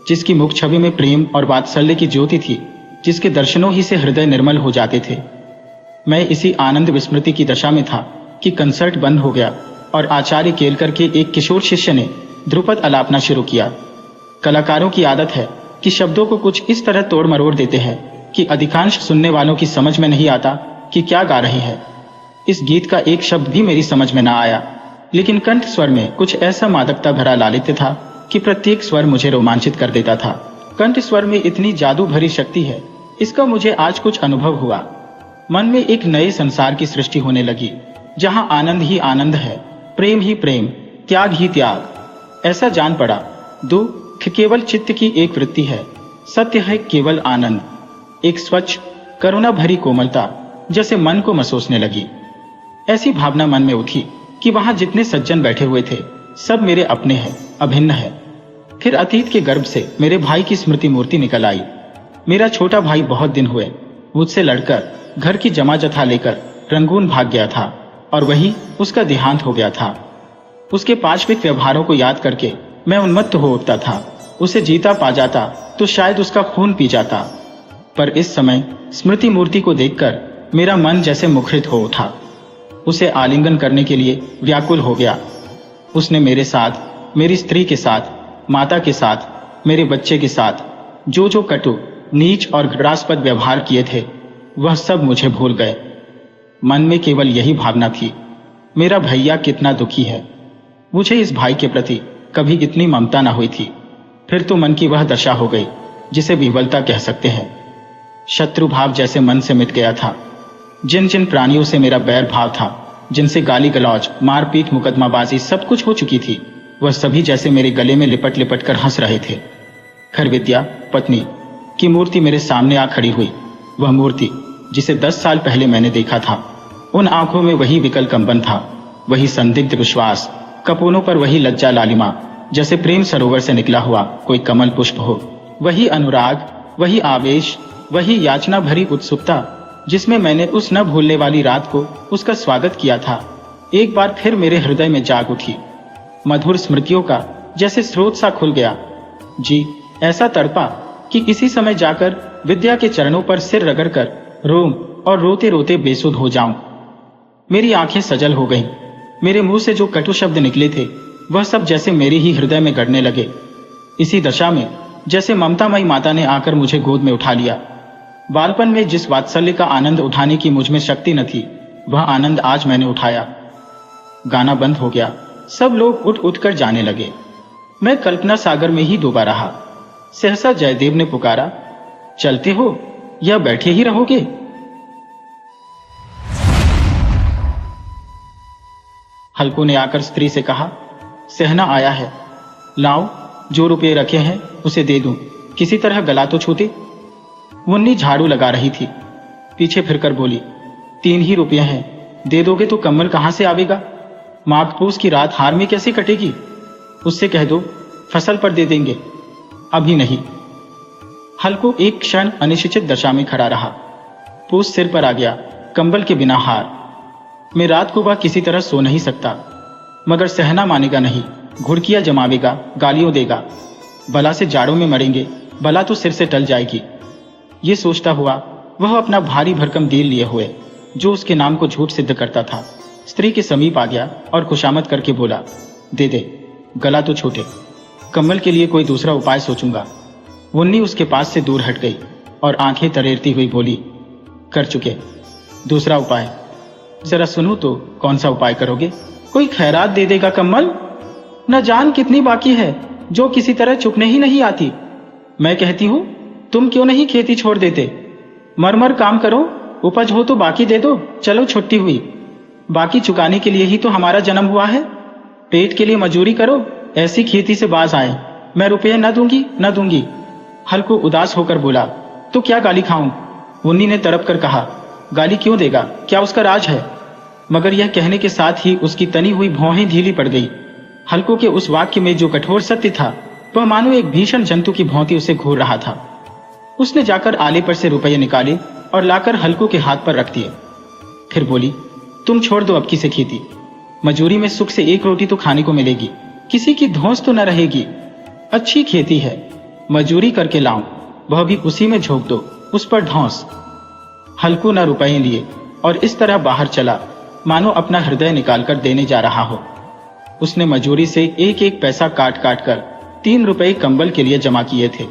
जिसकी मुख छवि में प्रेम और वात्सल्य की ज्योति थी, जिसके दर्शनों ही से हृदय निर्मल हो जाते थे। मैं इसी आनंद विस्मृति की दशा में था कि कंसर्ट बंद हो गया और आचार्य केलकर के एक किशोर शिष्य ने ध्रुपद अलापना शुरू किया। कलाकारों की आदत है कि शब्दों को कुछ इस तरह तोड़ मरोड़ देते हैं कि अधिकांश सुनने वालों की समझ में नहीं आता कि क्या गा रहे हैं। इस गीत का एक शब्द भी मेरी समझ में ना आया, लेकिन कंठ स्वर में कुछ ऐसा मादकता भरा लालित्य था कि प्रत्येक स्वर मुझे रोमांचित कर देता था। कंठ स्वर में इतनी जादू भरी शक्ति है, इसका मुझे आज कुछ अनुभव हुआ। मन में एक नए संसार की सृष्टि होने लगी, जहां आनंद ही आनंद है, प्रेम ही प्रेम, त्याग ही त्याग। ऐसा जान पड़ा दुख केवल चित्त की एक वृत्ति है, सत्य है केवल आनंद। एक स्वच्छ करुणा भरी कोमलता जैसे मन को मसोसने लगी। ऐसी भावना मन में उठी कि वहां जितने सज्जन बैठे हुए थे सब मेरे अपने हैं, अभिन्न है। फिर अतीत के गर्भ से मेरे भाई की स्मृति मूर्ति निकल आई। मेरा छोटा भाई बहुत दिन हुए मुझसे लड़कर घर की जमा जथा लेकर रंगून भाग गया था और वही उसका देहांत हो गया था। उसके पाशविक व्यवहारों को याद करके मैं उन्मत्त हो उठता था। उसे जीता पा जाता तो शायद उसका खून पी जाता, पर इस समय स्मृति मूर्ति को देखकर मेरा मन जैसे मुखरित हो उठा। उसे आलिंगन करने के लिए व्याकुल हो गया। उसने मेरे साथ, मेरी स्त्री के साथ, माता के साथ, मेरे बच्चे के साथ जो जो कटु, नीच और घृणास्पद व्यवहार किए थे वह सब मुझे भूल गए। मन में केवल यही भावना थी, मेरा भैया कितना दुखी है। मुझे इस भाई के प्रति कभी इतनी ममता न हुई थी। फिर तो मन की वह दशा हो गई जिसे विह्वलता कह सकते हैं। शत्रु भाव जैसे मन से मिट गया था। जिन जिन प्राणियों से मेरा बैर भाव था, जिनसे गाली गलौज, मारपीट, मुकदमाबाजी सब कुछ हो चुकी थी, वह सभी जैसे मेरे गले में लिपट लिपट कर हंस रहे थे। खरविद्या पत्नी की मूर्ति मेरे सामने आ खड़ी हुई। वह मूर्ति जिसे 10 साल पहले मैंने देखा था। उन आंखों में वही विकल कंपन था, वही संदिग्ध विश्वास, कपोलों पर वही लज्जा लालिमा, जैसे प्रेम सरोवर से निकला हुआ कोई कमल पुष्प हो। वही अनुराग, वही आवेश, वही याचना भरी उत्सुकता जिसमें मैंने उस न भूलने वाली रात को उसका स्वागत किया था, एक बार फिर मेरे हृदय में जाग उठी। मधुर स्मृतियों का जैसे स्रोत सा खुल गया। जी ऐसा तड़पा कि इसी समय जाकर विद्या के चरणों पर सिर रगड़कर रोऊं और रोते रोते बेसुध हो जाऊं। मेरी आंखें सजल हो गईं। मेरे मुंह से जो कटु शब्द निकले थे वह सब जैसे मेरे ही हृदय में गड़ने लगे। इसी दशा में जैसे ममतामयी माता ने आकर मुझे गोद में उठा लिया। बालपन में जिस वात्सल्य का आनंद उठाने की मुझ में शक्ति न थी, वह आनंद आज मैंने उठाया। गाना बंद हो गया। सब लोग उठ उठ कर जाने लगे। मैं कल्पना सागर में ही डूबा रहा। सहसा जयदेव ने पुकारा, चलते हो या बैठे ही रहोगे? हल्कू ने आकर स्त्री से कहा, सहना आया है, लाओ जो रुपये रखे हैं उसे दे दूं, किसी तरह गला तो छूटे। मुन्नी झाड़ू लगा रही थी, पीछे फिरकर बोली, 3 ही रुपये हैं, दे दोगे तो कम्बल कहां से आवेगा? माघ पूस की रात हार में कैसे कटेगी? उससे कह दो फसल पर दे देंगे। अभी नहीं। हल्कू एक क्षण अनिश्चित दशा में खड़ा रहा। पूस सिर पर आ गया, कंबल के बिना हार। मैं रात को वह किसी तरह सो नहीं सकता, मगर सहना मानेगा नहीं, घुड़कियां जमावेगा, गालियों देगा। भला से जाड़ों में मरेंगे, भला तो सिर से टल जाएगी। ये सोचता हुआ वह अपना भारी भरकम दिल लिए हुए, जो उसके नाम को झूठ सिद्ध करता था, स्त्री के समीप आ गया और खुशामद करके बोला, दे दे, गला तो छूटे, कम्बल के लिए कोई दूसरा उपाय सोचूंगा। मुन्नी उसके पास से दूर हट गई और आंखें तरेरती हुई बोली, कर चुके, दूसरा उपाय? जरा सुनो तो, कौन सा उपाय करोगे? कोई खैरात दे देगा कम्बल? न जान कितनी बाकी है जो किसी तरह चुकने ही नहीं आती। मैं कहती हूं तुम क्यों नहीं खेती छोड़ देते? मरमर काम करो, उपज हो तो बाकी दे दो। चलो छुट्टी हुई, बाकी चुकाने के लिए ही तो हमारा जन्म हुआ है। पेट के लिए मजूरी करो, ऐसी खेती से बाज आए। मैं रुपये न दूंगी, न दूंगी। हल्कू उदास होकर बोला, तो क्या गाली खाऊं? मुन्नी ने तड़प कर कहा, गाली क्यों देगा, क्या उसका राज है? मगर यह कहने के साथ ही उसकी तनी हुई भौहें ढीली पड़ गई। हल्कू के उस वाक्य में जो कठोर सत्य था, वह मानो एक भीषण जंतु की भौंती उसे घूर रहा था। उसने जाकर आले पर से रुपये निकाले और लाकर हल्कू के हाथ पर रख दिए। फिर बोली, तुम छोड़ दो अब की से खेती। मजूरी में सुख से एक रोटी तो खाने को मिलेगी, किसी की धौंस तो न रहेगी। अच्छी खेती है, मजूरी करके लाऊं, वह भी उसी में झोंक दो, उस पर धौंस। हल्कू न रुपये लिए और इस तरह बाहर चला मानो अपना हृदय निकालकर देने जा रहा हो। उसने मजूरी से एक एक पैसा काट काट कर 3 रुपये कंबल के लिए जमा किए थे।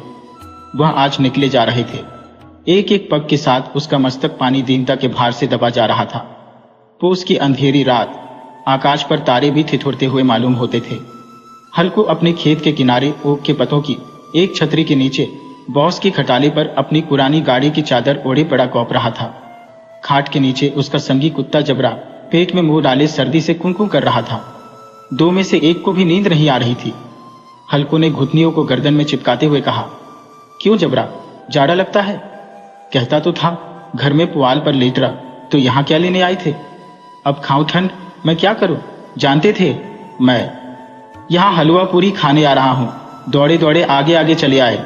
वह आज निकले जा रहे थे। एक एक पग के साथ उसका मस्तक पानी दीनता के भार से दबा जा रहा था। पूस की अंधेरी रात, आकाश पर तारे भी ठिठुरते हुए मालूम होते थे। हल्कू अपने खेत के किनारे ओक के पतों की एक छतरी के नीचे बॉस की खटाले पर अपनी पुरानी गाड़ी की चादर ओढ़े पड़ा कौप रहा था। खाट के नीचे उसका संगी कुत्ता जबरा पेट में मुंह डाले सर्दी से कुंकू कर रहा था। 2 में से एक को भी नींद नहीं आ रही थी। हल्कू ने घुटनियों को गर्दन में चिपकाते हुए कहा, क्यों जबरा, जाड़ा लगता है? कहता तो था घर में पुआल पर लेट रहा, तो यहाँ क्या लेने आए थे? अब खाऊं ठंड, मैं क्या करूं? जानते थे मैं यहाँ हलवा पूरी खाने आ रहा हूं। दौड़े दौड़े आगे आगे चले आए।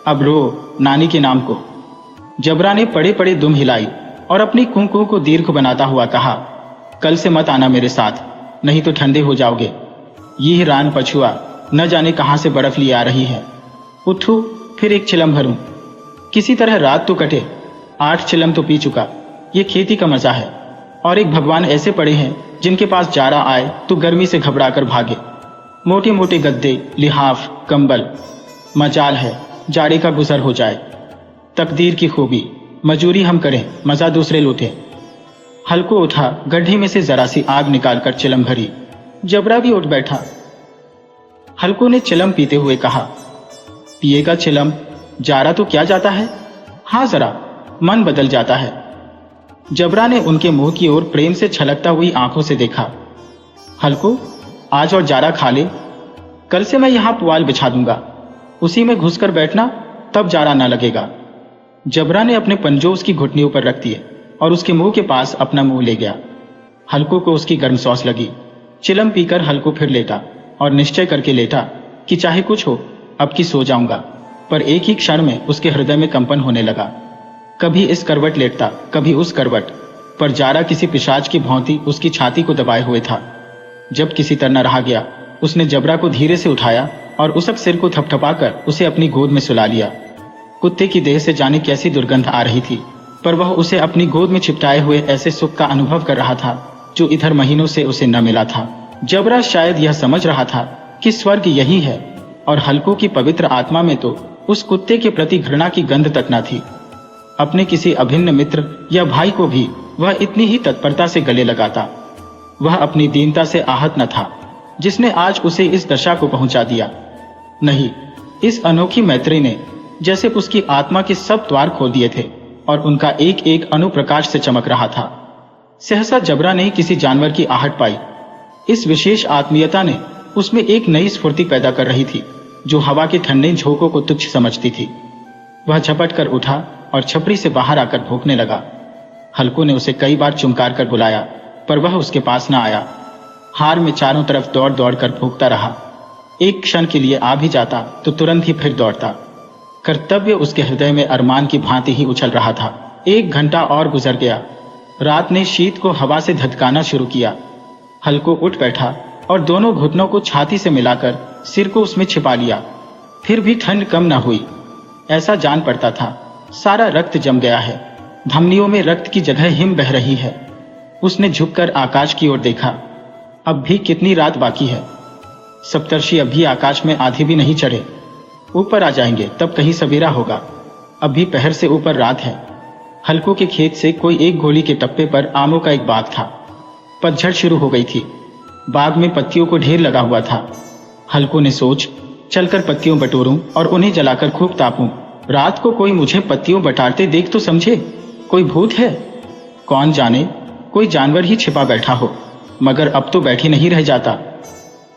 अब रो नानी के नाम को। जबरा ने पड़े पड़े दुम हिलाई और अपनी कुंकू को दीर्घ बनाता हुआ कहा, कल से मत आना मेरे साथ, नहीं तो ठंडे हो जाओगे। यह रान पछुआ न जाने कहां से बर्फ लिए आ रही है। उठूं फिर एक चिलम भरूं। किसी तरह रात तो कटे, 8 चिलम तो पी चुका। ये खेती का मजा है। और एक भगवान ऐसे पड़े हैं जिनके पास जाड़ा आए तो गर्मी से घबरा कर भागे। मोटे मोटे गद्दे, लिहाफ, कंबल। मजाल है जाड़े का गुजर हो जाए। तकदीर की खूबी, मजूरी हम करें, मजा दूसरे लूटे। हल्कू उठा, गड्ढे में से जरा सी आग निकालकर चिलम भरी। जबरा भी उठ बैठा। हल्कू ने चिलम पीते हुए कहा, पिएगा चिलम? जारा तो क्या जाता है? हाँ जरा, मन बदल जाता है। जबरा ने उनके मुंह की ओर प्रेम से छलकता हुई आंखों से देखा। हल्कू, आज और जारा खा ले। कल से मैं यहां पुआल बिछा दूंगा, उसी में घुसकर बैठना, तब जारा ना लगेगा। जबरा ने अपने पंजों उसकी घुटनियों पर रख दिए और उसके मुंह के पास अपना मुंह ले गया। हल्कू को उसकी गर्म सौस लगी। चिलम पीकर हल्कू फिर लेटा और निश्चय करके लेटा कि चाहे कुछ हो, अब की सो जाऊंगा। पर एक ही क्षण में उसके हृदय में कंपन होने लगा। कभी इस करवट लेटता, कभी उस करवट, पर जारा किसी पिशाच की भौंती उसकी छाती को दबाए हुए था। जब किसी तरह न रहा गया, उसने जबरा को धीरे से उठाया और उसक सिर को थपथपाकर उसे अपनी गोद में सुला लिया। कुत्ते की देह से जाने कैसी दुर्गंध आ रही थी, पर वह उसे अपनी गोद में छिपटाए हुए ऐसे सुख का अनुभव कर रहा था जो इधर महीनों से उसे न मिला था। जबरा शायद यह समझ रहा था कि स्वर्ग यही है, और हल्कू की पवित्र आत्मा में तो उस कुत्ते के प्रति घृणा की गंध तक न थी। अपने किसी अभिन्न मित्र या भाई को भी वह इतनी ही तत्परता से गले लगाता। वह अपनी दीनता से आहत न था जिसने आज उसे इस दशा को पहुंचा दिया। नहीं, इस अनोखी मैत्री ने जैसे उसकी आत्मा के सब द्वार खोल दिए थे और उनका एक एक अनुप्रकाश से चमक रहा था। सहसा जबरा ने किसी जानवर की आहट पाई। इस विशेष आत्मीयता ने उसमें एक नई स्फूर्ति पैदा कर रही थी जो हवा के ठंडे झोंकों को तुच्छ समझती थी। वह झपट कर उठा और छपरी से बाहर आकर भूखने लगा। हल्कू ने उसे कई बार चुमकार कर बुलाया, पर वह उसके पास न आया। हार में चारों तरफ दौड़ दौड़ कर भूखता रहा। एक क्षण के लिए आ भी जाता तो तुरंत ही फिर दौड़ता। कर्तव्य उसके हृदय में अरमान की भांति ही उछल रहा था। 1 घंटा और गुजर गया। रात ने शीत को हवा से धधकाना शुरू किया। हल्कू उठ बैठा और दोनों घुटनों को छाती से मिलाकर सिर को उसमें छिपा लिया। फिर भी ठंड कम न हुई। ऐसा जान पड़ता था सारा रक्त जम गया है, धमनियों में रक्त की जगह हिम बह रही है। उसने झुककर आकाश की ओर देखा। अब भी कितनी रात बाकी है। सप्तर्षि अभी आकाश में आधे भी नहीं चढ़े। ऊपर आ जाएंगे तब कहीं सवेरा होगा। अब भी पहर से ऊपर रात है। हल्कू के खेत से कोई 1 गोली के टप्पे पर आमों का एक बाग था। पतझड़ शुरू हो गई थी। बाग में पत्तियों को ढेर लगा हुआ था। हल्कू ने सोच, चलकर पत्तियों बटोरूं और उन्हें जलाकर खूब तापूं। रात को कोई मुझे पत्तियों बटारते देख तो समझे कोई भूत है। कौन जाने कोई जानवर ही छिपा बैठा हो, मगर अब तो बैठे नहीं रह जाता।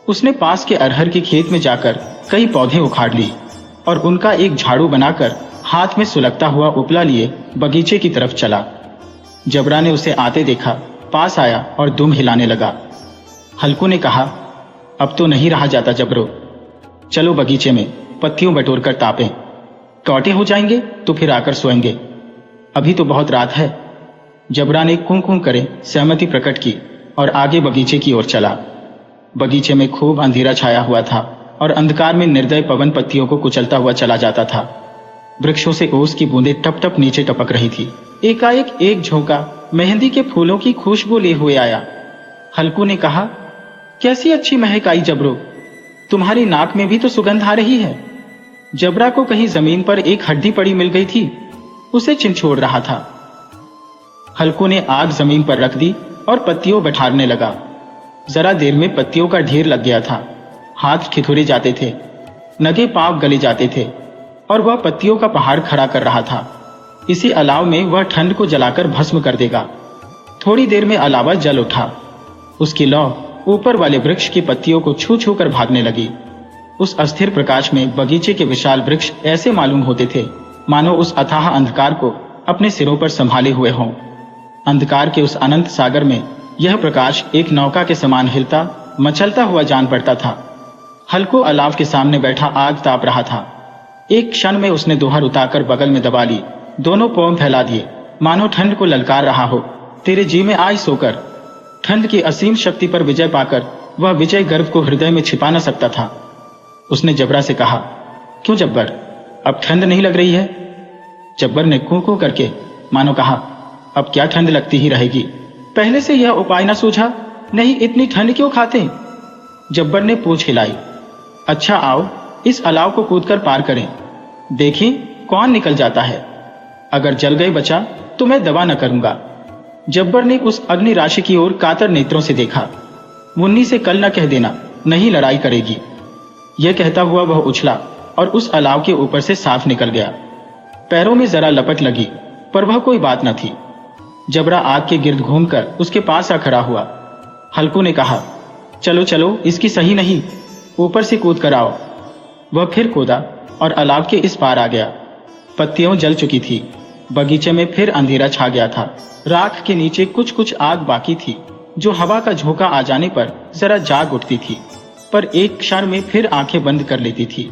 उसने पास के अरहर के खेत में जाकर कई पौधे उखाड़ ली। और उनका एक झाड़ू बनाकर हाथ में सुलगता हुआ उपला लिए बगीचे की तरफ चला। जबरा ने उसे आते देखा, पास आया और दुम हिलाने लगा। हल्कू ने कहा, अब तो नहीं रहा जाता जबरो, चलो बगीचे में पत्तियों बटोर कर तापें, कौटे हो जाएंगे तो फिर आकर सोएंगे, अभी तो बहुत रात है। जबरा ने कूं कूं करे सहमति प्रकट की और आगे बगीचे की ओर चला। बगीचे में खूब अंधेरा छाया हुआ था और अंधकार में निर्दय पवन पत्तियों को कुचलता हुआ चला जाता था। वृक्षों से ओस की बूंदें टप टप नीचे टपक रही थी। एकाएक एक झोंका मेहंदी के फूलों की खुशबू ले हुए आया। हल्कू ने कहा, कैसी अच्छी महक आई जबरो, तुम्हारी नाक में भी तो सुगंध आ रही है। जबरा को कहीं जमीन पर एक हड्डी पड़ी मिल गई थी, उसे चिंछोड़ रहा था। हल्कू ने आग जमीन पर रख दी और पत्तियों बैठारने लगा। जरा देर में पत्तियों का ढेर लग गया था। हाथ ठिठुरे जाते थे, नगे पांव गले जाते थे और वह पत्तियों का पहाड़ खड़ा कर रहा था। इसी अलाव में वह ठंड को जलाकर भस्म कर देगा। थोड़ी देर में अलावा जल उठा। उसकी लौ ऊपर वाले वृक्ष की पत्तियों को छू छू कर भागने लगी। उस अस्थिर प्रकाश में बगीचे के विशाल वृक्ष ऐसे मालूम होते थे मानो उस अथाह अंधकार को अपने सिरों पर संभाले हुए हों। अंधकार के उस अनंत सागर में यह प्रकाश एक नौका के समान हिलता मचलता हुआ जान पड़ता था। हल्कू अलाव के सामने बैठा आग ताप रहा था। एक क्षण में उसने दोहर उतारकर बगल में दबा ली, दोनों पांव फैला दिए मानो ठंड को ललकार रहा हो, तेरे जी में आए सोकर। ठंड की असीम शक्ति पर विजय पाकर वह विजय गर्व को हृदय में छिपा न सकता था। उसने जबरा से कहा, क्यों जब्बर, अब ठंड नहीं लग रही है? जब्बर ने कूं कूं करके मानो कहा, अब क्या ठंड लगती ही रहेगी, पहले से यह उपाय न सूझा? नहीं, इतनी ठंड क्यों खाते? जब्बर ने पूंछ हिलाई। अच्छा आओ, इस अलाव को कूदकर पार करें, देखें कौन निकल जाता है। अगर जल गए बचा तो मैं दवा न करूंगा। जब्बर ने उस अग्नि राशि की ओर कातर नेत्रों से देखा। मुन्नी से कल न कह देना, नहीं लड़ाई करेगी। यह कहता हुआ वह उछला और उस अलाव के ऊपर से साफ निकल गया। पैरों में जरा लपट लगी पर वह कोई बात न थी। जबरा आग के गिर्द घूमकर उसके पास आ खड़ा हुआ। हल्कू ने कहा, चलो चलो, इसकी सही नहीं, ऊपर से कूद कर आओ। वह फिर कूदा और अलाव के इस पार आ गया। पत्तियां जल चुकी थी। बगीचे में फिर अंधेरा छा गया था। राख के नीचे कुछ कुछ आग बाकी थी जो हवा का झोंका आ जाने पर जरा जाग उठती थी, पर एक क्षण में फिर आंखें बंद कर लेती थी।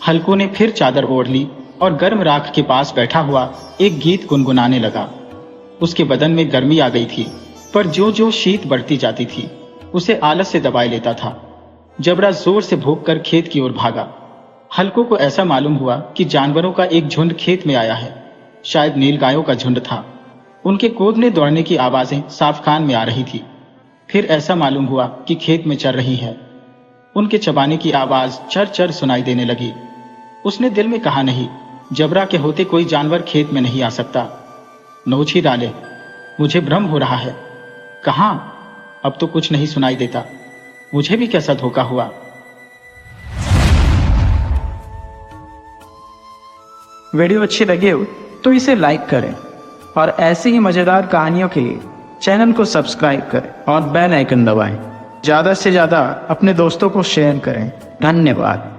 हल्कू ने फिर चादर ओढ़ ली और गर्म राख के पास बैठा हुआ एक गीत गुनगुनाने लगा। उसके बदन में गर्मी आ गई थी, पर जो जो शीत बढ़ती जाती थी उसे आलस से दबाए लेता था। जबरा जोर से भूख कर खेत की ओर भागा। हल्कू को ऐसा मालूम हुआ कि जानवरों का एक झुंड खेत में आया है। शायद नीलगायों का झुंड था। उनके कूदने दौड़ने की आवाजें साफ कान में आ रही थी। फिर ऐसा मालूम हुआ कि खेत में चर रही है। उनके चबाने की आवाज चर चर सुनाई देने लगी। उसने दिल में कहा, नहीं, जबरा के होते कोई जानवर खेत में नहीं आ सकता। नोच ही डाले, मुझे भ्रम हो रहा है। कहां? अब तो कुछ नहीं सुनाई देता। मुझे भी कैसा धोखा हुआ। वीडियो अच्छी लगी हो तो इसे लाइक करें और ऐसी ही मजेदार कहानियों के लिए चैनल को सब्सक्राइब करें और बेल आइकन दबाएं। ज़्यादा से ज़्यादा अपने दोस्तों को शेयर करें। धन्यवाद।